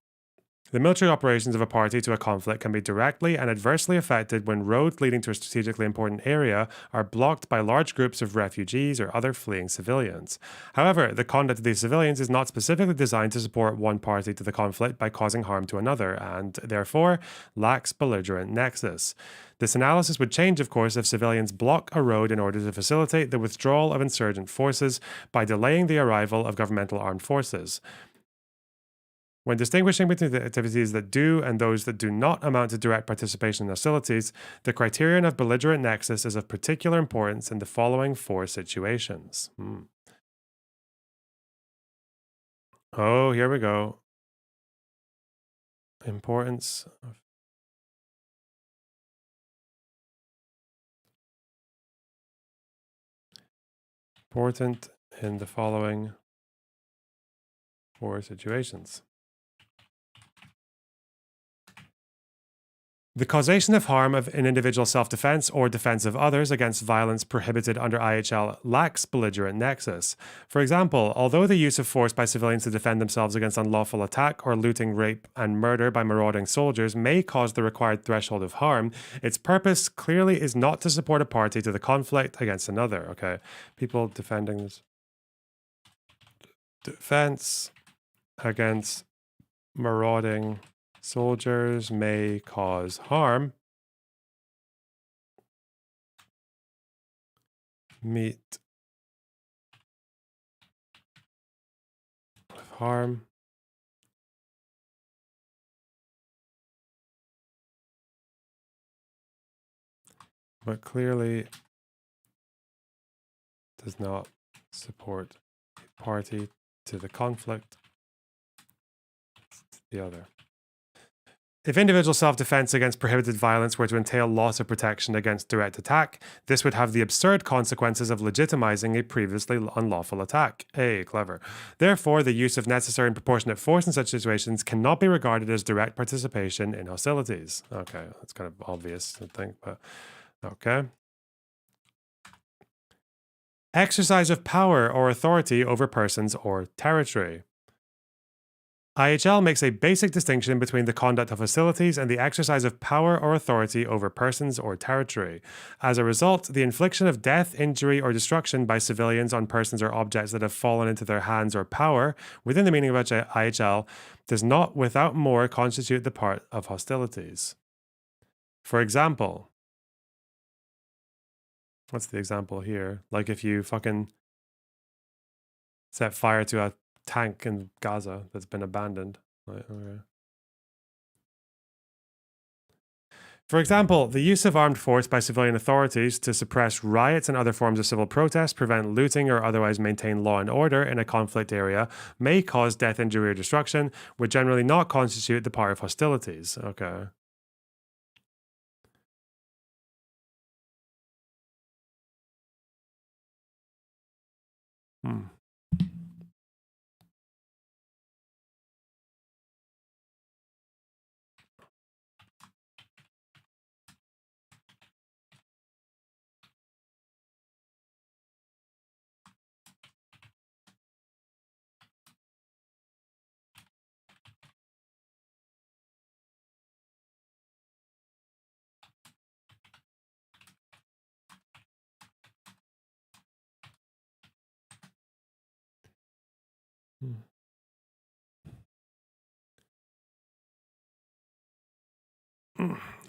The military operations of a party to a conflict can be directly and adversely affected when roads leading to a strategically important area are blocked by large groups of refugees or other fleeing civilians. However, the conduct of these civilians is not specifically designed to support one party to the conflict by causing harm to another, and therefore lacks belligerent nexus. This analysis would change, of course, if civilians block a road in order to facilitate the withdrawal of insurgent forces by delaying the arrival of governmental armed forces. When distinguishing between the activities that do and those that do not amount to direct participation in hostilities, the criterion of belligerent nexus is of particular importance in the following 4 situations. Oh, here we go. Importance of important in the following 4 situations. The causation of harm of an individual self-defense or defense of others against violence prohibited under IHL lacks belligerent nexus. For example, although the use of force by civilians to defend themselves against unlawful attack or looting, rape, and murder by marauding soldiers may cause the required threshold of harm, its purpose clearly is not to support a party to the conflict against another. Okay, people defending this defense against marauding soldiers may cause harm. Meet with harm. But clearly does not support a party to the conflict the other. If individual self-defense against prohibited violence were to entail loss of protection against direct attack, this would have the absurd consequences of legitimizing a previously unlawful attack. Hey, clever. Therefore, the use of necessary and proportionate force in such situations cannot be regarded as direct participation in hostilities. Okay, that's kind of obvious, I think, but okay. Exercise of power or authority over persons or territory. IHL makes a basic distinction between the conduct of hostilities and the exercise of power or authority over persons or territory. As a result, the infliction of death, injury, or destruction by civilians on persons or objects that have fallen into their hands or power, within the meaning of IHL, does not without more constitute the part of hostilities. For example, what's the example here? Like if you fucking set fire to a tank in Gaza that's been abandoned. Right, okay. For example, the use of armed force by civilian authorities to suppress riots and other forms of civil protest, prevent looting, or otherwise maintain law and order in a conflict area may cause death, injury, or destruction, would generally not constitute the part of hostilities. Okay.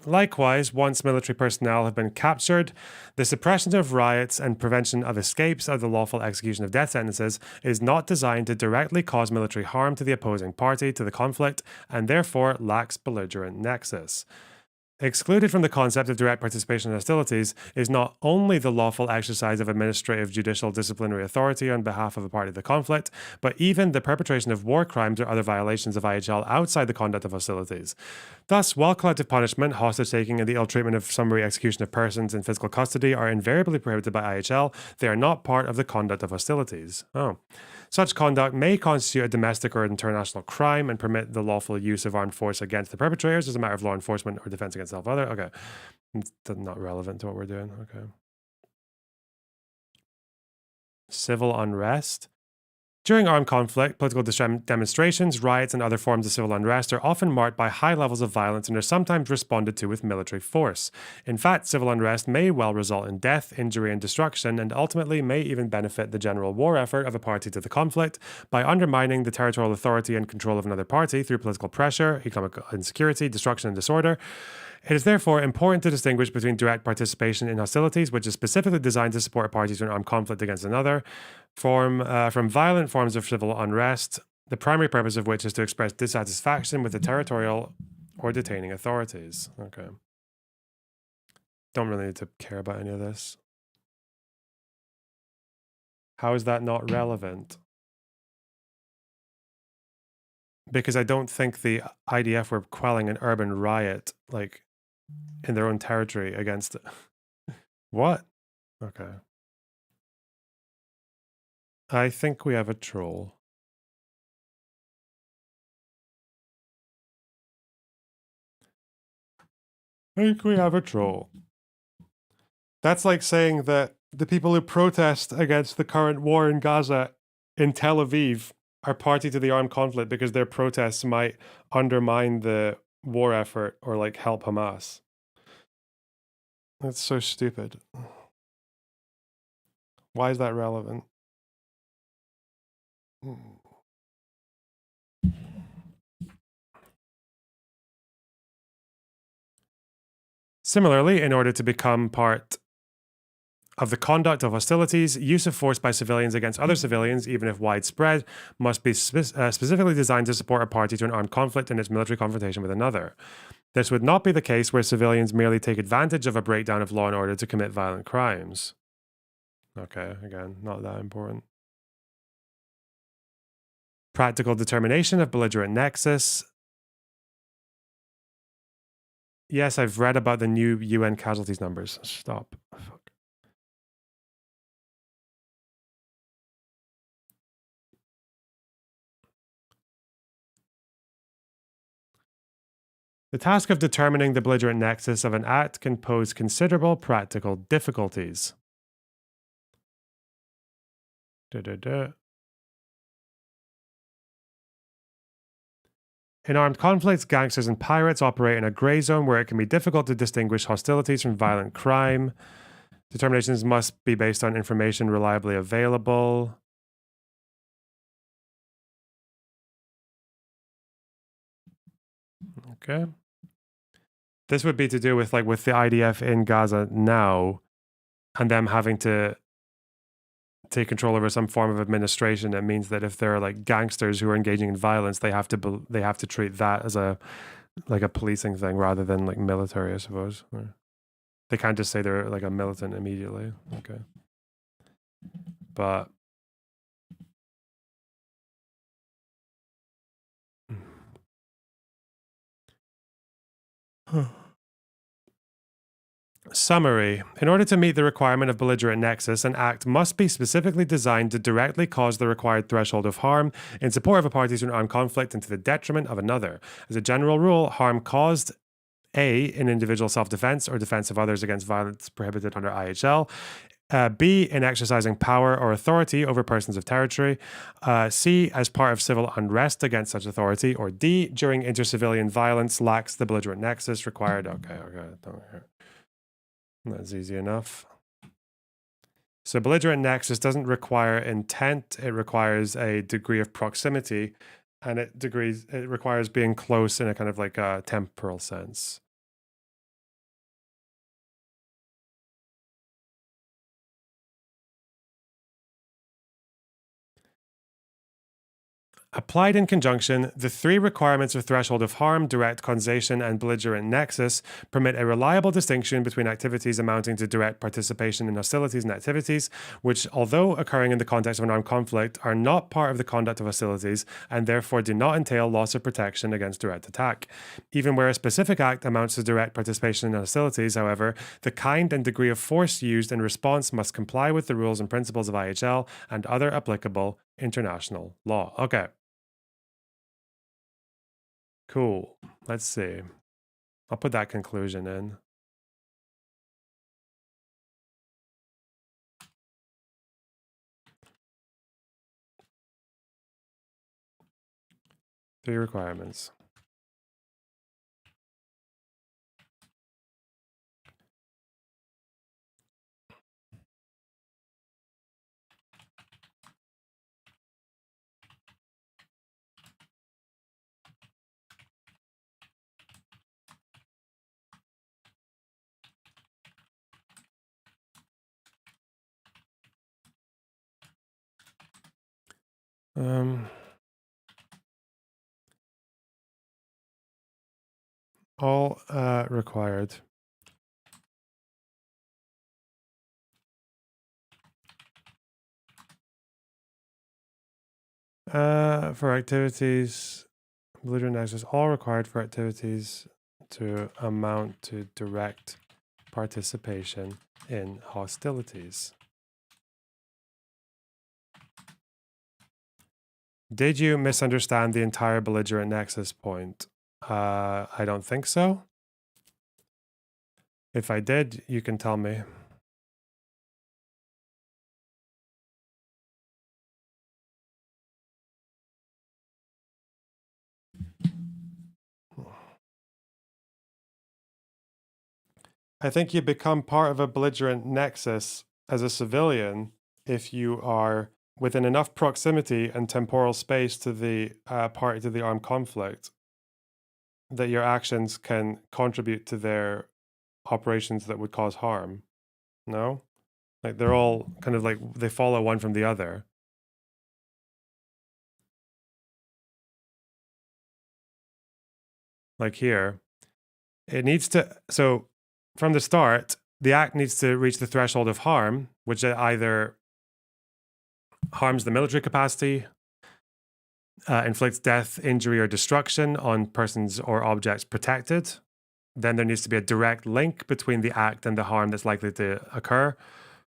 Likewise, once military personnel have been captured, the suppression of riots and prevention of escapes of the lawful execution of death sentences is not designed to directly cause military harm to the opposing party to the conflict and therefore lacks belligerent nexus. Excluded from the concept of direct participation in hostilities is not only the lawful exercise of administrative, judicial, disciplinary authority on behalf of a party to the conflict, but even the perpetration of war crimes or other violations of IHL outside the conduct of hostilities. Thus, while collective punishment, hostage taking, and the ill treatment of summary execution of persons in physical custody are invariably prohibited by IHL, they are not part of the conduct of hostilities. Such conduct may constitute a domestic or international crime and permit the lawful use of armed force against the perpetrators as a matter of law enforcement or defense against self-other. Okay. It's not relevant to what we're doing. Okay. Civil unrest. During armed conflict, political demonstrations, riots, and other forms of civil unrest are often marked by high levels of violence and are sometimes responded to with military force. In fact, civil unrest may well result in death, injury, and destruction, and ultimately may even benefit the general war effort of a party to the conflict by undermining the territorial authority and control of another party through political pressure, economic insecurity, destruction, and disorder. It is therefore important to distinguish between direct participation in hostilities, which is specifically designed to support a party to an armed conflict against another, from violent forms of civil unrest, the primary purpose of which is to express dissatisfaction with the territorial or detaining authorities. Okay. Don't really need to care about any of this. How is that not relevant? Because I don't think the IDF were quelling an urban riot, like, in their own territory against it. What? Okay. I think we have a troll. I think we have a troll. That's like saying that the people who protest against the current war in Gaza in Tel Aviv are party to the armed conflict because their protests might undermine the war effort or like help Hamas. That's so stupid. Why is that relevant? Similarly, in order to become part of the conduct of hostilities, use of force by civilians against other civilians, even if widespread, must be specifically designed to support a party to an armed conflict in its military confrontation with another. This would not be the case where civilians merely take advantage of a breakdown of law and order to commit violent crimes. Okay, again, not that important. Practical determination of belligerent nexus. Yes, I've read about the new UN casualties numbers. Stop. Fuck. The task of determining the belligerent nexus of an act can pose considerable practical difficulties. In armed conflicts, gangsters and pirates operate in a gray zone where it can be difficult to distinguish hostilities from violent crime. Determinations must be based on information reliably available. Okay. This would be to do with with the IDF in Gaza now and them having to take control over some form of administration. It means that if there are like gangsters who are engaging in violence, they have to treat that as a policing thing rather than like military, I suppose. They can't just say they're like a militant immediately. Okay. But summary. In order to meet the requirement of belligerent nexus, an act must be specifically designed to directly cause the required threshold of harm in support of a party to an armed conflict and to the detriment of another. As a general rule, harm caused A, in individual self-defense or defense of others against violence prohibited under IHL. B, in exercising power or authority over persons of territory. C, as part of civil unrest against such authority. Or D, during inter-civilian violence lacks the belligerent nexus required. Okay. That's easy enough. So belligerent nexus doesn't require intent. It requires a degree of proximity, and it requires being close in a kind of like a temporal sense. Applied in conjunction, the three requirements of threshold of harm, direct causation, and belligerent nexus permit a reliable distinction between activities amounting to direct participation in hostilities and activities, which, although occurring in the context of an armed conflict, are not part of the conduct of hostilities and therefore do not entail loss of protection against direct attack. Even where a specific act amounts to direct participation in hostilities, however, the kind and degree of force used in response must comply with the rules and principles of IHL and other applicable international law. Okay. Cool. Let's see. I'll put that conclusion in. 3 requirements. All required. For activities, belligerent access, all required for activities to amount to direct participation in hostilities. Did you misunderstand the entire belligerent nexus point? I don't think so. If I did, you can tell me. I think you become part of a belligerent nexus as a civilian if you are within enough proximity and temporal space to the party to the armed conflict that your actions can contribute to their operations that would cause harm. No? Like they're all kind of like they follow one from the other. Like here, it needs to, so from the start, the act needs to reach the threshold of harm, which either harms the military capacity, inflicts death, injury, or destruction on persons or objects protected. Then there needs to be a direct link between the act and the harm that's likely to occur,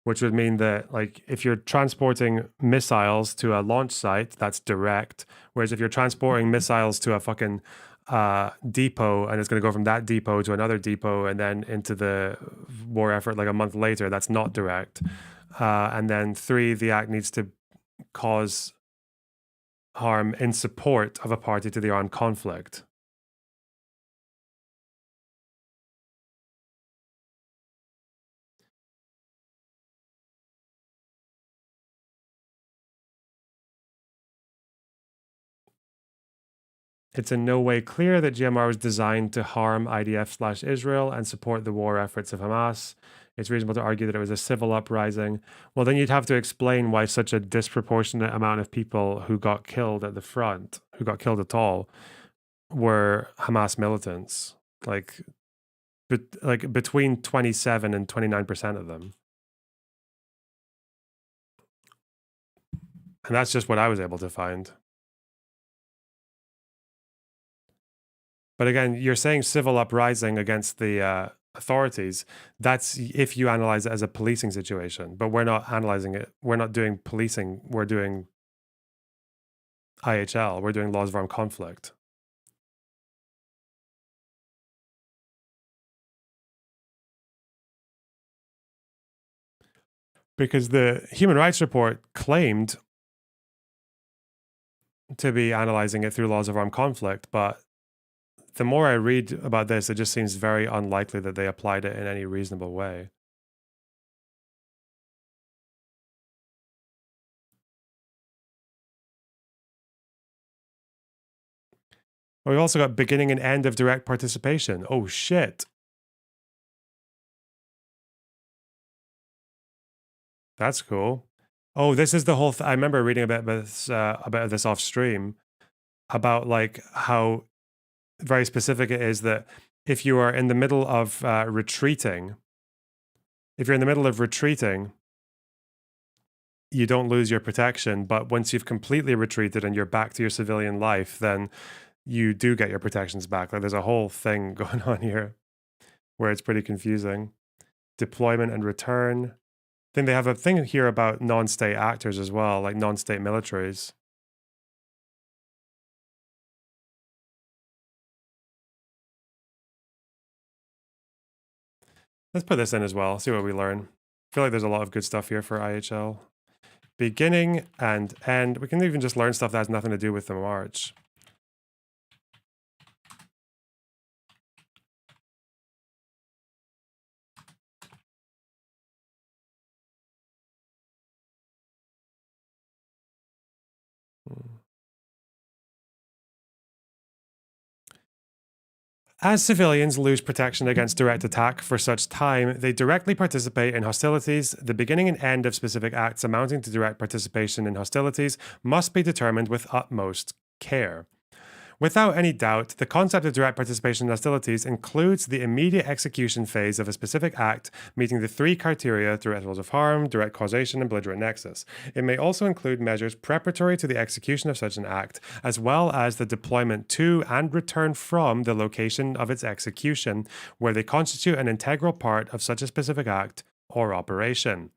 which would mean that, like, if you're transporting missiles to a launch site, that's direct. Whereas if you're transporting missiles to a fucking depot and it's going to go from that depot to another depot and then into the war effort like a month later, that's not direct. And then 3, the act needs to cause harm in support of a party to the armed conflict. It's in no way clear that GMR was designed to harm IDF/Israel and support the war efforts of Hamas. It's reasonable to argue that it was a civil uprising. Well, then you'd have to explain why such a disproportionate amount of people who got killed at the front, who got killed at all, were Hamas militants. Like between 27 and 29% of them. And that's just what I was able to find. But again, you're saying civil uprising against the authorities. That's if you analyze it as a policing situation. But we're not analyzing it. We're not doing policing. We're doing IHL. We're doing laws of armed conflict. Because the Human Rights Report claimed to be analyzing it through laws of armed conflict, but the more I read about this, it just seems very unlikely that they applied it in any reasonable way. We've also got beginning and end of direct participation. Oh shit. That's cool. Oh, this is the whole I remember reading about this off stream about like how very specific it is that if you are in the middle of retreating, you don't lose your protection. But once you've completely retreated and you're back to your civilian life, then you do get your protections back. Like there's a whole thing going on here where it's pretty confusing. Deployment and return. I think they have a thing here about non-state actors as well, like non-state militaries. Let's put this in as well, see what we learn. I feel like there's a lot of good stuff here for IHL. Beginning and end. We can even just learn stuff that has nothing to do with the march. As civilians lose protection against direct attack for such time, they directly participate in hostilities. The beginning and end of specific acts amounting to direct participation in hostilities must be determined with utmost care. Without any doubt, the concept of direct participation in hostilities includes the immediate execution phase of a specific act meeting the three criteria: direct cause of harm, direct causation, and belligerent nexus. It may also include measures preparatory to the execution of such an act, as well as the deployment to and return from the location of its execution, where they constitute an integral part of such a specific act or operation.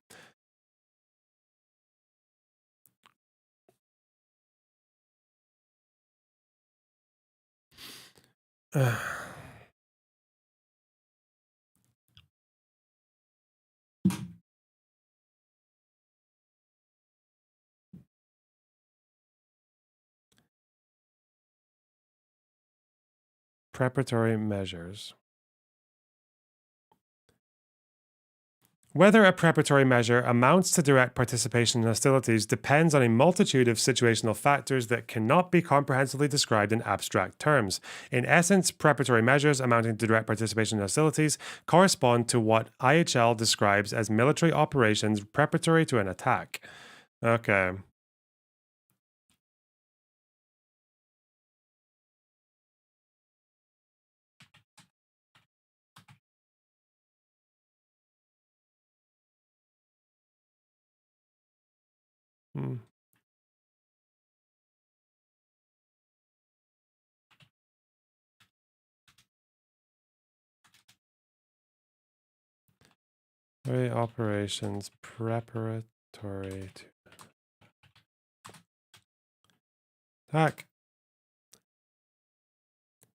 Preparatory measures. Whether a preparatory measure amounts to direct participation in hostilities depends on a multitude of situational factors that cannot be comprehensively described in abstract terms. In essence, preparatory measures amounting to direct participation in hostilities correspond to what IHL describes as military operations preparatory to an attack. Okay. Hmm. Operations preparatory to attack.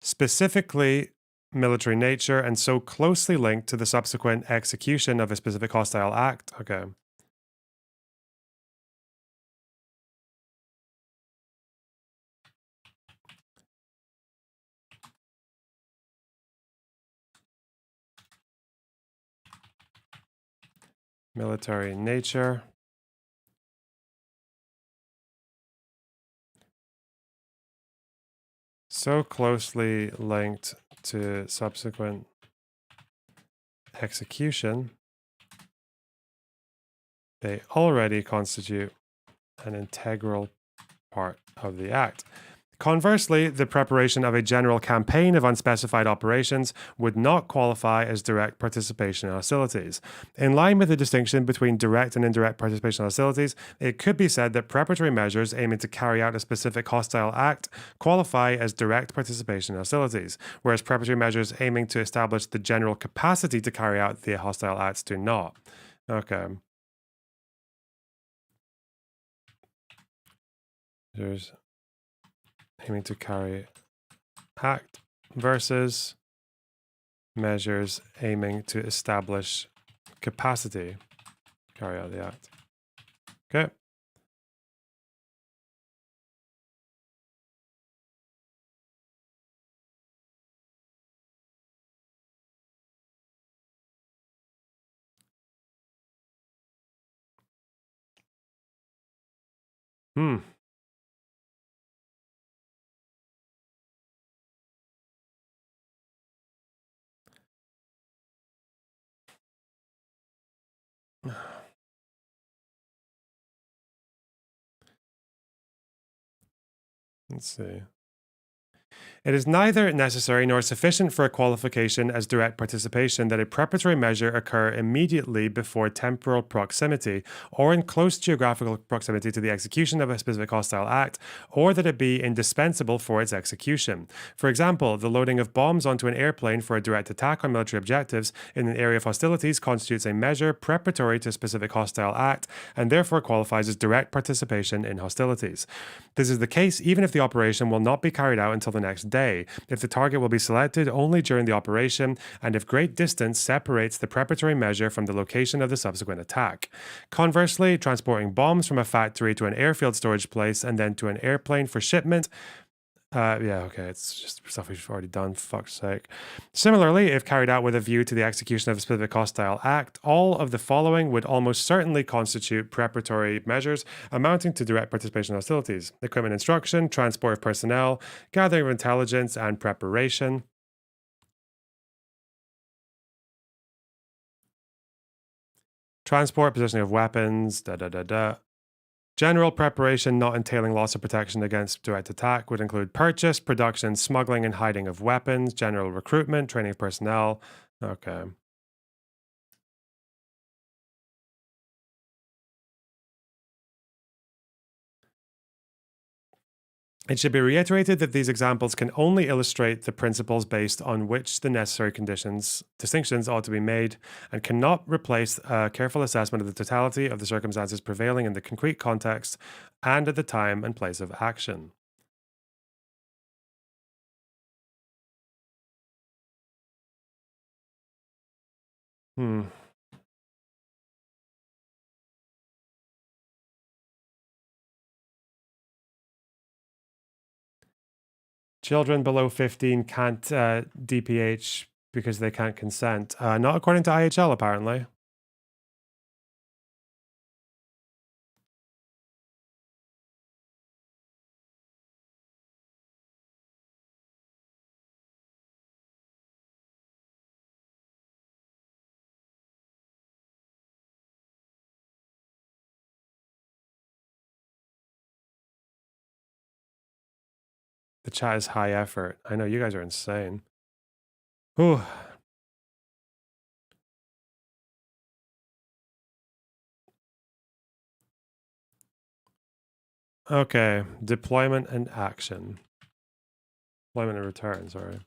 Specifically, military nature and so closely linked to the subsequent execution of a specific hostile act. Okay. Military nature. So closely linked to subsequent execution, they already constitute an integral part of the act. Conversely, the preparation of a general campaign of unspecified operations would not qualify as direct participation in hostilities. In line with the distinction between direct and indirect participation in hostilities, it could be said that preparatory measures aiming to carry out a specific hostile act qualify as direct participation in hostilities, whereas preparatory measures aiming to establish the general capacity to carry out the hostile acts do not. Okay. There's aiming to carry act versus measures aiming to establish capacity to carry out the act. Okay. Let's see. It is neither necessary nor sufficient for a qualification as direct participation that a preparatory measure occur immediately before temporal proximity or in close geographical proximity to the execution of a specific hostile act, or that it be indispensable for its execution. For example, the loading of bombs onto an airplane for a direct attack on military objectives in an area of hostilities constitutes a measure preparatory to a specific hostile act and therefore qualifies as direct participation in hostilities. This is the case even if the operation will not be carried out until the next day, if the target will be selected only during the operation, and if great distance separates the preparatory measure from the location of the subsequent attack. Conversely, transporting bombs from a factory to an airfield storage place and then to an airplane for shipment. It's just stuff we've already done, fuck's sake. Similarly, if carried out with a view to the execution of a specific hostile act, all of the following would almost certainly constitute preparatory measures amounting to direct participation in hostilities: equipment instruction, transport of personnel, gathering of intelligence, and preparation. Transport, positioning of weapons, General preparation not entailing loss of protection against direct attack would include purchase, production, smuggling, and hiding of weapons, general recruitment, training of personnel. Okay. It should be reiterated that these examples can only illustrate the principles based on which the necessary distinctions ought to be made, and cannot replace a careful assessment of the totality of the circumstances prevailing in the concrete context and at the time and place of action. Children below 15 can't DPH because they can't consent. Not according to IHL, apparently. The chat is high effort. I know, you guys are insane. Ooh. Okay, deployment and action. Deployment and return, sorry.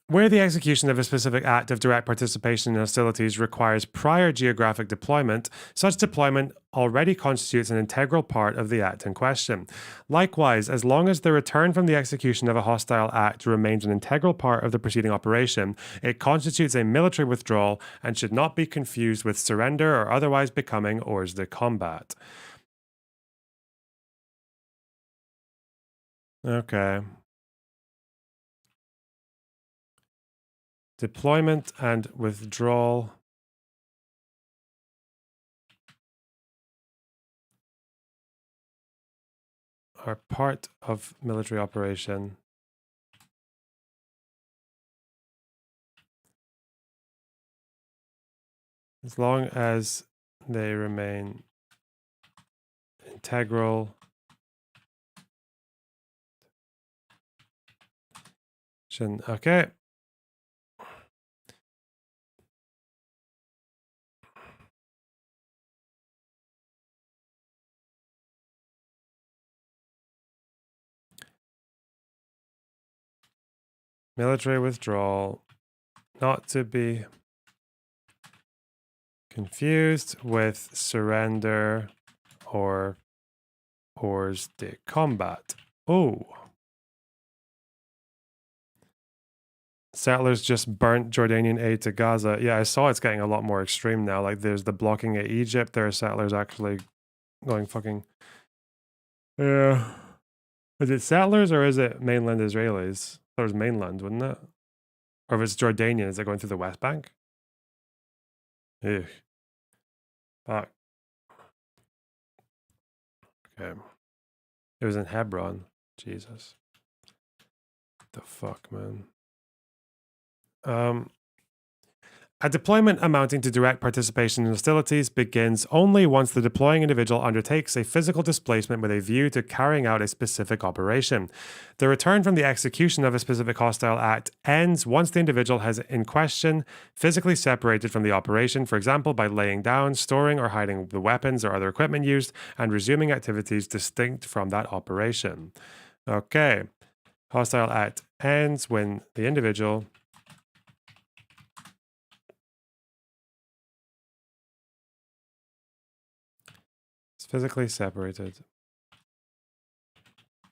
Where the execution of a specific act of direct participation in hostilities requires prior geographic deployment, such deployment already constitutes an integral part of the act in question. Likewise, as long as the return from the execution of a hostile act remains an integral part of the preceding operation, it constitutes a military withdrawal and should not be confused with surrender or otherwise becoming hors de combat. Okay. Deployment and withdrawal are part of military operation. As long as they remain integral. Okay. Military withdrawal, not to be confused with surrender or hors de combat. Oh. Settlers just burnt Jordanian aid to Gaza. Yeah, I saw it's getting a lot more extreme now. Like, there's the blocking at Egypt. There are settlers actually going fucking... Yeah. Is it settlers or is it mainland Israelis? That was mainland, wouldn't it? Or if it's Jordanian, is it going through the West Bank? Ew. Fuck. Okay. It was in Hebron. Jesus. What the fuck, man? A deployment amounting to direct participation in hostilities begins only once the deploying individual undertakes a physical displacement with a view to carrying out a specific operation. The return from the execution of a specific hostile act ends once the individual has in question physically separated from the operation, for example, by laying down, storing, or hiding the weapons or other equipment used, and resuming activities distinct from that operation. Okay. Hostile act ends when the individual physically separated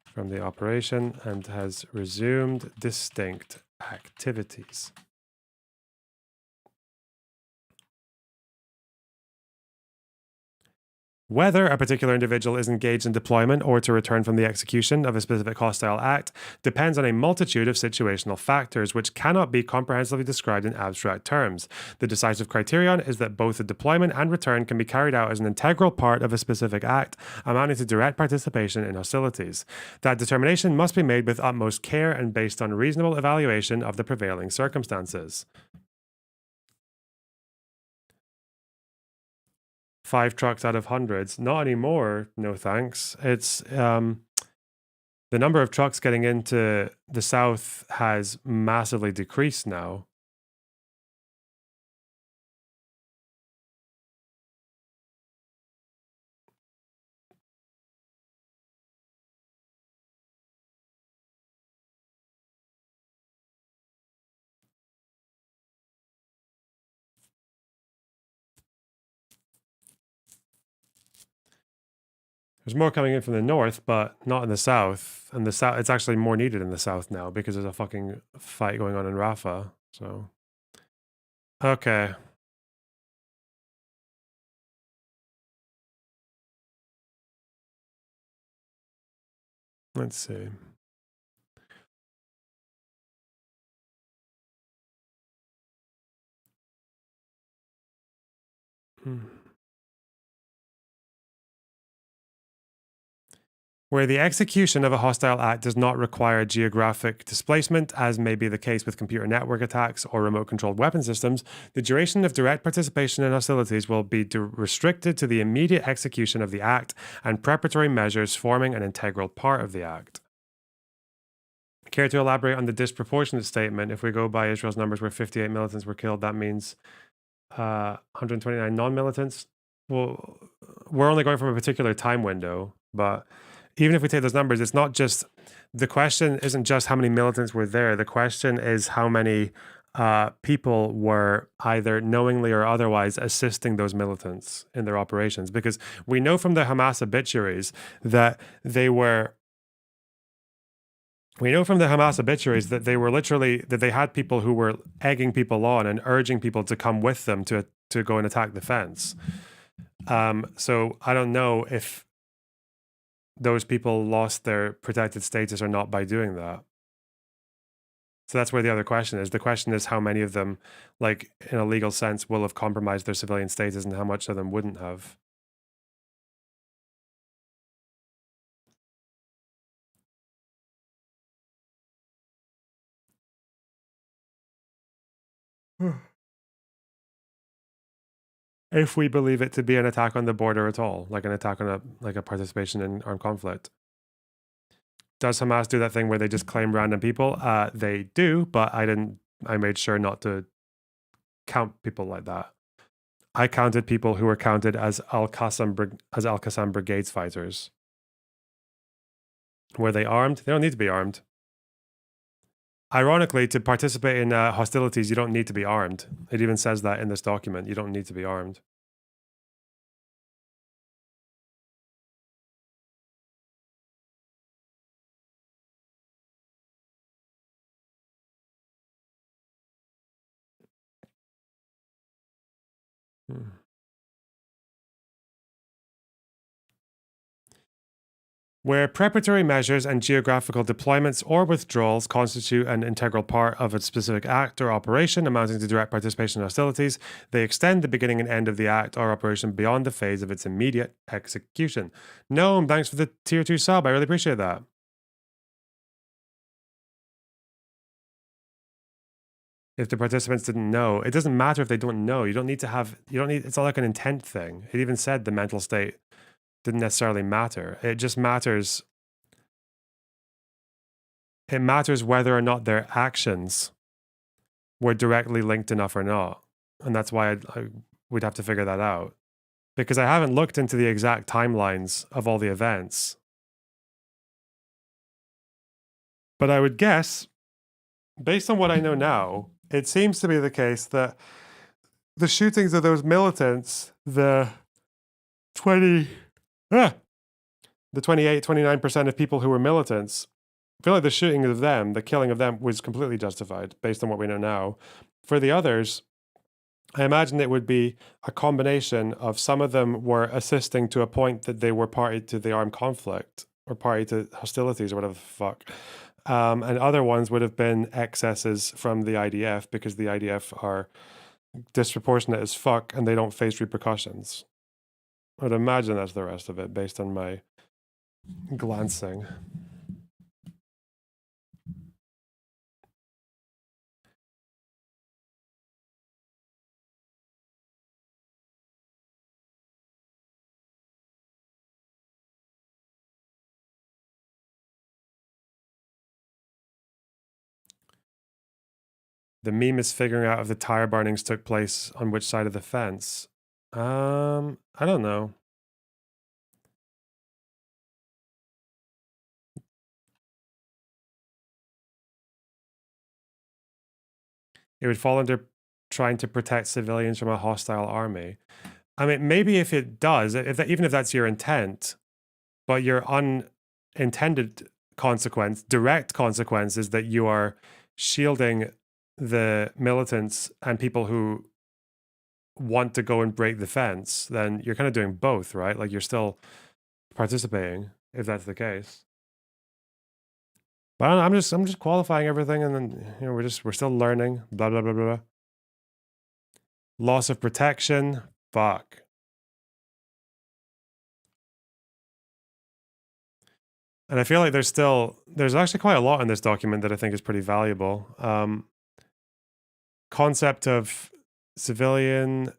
from the operation and has resumed distinct activities. Whether a particular individual is engaged in deployment or to return from the execution of a specific hostile act depends on a multitude of situational factors which cannot be comprehensively described in abstract terms. The decisive criterion is that both the deployment and return can be carried out as an integral part of a specific act, amounting to direct participation in hostilities. That determination must be made with utmost care and based on reasonable evaluation of the prevailing circumstances. 5 trucks out of hundreds. Not anymore, no thanks. It's the number of trucks getting into the south has massively decreased now. There's more coming in from the north, but not in the south. And the south, it's actually more needed in the south now because there's a fucking fight going on in Rafah. So, okay. Let's see. Where the execution of a hostile act does not require geographic displacement, as may be the case with computer network attacks or remote controlled weapon systems, the duration of direct participation in hostilities will be restricted to the immediate execution of the act and preparatory measures forming an integral part of the act. Care to elaborate on the disproportionate statement? If we go by Israel's numbers where 58 militants were killed, that means 129 non-militants. Well, we're only going from a particular time window, but even if we take those numbers, it's not just, the question isn't just how many militants were there. The question is how many people were either knowingly or otherwise assisting those militants in their operations. Because we know from the Hamas obituaries that they were, literally, that they had people who were egging people on and urging people to come with them to go and attack the fence. So I don't know if those people lost their protected status or not by doing that. So that's where the other question is. The question is how many of them, like in a legal sense, will have compromised their civilian status and how much of them wouldn't have. If we believe it to be an attack on the border at all, like an attack on a participation in armed conflict. Does Hamas do that thing where they just claim random people? They do, but I made sure not to count people like that. I counted people who were counted as Al-Qassam Brigades fighters. Were they armed? They don't need to be armed. Ironically, to participate in hostilities, you don't need to be armed. It even says that in this document. You don't need to be armed. Where preparatory measures and geographical deployments or withdrawals constitute an integral part of a specific act or operation amounting to direct participation in hostilities, they extend the beginning and end of the act or operation beyond the phase of its immediate execution. Gnome, thanks for the tier 2 sub. I really appreciate that. If the participants didn't know, it doesn't matter if they don't know. You don't need, it's not like an intent thing. It even said the mental state didn't necessarily matter. It just matters. It matters whether or not their actions were directly linked enough or not. And that's why we'd have to figure that out. Because I haven't looked into the exact timelines of all the events. But I would guess, based on what I know now, it seems to be the case that the shootings of those militants, the 28, 29% of people who were militants, I feel like the shooting of them, the killing of them was completely justified based on what we know now. For the others, I imagine it would be a combination of some of them were assisting to a point that they were party to the armed conflict or party to hostilities or whatever the fuck. And other ones would have been excesses from the IDF because the IDF are disproportionate as fuck and they don't face repercussions. I'd imagine that's the rest of it based on my glancing. The meme is figuring out if the tire burnings took place on which side of the fence. I don't know. It would fall under trying to protect civilians from a hostile army. I mean, maybe if it does, even if that's your intent, but your unintended consequence, direct consequence, is that you are shielding the militants and people who want to go and break the fence, then you're kind of doing both, right? Like you're still participating if that's the case. But I don't know, I'm just qualifying everything, and then we're still learning. Blah blah blah blah. Loss of protection. Fuck. And I feel like there's actually quite a lot in this document that I think is pretty valuable. Concept of civilian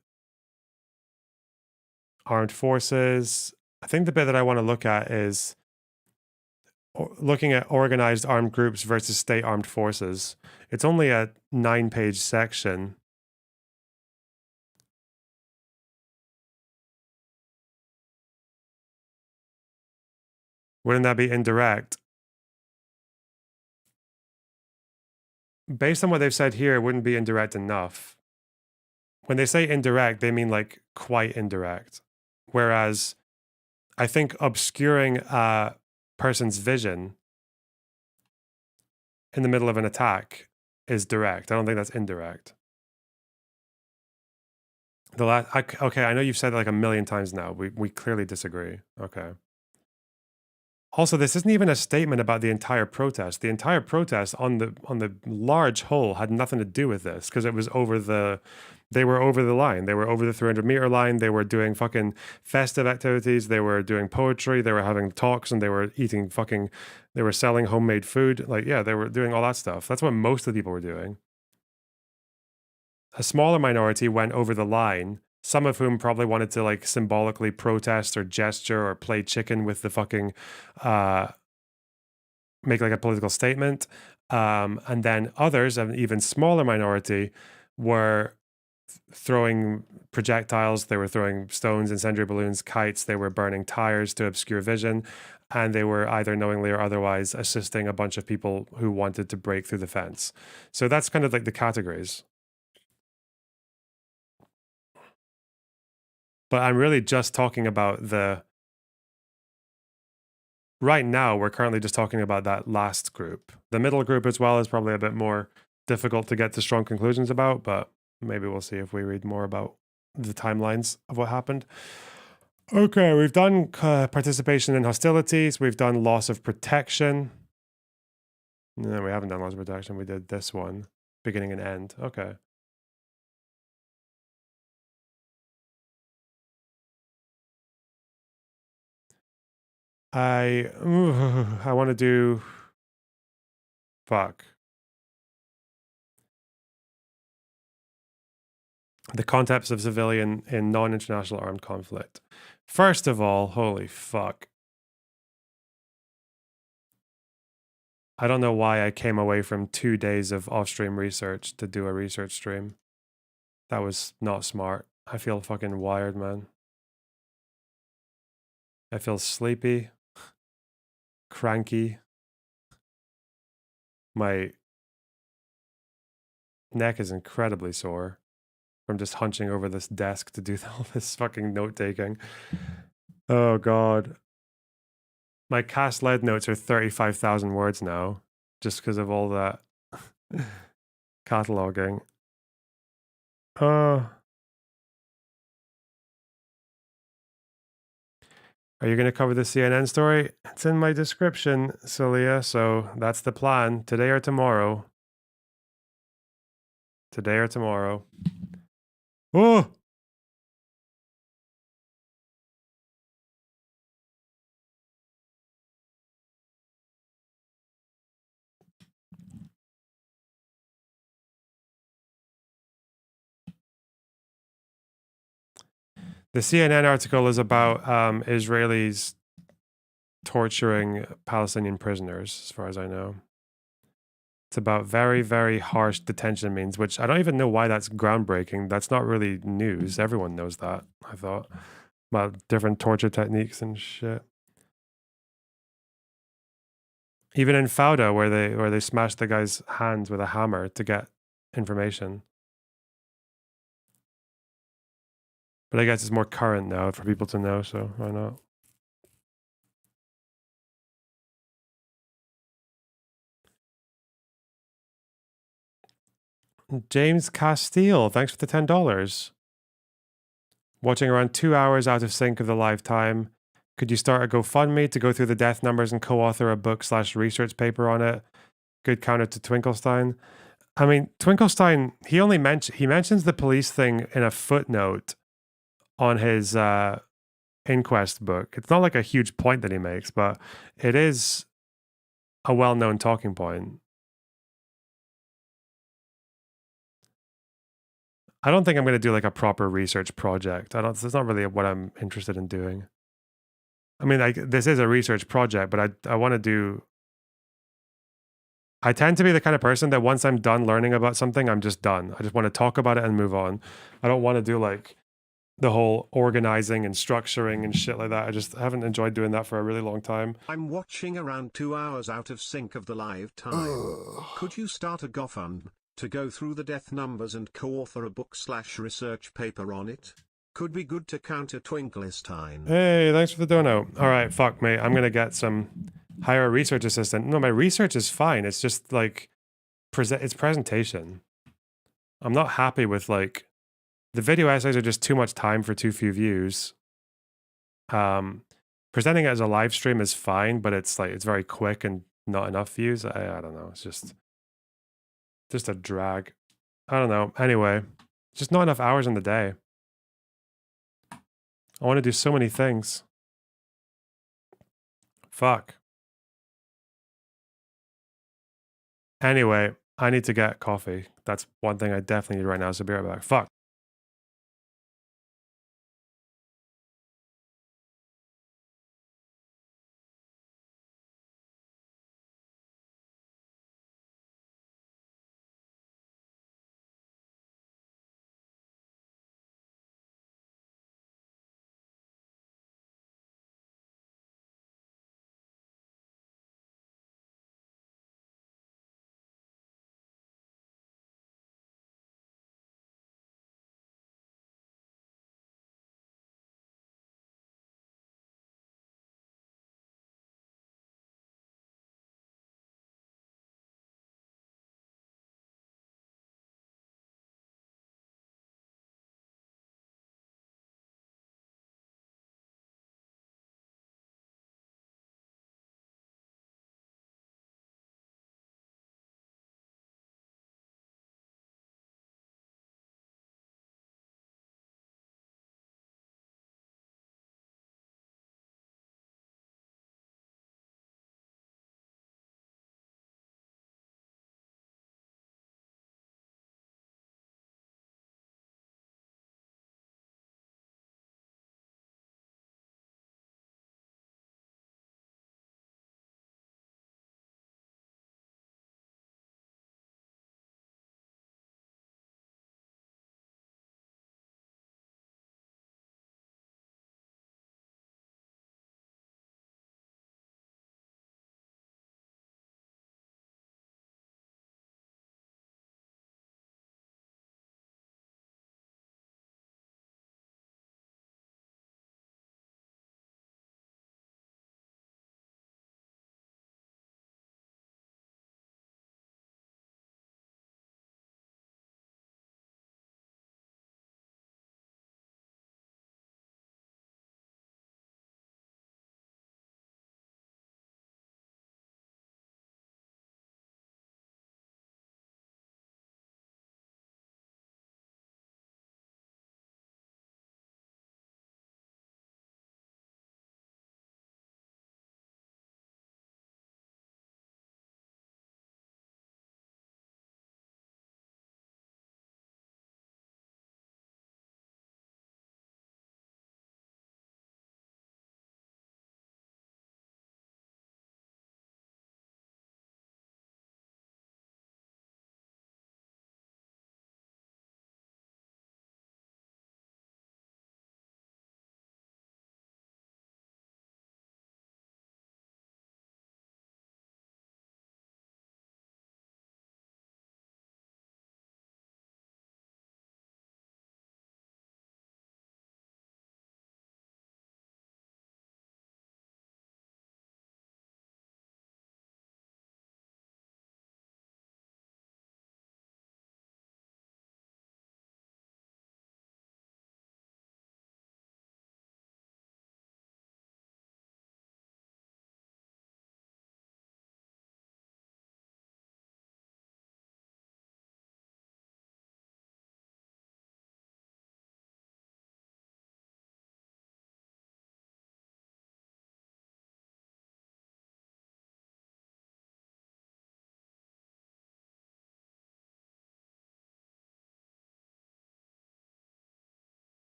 armed forces. I think the bit that I want to look at is looking at organized armed groups versus state armed forces. It's only a 9-page section. Wouldn't that be indirect? Based on what they've said here, it wouldn't be indirect enough. When they say indirect, they mean like quite indirect. Whereas I think obscuring a person's vision in the middle of an attack is direct. I don't think that's indirect. Okay, I know you've said it like a million times now. We clearly disagree. Okay. Also, this isn't even a statement about the entire protest. The entire protest on the large whole had nothing to do with this because it was they were over the line. They were over the 300-meter line. They were doing fucking festive activities. They were doing poetry. They were having talks, and they were eating they were selling homemade food. Like, yeah, they were doing all that stuff. That's what most of the people were doing. A smaller minority went over the line, some of whom probably wanted to like symbolically protest or gesture or play chicken with the fucking make like a political statement. And then others, an even smaller minority, were throwing projectiles. They were throwing stones, incendiary balloons, kites. They were burning tires to obscure vision. And they were either knowingly or otherwise assisting a bunch of people who wanted to break through the fence. So that's kind of like the categories. But I'm really just talking about right now, we're currently just talking about that last group. The middle group as well is probably a bit more difficult to get to strong conclusions about, but maybe we'll see if we read more about the timelines of what happened. Okay, we've done participation in hostilities. We've done loss of protection. No, we haven't done loss of protection. We did this one, beginning and end. Okay. I want to do fuck. The concepts of civilian in non-international armed conflict. First of all, holy fuck. I don't know why I came away from 2 days of off-stream research to do a research stream. That was not smart. I feel fucking wired, man. I feel sleepy. Cranky. My neck is incredibly sore from just hunching over this desk to do all this fucking note taking. Oh god. My cast lead notes are 35,000 words now, just because of all that cataloging. Are you going to cover the CNN story? It's in my description, Celia. So that's the plan. Today or tomorrow. Today or tomorrow. Oh! The CNN article is about Israelis torturing Palestinian prisoners, as far as I know. It's about very, very harsh detention means, which I don't even know why that's groundbreaking. That's not really news. Everyone knows that, I thought. About different torture techniques and shit. Even in Fauda, where they smashed the guy's hands with a hammer to get information. But I guess it's more current now for people to know, so why not? James Castile, thanks for the $10. Watching around 2 hours out of sync of the live time. Could you start a GoFundMe to go through the death numbers and co-author a book/research paper on it? Good counter to Twinkelstein. I mean, Twinkelstein, he mentions the police thing in a footnote on his inquest book. It's not like a huge point that he makes, but it is a well-known talking point. I don't think I'm going to do like a proper research project. It's not really what I'm interested in doing. I mean, like this is a research project, but I want to do. I tend to be the kind of person that once I'm done learning about something, I'm just done. I just want to talk about it and move on. I don't want to do like the whole organizing and structuring and shit like that. I haven't enjoyed doing that for a really long time. I'm watching around 2 hours out of sync of the live time. Could you start a GoFundMe to go through the death numbers and co-author a book/research paper on it? Could be good to counter Twinkelstein. Hey, thanks for the dono. All right, fuck me. I'm gonna get hire a research assistant. No, my research is fine. It's just like it's presentation. I'm not happy with like the video essays are just too much time for too few views. Presenting it as a live stream is fine, but it's very quick and not enough views. I don't know. It's just a drag. I don't know. Anyway, just not enough hours in the day. I want to do so many things. Fuck. Anyway, I need to get coffee. That's one thing I definitely need right now. So be right back. Fuck.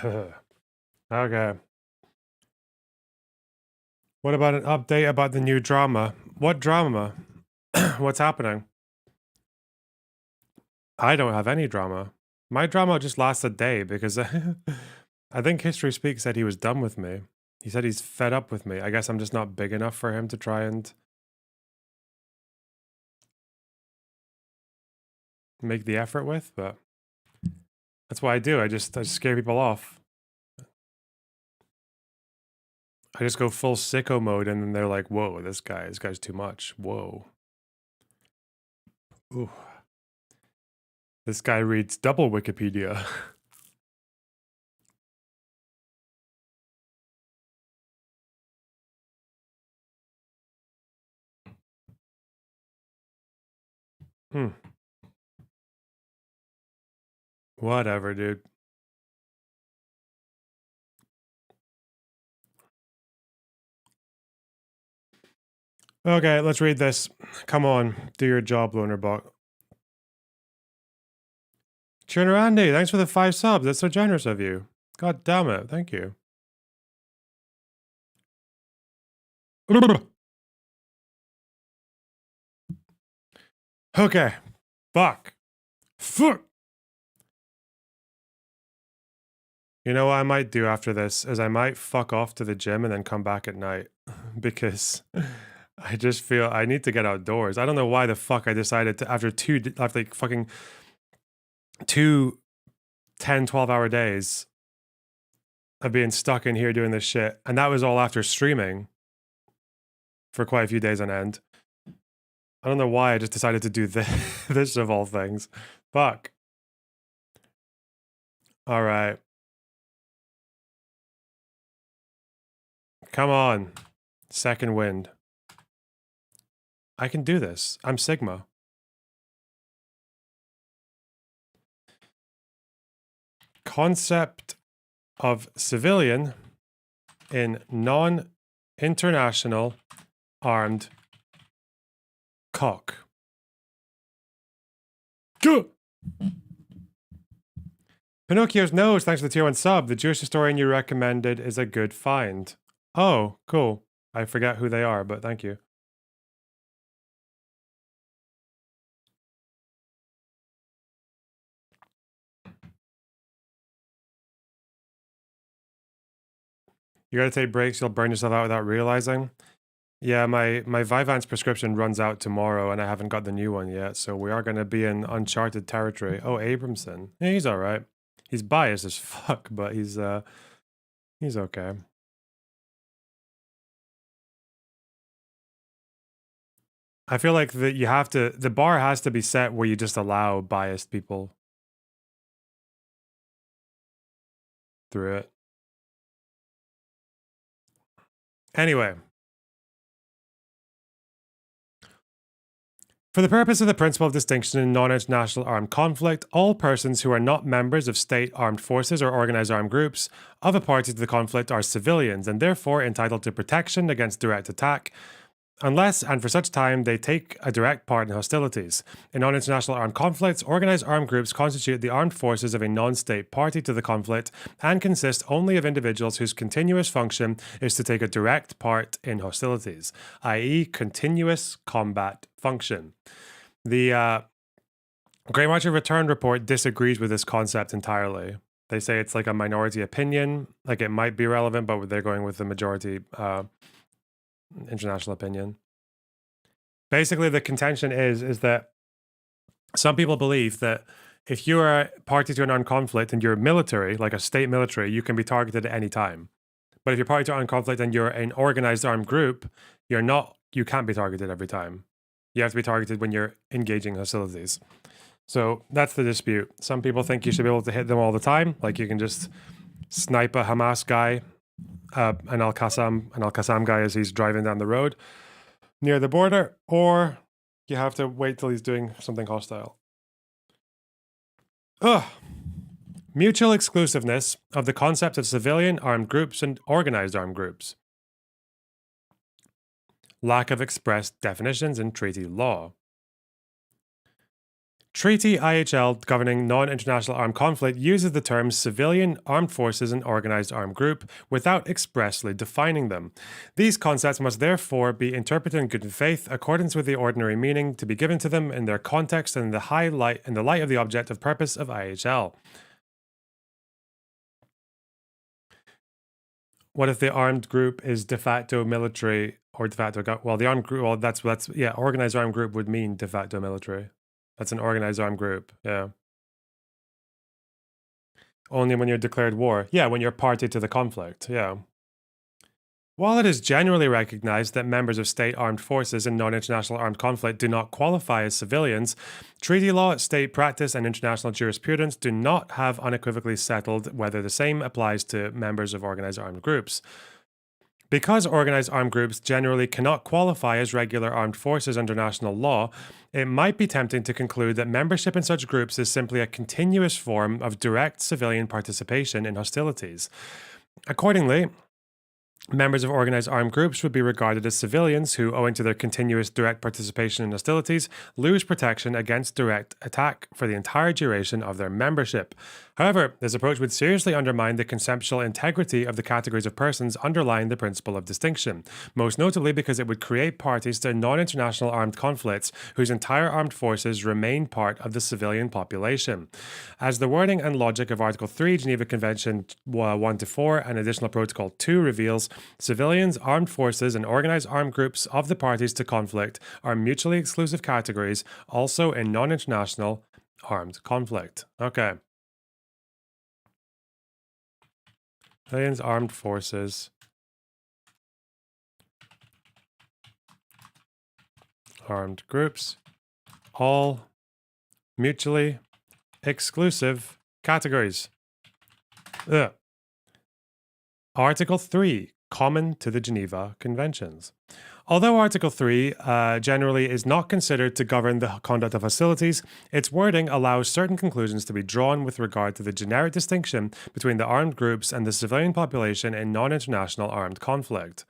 Okay. What about an update about the new drama? What drama? What's happening? I don't have any drama. My drama just lasts a day because I think History Speak said he was done with me. He said he's fed up with me. I guess I'm just not big enough for him to try and make the effort with, but that's what I do. I just scare people off. I just go full sicko mode and then they're like, whoa, this guy's too much. Whoa. Ooh. This guy reads double Wikipedia. Whatever, dude. Okay, let's read this. Come on, do your job, Lonerbot. Tuner Andy, thanks for the 5 subs. That's so generous of you. God damn it, thank you. Okay. Fuck. You know what I might do after this is I might fuck off to the gym and then come back at night because I just feel I need to get outdoors. I don't know why the fuck I decided to after like fucking 2 10-12 hour days of being stuck in here doing this shit, and that was all after streaming for quite a few days on end. I don't know why I just decided to do this of all things. Fuck. All right. Come on. Second wind. I can do this. I'm Sigma. Concept of civilian in non-international armed cock. Pinocchio's nose, thanks for the tier 1 sub. The Jewish historian you recommended is a good find. Oh, cool. I forget who they are, but thank you. You gotta take breaks, you'll burn yourself out without realizing. Yeah, my Vyvanse prescription runs out tomorrow and I haven't got the new one yet, so we are gonna be in uncharted territory. Oh, Abramson. Yeah, he's alright. He's biased as fuck, but he's okay. I feel like the bar has to be set where you just allow biased people through it. Anyway. For the purpose of the principle of distinction in non-international armed conflict, all persons who are not members of state armed forces or organized armed groups of a party to the conflict are civilians and therefore entitled to protection against direct attack, unless and for such time they take a direct part in hostilities. In non-international armed conflicts, organized armed groups constitute the armed forces of a non-state party to the conflict and consist only of individuals whose continuous function is to take a direct part in hostilities, i.e. continuous combat function. The Grey March of Return report disagrees with this concept entirely. They say it's like a minority opinion, like it might be relevant, but they're going with the majority international opinion. Basically, the contention is that some people believe that if you are party to an armed conflict and you're military, like a state military, you can be targeted at any time. But if you're party to an armed conflict and you're an organized armed group, you can't be targeted every time. You have to be targeted when you're engaging hostilities. So that's the dispute. Some people think you should be able to hit them all the time, like you can just snipe a Hamas guy, an Al-Qassam guy as he's driving down the road near the border, or you have to wait till he's doing something hostile. Mutual exclusiveness of the concept of civilian armed groups and organized armed groups. Lack of express definitions in treaty law. Treaty IHL governing non-international armed conflict uses the terms civilian, armed forces, and organized armed group without expressly defining them. These concepts must therefore be interpreted in good faith, accordance with the ordinary meaning to be given to them in their context and in the light of the object of purpose of IHL. What if the armed group is de facto military or de facto? Well, the armed group. Well, that's yeah. Organized armed group would mean de facto military. That's an organized armed group. Yeah. Only when you're declared war. Yeah, when you're party to the conflict. Yeah. While it is generally recognized that members of state armed forces in non international armed conflict do not qualify as civilians, treaty law, state practice, and international jurisprudence do not have unequivocally settled whether the same applies to members of organized armed groups. Because organized armed groups generally cannot qualify as regular armed forces under national law, it might be tempting to conclude that membership in such groups is simply a continuous form of direct civilian participation in hostilities. Accordingly, members of organized armed groups would be regarded as civilians who, owing to their continuous direct participation in hostilities, lose protection against direct attack for the entire duration of their membership. However, this approach would seriously undermine the conceptual integrity of the categories of persons underlying the principle of distinction, most notably because it would create parties to non-international armed conflicts whose entire armed forces remain part of the civilian population. As the wording and logic of Article 3, Geneva Convention 1-4 and Additional Protocol 2 reveals, civilians, armed forces, and organized armed groups of the parties to conflict are mutually exclusive categories, also in non-international armed conflict. Okay. Civilians, armed forces, armed groups, all mutually exclusive categories. Ugh. Article 3, common to the Geneva Conventions. Although Article 3 generally is not considered to govern the conduct of hostilities, its wording allows certain conclusions to be drawn with regard to the generic distinction between the armed groups and the civilian population in non-international armed conflict.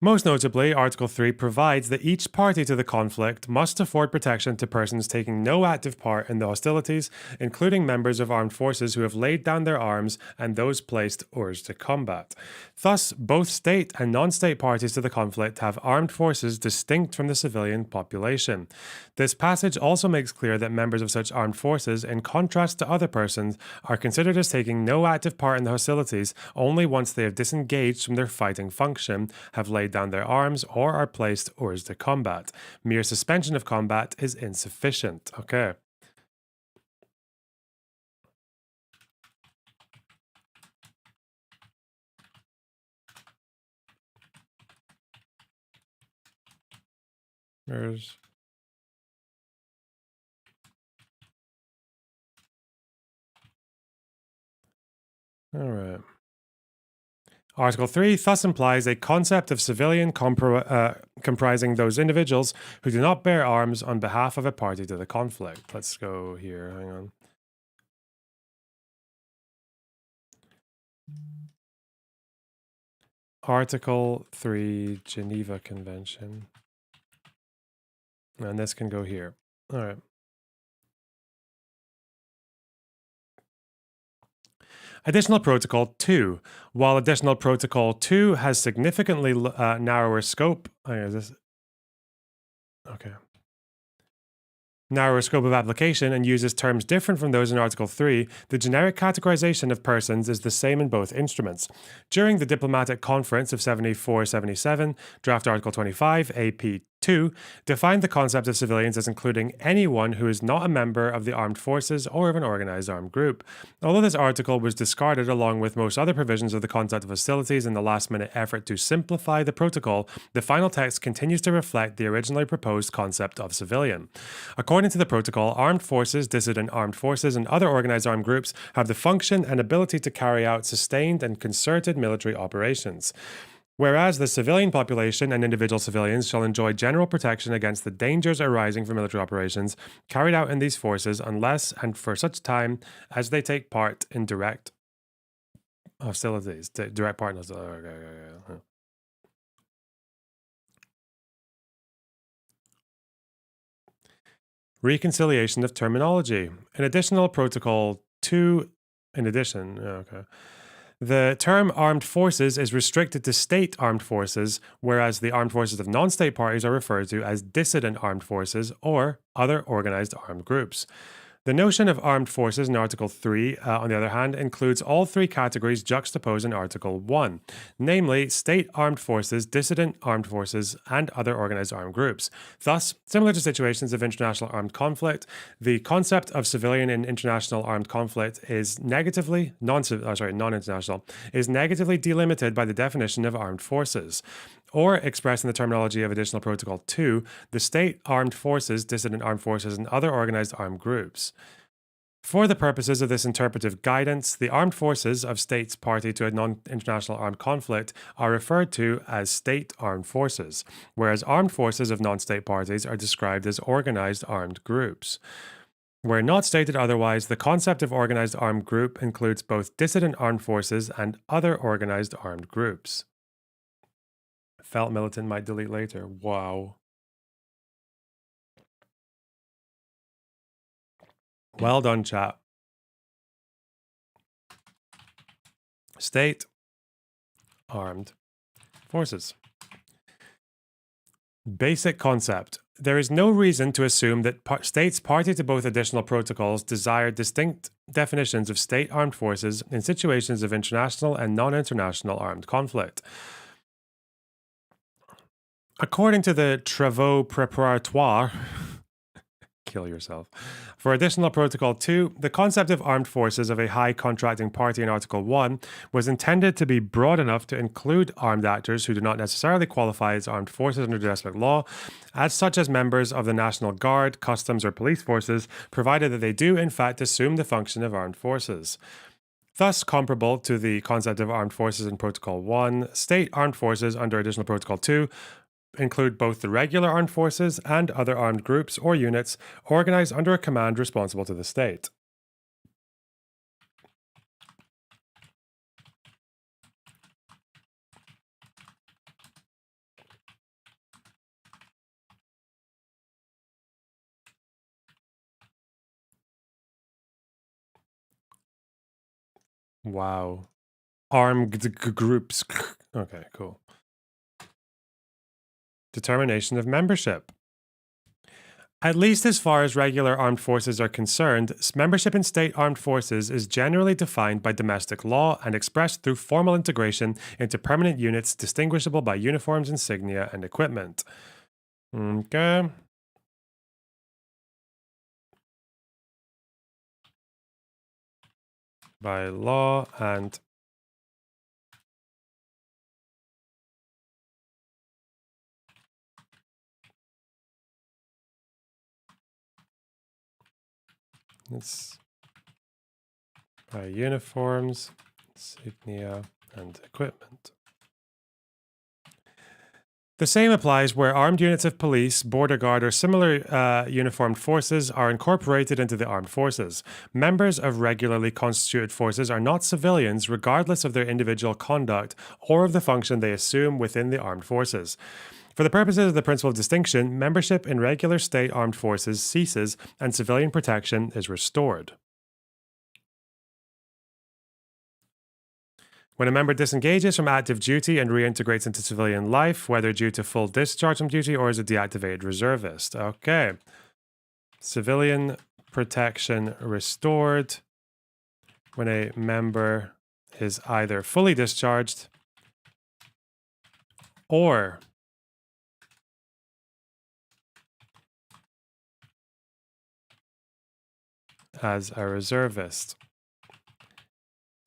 Most notably, Article 3 provides that each party to the conflict must afford protection to persons taking no active part in the hostilities, including members of armed forces who have laid down their arms and those placed hors de combat. Thus, both state and non-state parties to the conflict have armed forces distinct from the civilian population. This passage also makes clear that members of such armed forces, in contrast to other persons, are considered as taking no active part in the hostilities only once they have disengaged from their fighting function, have laid down their arms, or are placed hors de combat. Mere suspension of combat is insufficient. Okay. There's all right. Article 3 thus implies a concept of civilian comprising those individuals who do not bear arms on behalf of a party to the conflict. Let's go here. Hang on. Article 3, Geneva Convention. And this can go here. All right. Additional Protocol 2. While Additional Protocol 2 has significantly narrower scope, narrower scope of application and uses terms different from those in Article 3, the generic categorization of persons is the same in both instruments. During the Diplomatic Conference of 74-77, Draft Article 25, AP 2, defined the concept of civilians as including anyone who is not a member of the armed forces or of an organized armed group. Although this article was discarded along with most other provisions of the concept of hostilities in the last-minute effort to simplify the protocol, the final text continues to reflect the originally proposed concept of civilian. According to the protocol, armed forces, dissident armed forces, and other organized armed groups have the function and ability to carry out sustained and concerted military operations. Whereas the civilian population and individual civilians shall enjoy general protection against the dangers arising from military operations carried out in these forces unless and for such time as they take part in direct hostilities. Direct part in hostilities. reconciliation of terminology. An additional protocol 2, in addition, okay. The term armed forces is restricted to state armed forces, whereas the armed forces of non state parties are referred to as dissident armed forces or other organized armed groups. The notion of armed forces in Article 3, on the other hand, includes all three categories juxtaposed in Article 1, namely state armed forces, dissident armed forces, and other organized armed groups. Thus, similar to situations of international armed conflict, the concept of civilian in international armed conflict is non-international, is negatively delimited by the definition of armed forces. Or, expressed in the terminology of Additional Protocol 2, the state armed forces, dissident armed forces, and other organized armed groups. For the purposes of this interpretive guidance, the armed forces of states party to a non-international armed conflict are referred to as state armed forces, whereas armed forces of non-state parties are described as organized armed groups. Where not stated otherwise, the concept of organized armed group includes both dissident armed forces and other organized armed groups. Felt militant might delete later. Wow. Well done, chat. State armed forces. Basic concept. There is no reason to assume that states party to both additional protocols desire distinct definitions of state armed forces in situations of international and non-international armed conflict. According to the Travaux Préparatoires, kill yourself. For Additional Protocol 2, the concept of armed forces of a high contracting party in Article 1 was intended to be broad enough to include armed actors who do not necessarily qualify as armed forces under domestic law, as such as members of the National Guard, Customs, or Police forces, provided that they do in fact assume the function of armed forces. Thus, comparable to the concept of armed forces in Protocol 1, state armed forces under Additional Protocol 2 include both the regular armed forces and other armed groups or units organized under a command responsible to the state. Wow. Armed groups. Okay, cool. Determination of membership. At least as far as regular armed forces are concerned, membership in state armed forces is generally defined by domestic law and expressed through formal integration into permanent units distinguishable by uniforms, insignia, and equipment. Okay. By law and it's by uniforms, insignia, and equipment. The same applies where armed units of police, border guard, or similar uniformed forces are incorporated into the armed forces. Members of regularly constituted forces are not civilians regardless of their individual conduct or of the function they assume within the armed forces. For the purposes of the principle of distinction, membership in regular state armed forces ceases and civilian protection is restored. When a member disengages from active duty and reintegrates into civilian life, whether due to full discharge from duty or as a deactivated reservist. Okay. Civilian protection restored when a member is either fully discharged or as a reservist.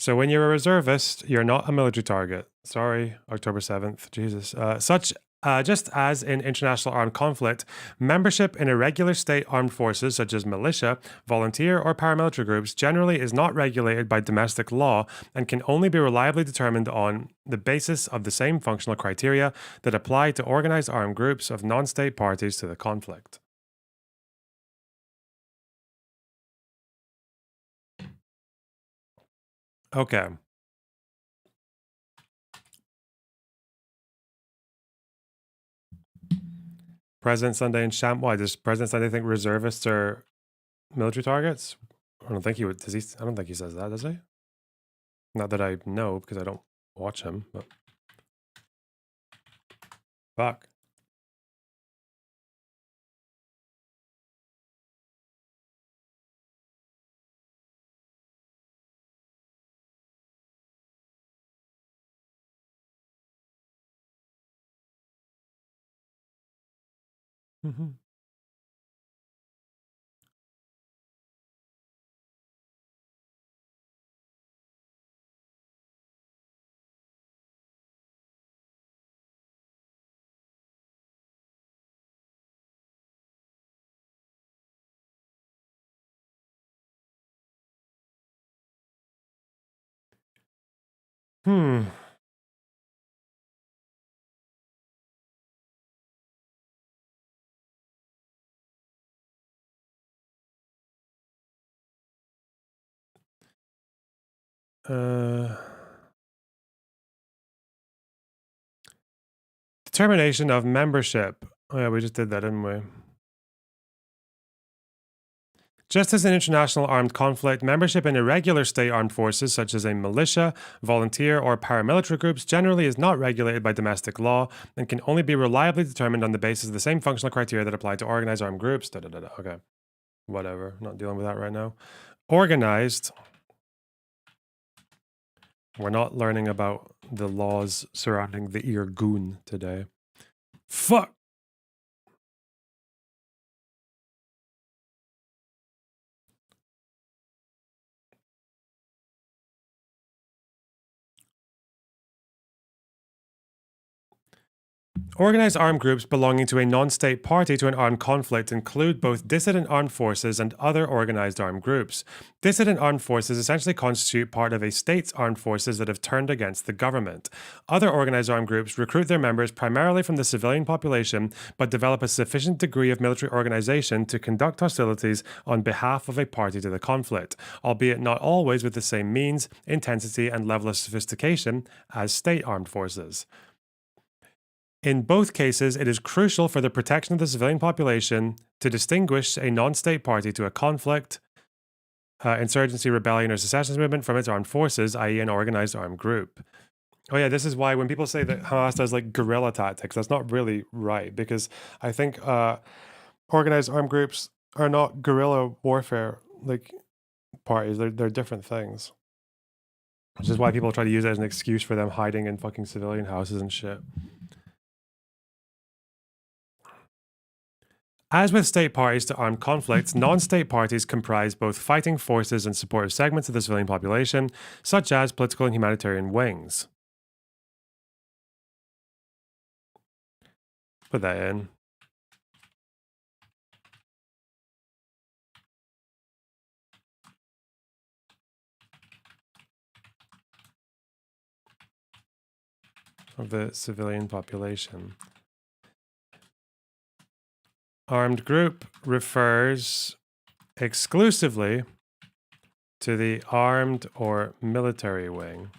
So when you're a reservist, you're not a military target. Sorry, October 7th, Jesus. Just as in international armed conflict, membership in irregular state armed forces such as militia, volunteer, or paramilitary groups generally is not regulated by domestic law and can only be reliably determined on the basis of the same functional criteria that apply to organized armed groups of non-state parties to the conflict. Okay. President Sunday and Sham. Why does President Sunday think reservists are military targets? I don't think he would. Does he? I don't think he says that, does he? Not that I know because I don't watch him. But fuck. Mm-hmm. Hmm. Determination of membership. Oh yeah, we just did that, didn't we? Just as in international armed conflict, membership in irregular state armed forces, such as a militia, volunteer, or paramilitary groups, generally is not regulated by domestic law and can only be reliably determined on the basis of the same functional criteria that apply to organized armed groups. Okay. Whatever. Not dealing with that right now. Organized. We're not learning about the laws surrounding the Irgun today. Fuck! Organized armed groups belonging to a non-state party to an armed conflict include both dissident armed forces and other organized armed groups. Dissident armed forces essentially constitute part of a state's armed forces that have turned against the government. Other organized armed groups recruit their members primarily from the civilian population, but develop a sufficient degree of military organization to conduct hostilities on behalf of a party to the conflict, albeit not always with the same means, intensity, and level of sophistication as state armed forces. In both cases, it is crucial for the protection of the civilian population to distinguish a non-state party to a conflict, insurgency, rebellion, or secessionist movement from its armed forces, i.e. an organized armed group. Oh yeah, this is why when people say that Hamas does like guerrilla tactics, that's not really right, because I think organized armed groups are not guerrilla warfare like parties. They're different things. Which is why people try to use it as an excuse for them hiding in fucking civilian houses and shit. As with state parties to armed conflicts, non-state parties comprise both fighting forces and supportive segments of the civilian population, such as political and humanitarian wings. Put that in. Of the civilian population. Armed group refers exclusively to the armed or military wing.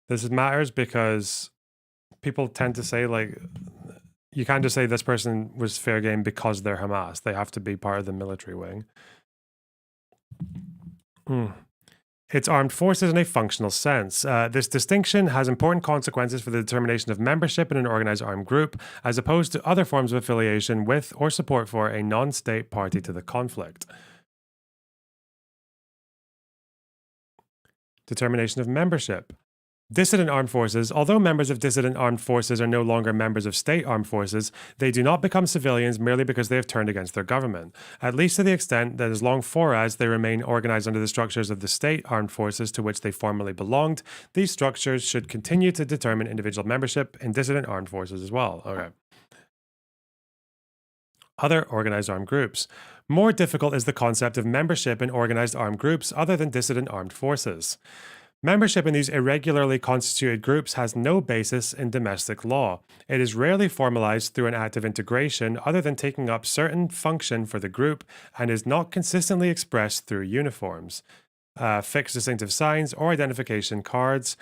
This matters because people tend to say, like, you can't just say this person was fair game because they're Hamas. They have to be part of the military wing. It's armed forces in a functional sense. This distinction has important consequences for the determination of membership in an organized armed group, as opposed to other forms of affiliation with or support for a non-state party to the conflict. Determination of membership. Dissident armed forces, although members of dissident armed forces are no longer members of state armed forces, they do not become civilians merely because they have turned against their government, at least to the extent that as long for as they remain organized under the structures of the state armed forces to which they formerly belonged, these structures should continue to determine individual membership in dissident armed forces as well. Okay. Other organized armed groups. More difficult is the concept of membership in organized armed groups other than dissident armed forces. Membership in these irregularly constituted groups has no basis in domestic law. It is rarely formalized through an act of integration other than taking up certain function for the group and is not consistently expressed through uniforms, fixed distinctive signs, or identification cards.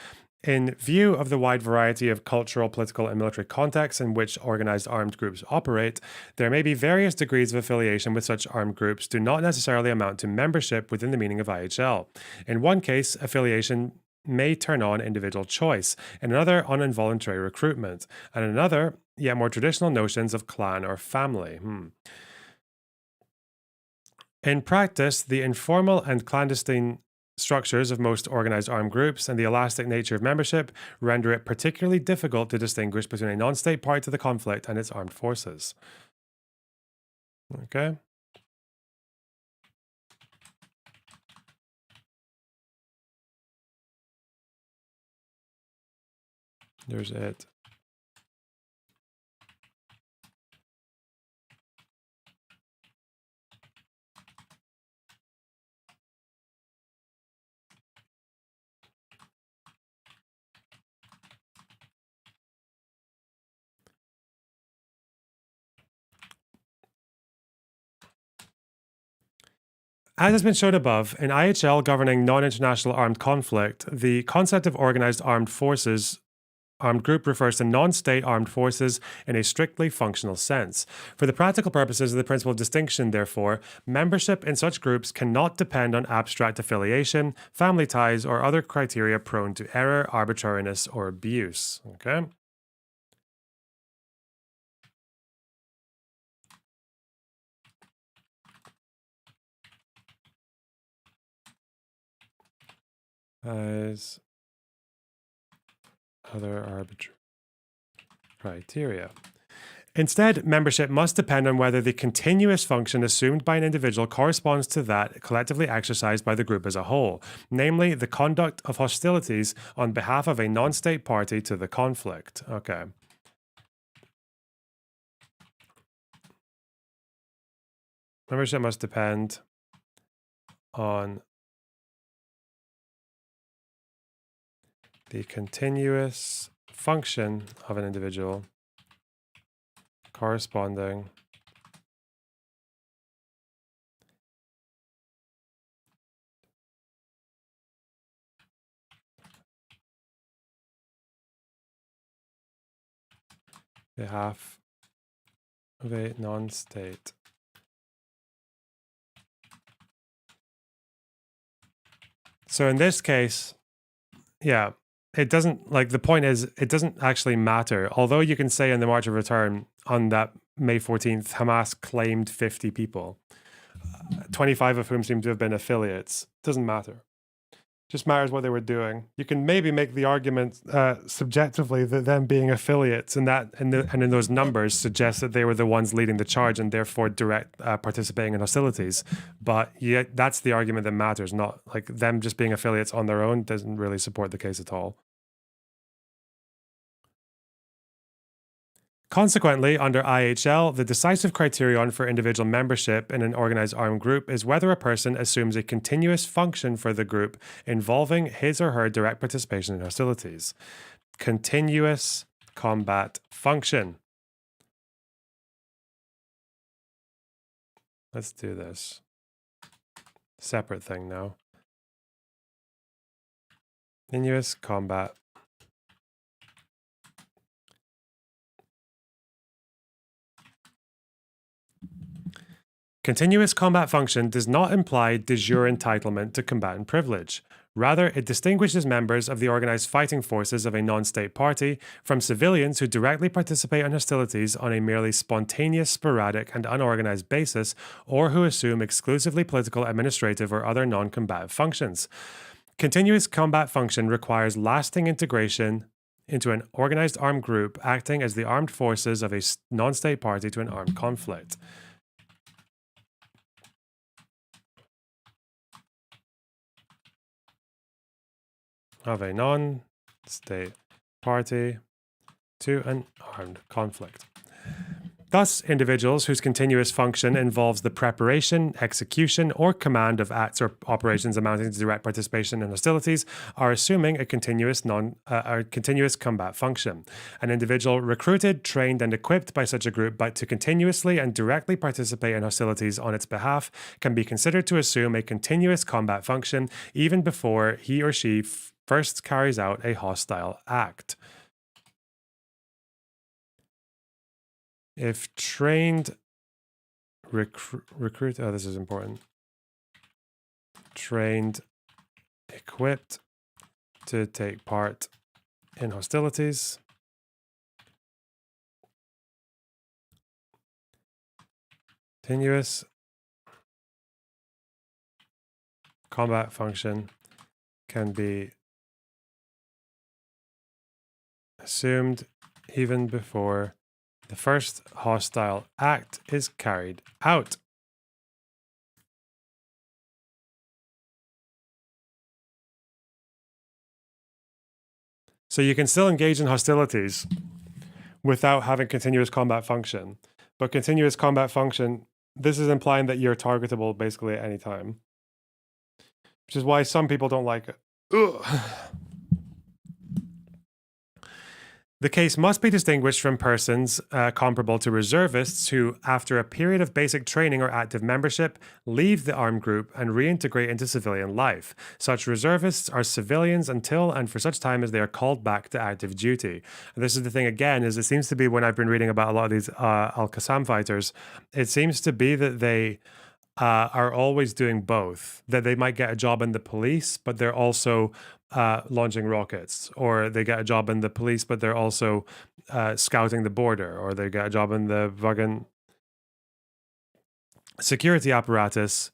In view of the wide variety of cultural, political, and military contexts in which organized armed groups operate, there may be various degrees of affiliation with such armed groups do not necessarily amount to membership within the meaning of IHL. In one case, affiliation may turn on individual choice, in another on involuntary recruitment, and in another, yet more traditional notions of clan or family. In practice, the informal and clandestine structures of most organized armed groups and the elastic nature of membership render it particularly difficult to distinguish between a non-state party to the conflict and its armed forces. Okay. There's it. As has been shown above, in IHL governing non-international armed conflict, the concept of organized armed forces armed group refers to non-state armed forces in a strictly functional sense. For the practical purposes of the principle of distinction, therefore, membership in such groups cannot depend on abstract affiliation, family ties, or other criteria prone to error, arbitrariness, or abuse. Okay? As other arbitrary criteria. Instead, membership must depend on whether the continuous function assumed by an individual corresponds to that collectively exercised by the group as a whole, namely the conduct of hostilities on behalf of a non-state party to the conflict. Okay. Membership must depend on the continuous function of an individual corresponding behalf of a non-state. So in this case, yeah, it doesn't, like, the point is, it doesn't actually matter. Although you can say in the March of Return on that May 14th, Hamas claimed 50 people, 25 of whom seem to have been affiliates. Doesn't matter. Just matters what they were doing. You can maybe make the argument subjectively that them being affiliates and in those numbers suggests that they were the ones leading the charge and therefore direct participating in hostilities. But yeah, that's the argument that matters. Not like them just being affiliates on their own doesn't really support the case at all. Consequently, under IHL, the decisive criterion for individual membership in an organized armed group is whether a person assumes a continuous function for the group involving his or her direct participation in hostilities. Continuous combat function. Let's do this. Separate thing now. Continuous combat. Continuous combat function does not imply de jure entitlement to combatant privilege. Rather, it distinguishes members of the organized fighting forces of a non-state party from civilians who directly participate in hostilities on a merely spontaneous, sporadic, and unorganized basis, or who assume exclusively political, administrative, or other non-combative functions. Continuous combat function requires lasting integration into an organized armed group acting as the armed forces of a non-state party to an armed conflict. Of a non-state party to an armed conflict. Thus, individuals whose continuous function involves the preparation, execution, or command of acts or operations amounting to direct participation in hostilities are assuming a continuous combat function. An individual recruited, trained, and equipped by such a group but to continuously and directly participate in hostilities on its behalf can be considered to assume a continuous combat function even before he or she first carries out a hostile act. If trained recruit, oh, this is important. Trained, equipped to take part in hostilities. Continuous combat function can be assumed even before the first hostile act is carried out. So you can still engage in hostilities without having continuous combat function. But continuous combat function, this is implying that you're targetable basically at any time. Which is why some people don't like it. Ugh. The case must be distinguished from persons comparable to reservists who, after a period of basic training or active membership, leave the armed group and reintegrate into civilian life. Such reservists are civilians until and for such time as they are called back to active duty. And this is the thing again, is it seems to be when I've been reading about a lot of these Al-Qassam fighters, it seems to be that they are always doing both. That they might get a job in the police, but they're also launching rockets, or they get a job in the police, but they're also scouting the border, or they get a job in the fucking security apparatus,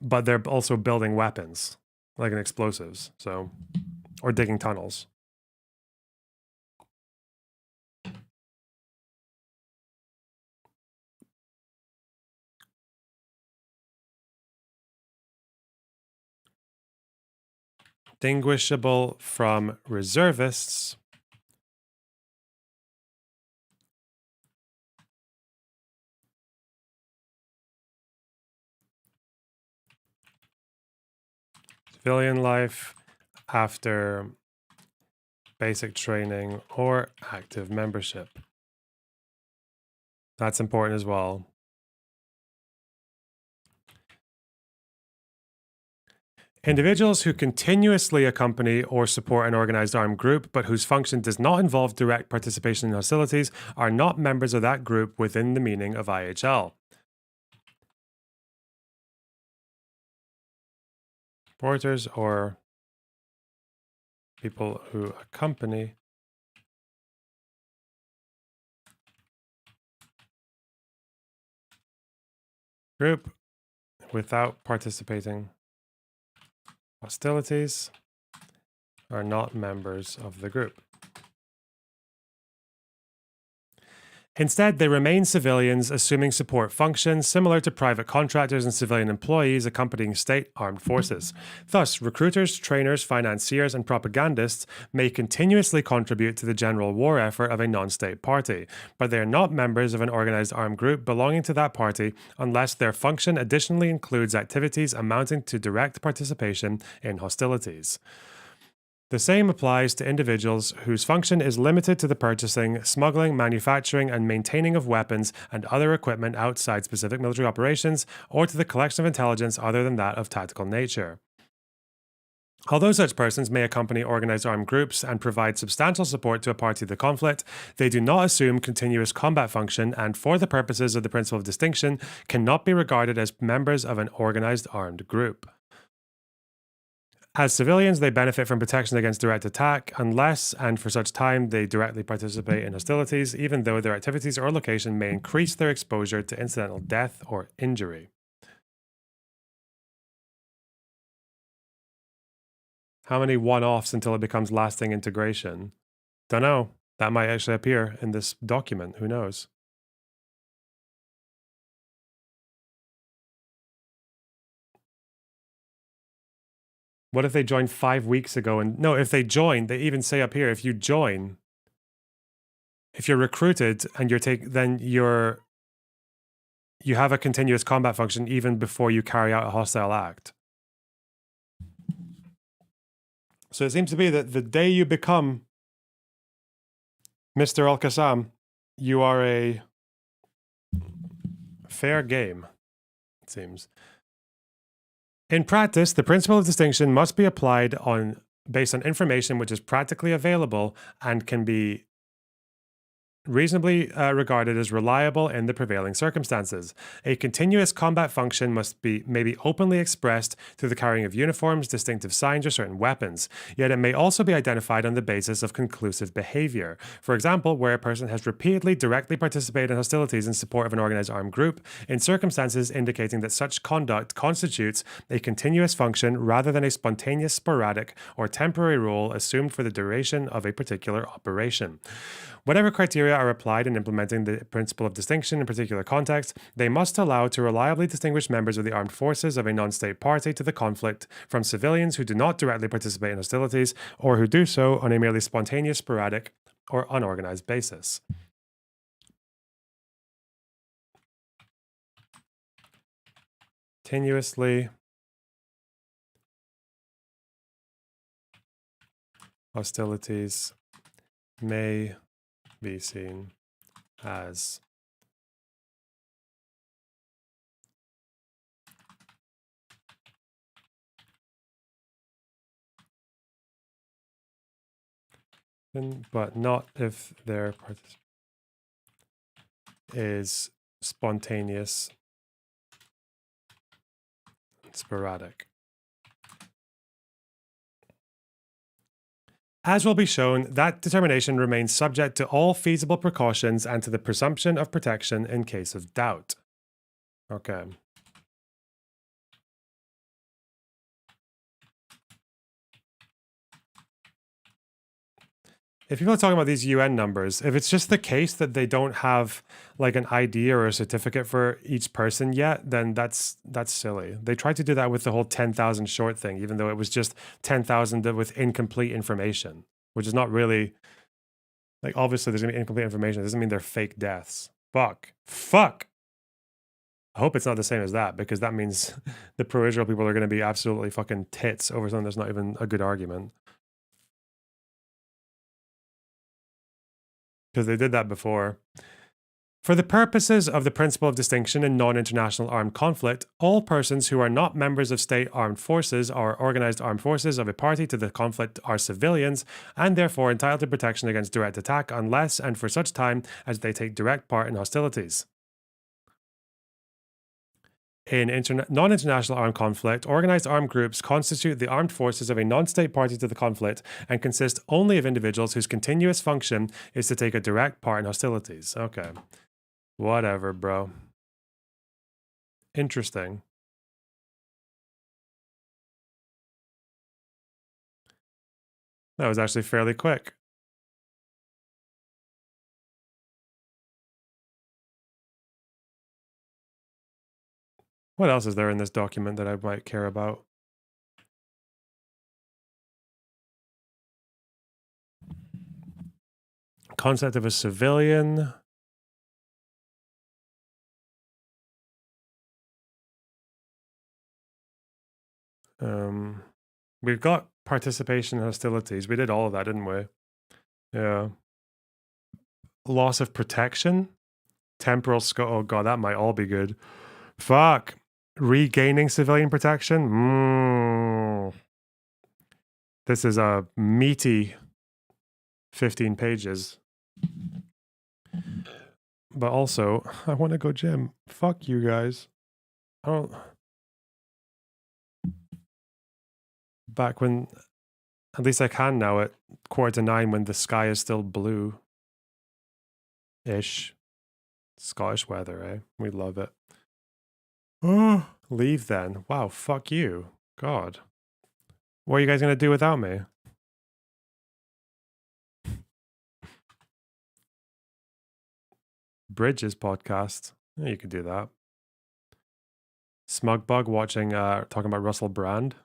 but they're also building weapons, like an explosives, so, or digging tunnels. Distinguishable from reservists civilian life after basic training or active membership. That's important as well. Individuals who continuously accompany or support an organized armed group, but whose function does not involve direct participation in hostilities, are not members of that group within the meaning of IHL. Supporters or people who accompany group without participating hostilities are not members of the group. Instead, they remain civilians, assuming support functions similar to private contractors and civilian employees accompanying state armed forces. Thus, recruiters, trainers, financiers, and propagandists may continuously contribute to the general war effort of a non-state party, but they are not members of an organized armed group belonging to that party unless their function additionally includes activities amounting to direct participation in hostilities. The same applies to individuals whose function is limited to the purchasing, smuggling, manufacturing, and maintaining of weapons and other equipment outside specific military operations, or to the collection of intelligence other than that of tactical nature. Although such persons may accompany organized armed groups and provide substantial support to a party to the conflict, they do not assume continuous combat function and, for the purposes of the principle of distinction, cannot be regarded as members of an organized armed group. As civilians, they benefit from protection against direct attack unless and for such time they directly participate in hostilities, even though their activities or location may increase their exposure to incidental death or injury. How many one-offs until it becomes lasting integration? Don't know. That might actually appear in this document. Who knows? What if they joined 5 weeks ago? And no, if they join, they even say up here, if you join, if you're recruited and you have a continuous combat function even before you carry out a hostile act. So it seems to be that the day you become Mr. Al-Qassam, you are a fair game, it seems. In practice, the principle of distinction must be applied on based on information which is practically available and can be reasonably regarded as reliable in the prevailing circumstances. A continuous combat function may be openly expressed through the carrying of uniforms, distinctive signs, or certain weapons. Yet it may also be identified on the basis of conclusive behavior. For example, where a person has repeatedly directly participated in hostilities in support of an organized armed group, in circumstances indicating that such conduct constitutes a continuous function rather than a spontaneous, sporadic, or temporary role assumed for the duration of a particular operation. Whatever criteria are applied in implementing the principle of distinction in particular contexts, they must allow to reliably distinguish members of the armed forces of a non-state party to the conflict from civilians who do not directly participate in hostilities or who do so on a merely spontaneous, sporadic, or unorganized basis. Continuously hostilities may be seen as but not if their participation is spontaneous and sporadic. As will be shown, that determination remains subject to all feasible precautions and to the presumption of protection in case of doubt. Okay. If people are talking about these UN numbers, if it's just the case that they don't have like an ID or a certificate for each person yet, then that's silly. They tried to do that with the whole 10,000 short thing, even though it was just 10,000 with incomplete information, which is not really, like, obviously there's gonna be incomplete information. It doesn't mean they're fake deaths. Fuck. I hope it's not the same as that, because that means the pro-Israel people are gonna be absolutely fucking tits over something that's not even a good argument. Because they did that before. For the purposes of the principle of distinction in non-international armed conflict, all persons who are not members of state armed forces or organized armed forces of a party to the conflict are civilians and therefore entitled to protection against direct attack unless and for such time as they take direct part in hostilities. In non-international armed conflict, organized armed groups constitute the armed forces of a non-state party to the conflict and consist only of individuals whose continuous function is to take a direct part in hostilities. Okay. Whatever, bro. Interesting. That was actually fairly quick. What else is there in this document that I might care about? Concept of a civilian. We've got participation in hostilities. We did all of that, didn't we? Yeah. Loss of protection. Temporal scope. Oh god, that might all be good. Fuck. Regaining civilian protection. This is a meaty 15 pages. But also, I want to go gym. Fuck you guys. I don't... Back when... At least I can now at 8:45 when the sky is still blue. Ish. Scottish weather, eh? We love it. Oh, leave then. Wow, fuck you. God. What are you guys going to do without me? Bridges podcast. Yeah, you could do that. Smugbug watching, talking about Russell Brand.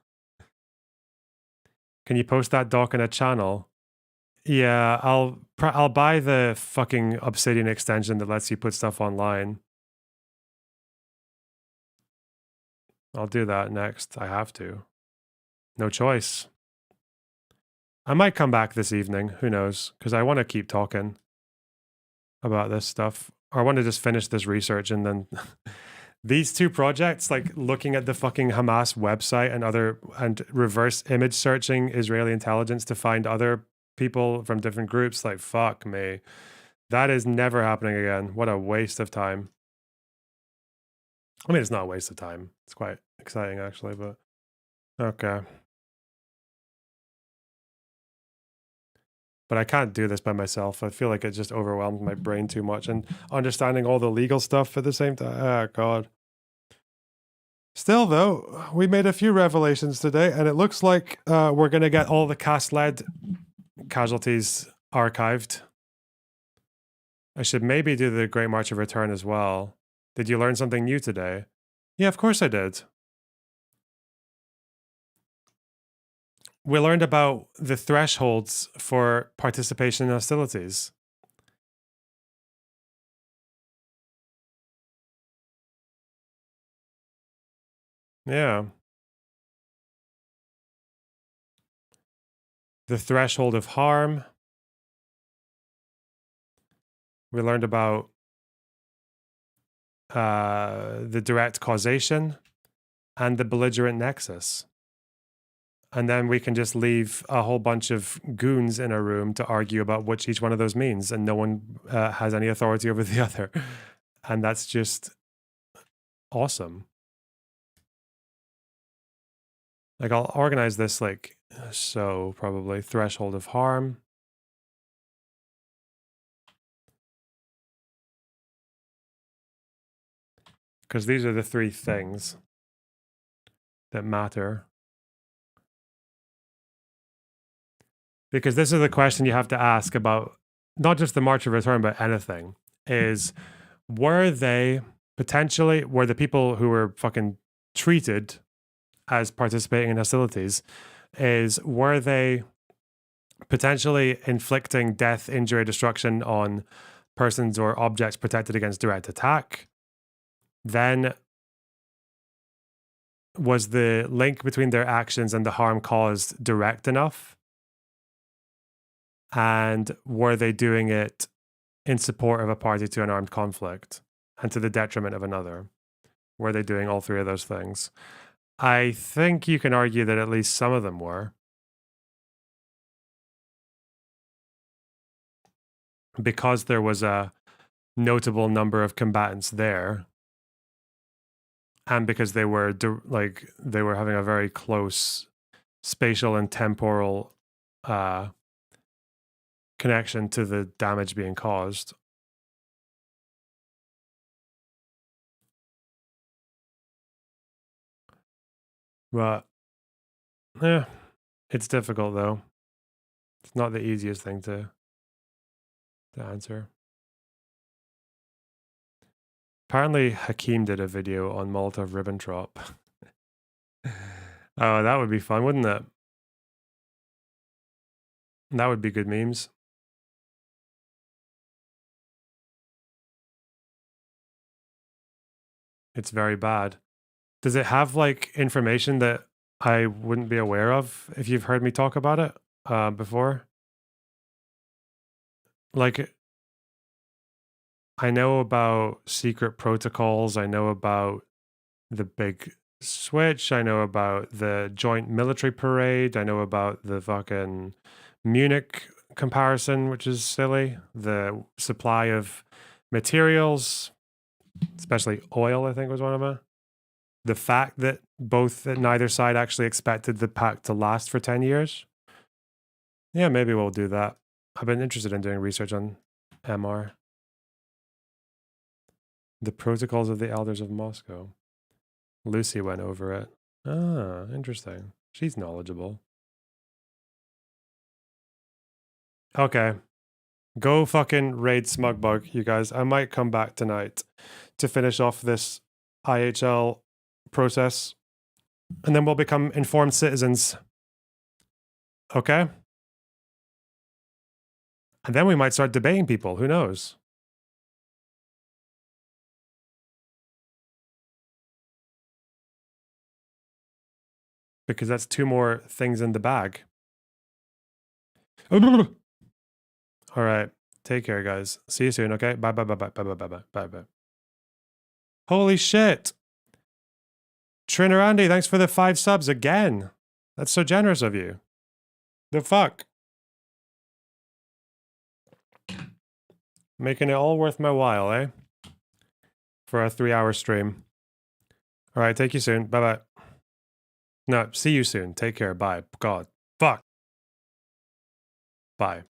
Can you post that doc in a channel? Yeah, I'll buy the fucking Obsidian extension that lets you put stuff online. I'll do that next. I have to. No choice. I might come back this evening. Who knows? Because I want to keep talking about this stuff. Or I want to just finish this research and then These two projects, like looking at the fucking Hamas website and reverse image searching Israeli intelligence to find other people from different groups, like fuck me. That is never happening again. What a waste of time. I mean, it's not a waste of time. It's quite exciting actually, but okay. But I can't do this by myself. I feel like it just overwhelmed my brain too much, and understanding all the legal stuff at the same time. Oh God. Still, though, we made a few revelations today, and it looks like we're going to get all the cast-led casualties archived. I should maybe do the Great March of Return as well. Did you learn something new today? Yeah, of course I did. We learned about the thresholds for participation in hostilities. Yeah. The threshold of harm. We learned about the direct causation and the belligerent nexus. And then we can just leave a whole bunch of goons in a room to argue about what each one of those means, and no one has any authority over the other. And that's just awesome. Like, I'll organize this like so, probably. Threshold of harm. Because these are the three things that matter. Because this is the question you have to ask about not just the March of Return, but anything, is were the people who were fucking treated as participating in hostilities, were they potentially inflicting death, injury, destruction on persons or objects protected against direct attack? Then was the link between their actions and the harm caused direct enough? And were they doing it in support of a party to an armed conflict and to the detriment of another? Were they doing all three of those things? I think you can argue that at least some of them were. Because there was a notable number of combatants there, and because they were having a very close spatial and temporal connection to the damage being caused. But yeah, it's difficult though. It's not the easiest thing to answer. Apparently Hakeem did a video on Molotov-Ribbentrop. Oh, that would be fun, wouldn't it? That would be good memes. It's very bad. Does it have like information that I wouldn't be aware of if you've heard me talk about it before? Like, I know about secret protocols. I know about the big switch. I know about the joint military parade. I know about the fucking Munich comparison, which is silly. The supply of materials, especially oil, I think was one of them. The fact that neither side actually expected the pact to last for 10 years. Yeah, maybe we'll do that. I've been interested in doing research on MR. The Protocols of the Elders of Moscow. Lucy went over it. Ah, interesting. She's knowledgeable. Okay. Go fucking raid Smugbug, you guys. I might come back tonight to finish off this IHL process. And then we'll become informed citizens. Okay? And then we might start debating people. Who knows? Because that's two more things in the bag. All right. Take care, guys. See you soon, okay? Bye, bye, bye, bye, bye, bye, bye, bye, bye. Holy shit. Trinarandi, thanks for the 5 subs again. That's so generous of you. The fuck? Making it all worth my while, eh? For a 3-hour stream. All right, take you soon. Bye-bye. No, see you soon. Take care. Bye. God. Fuck. Bye.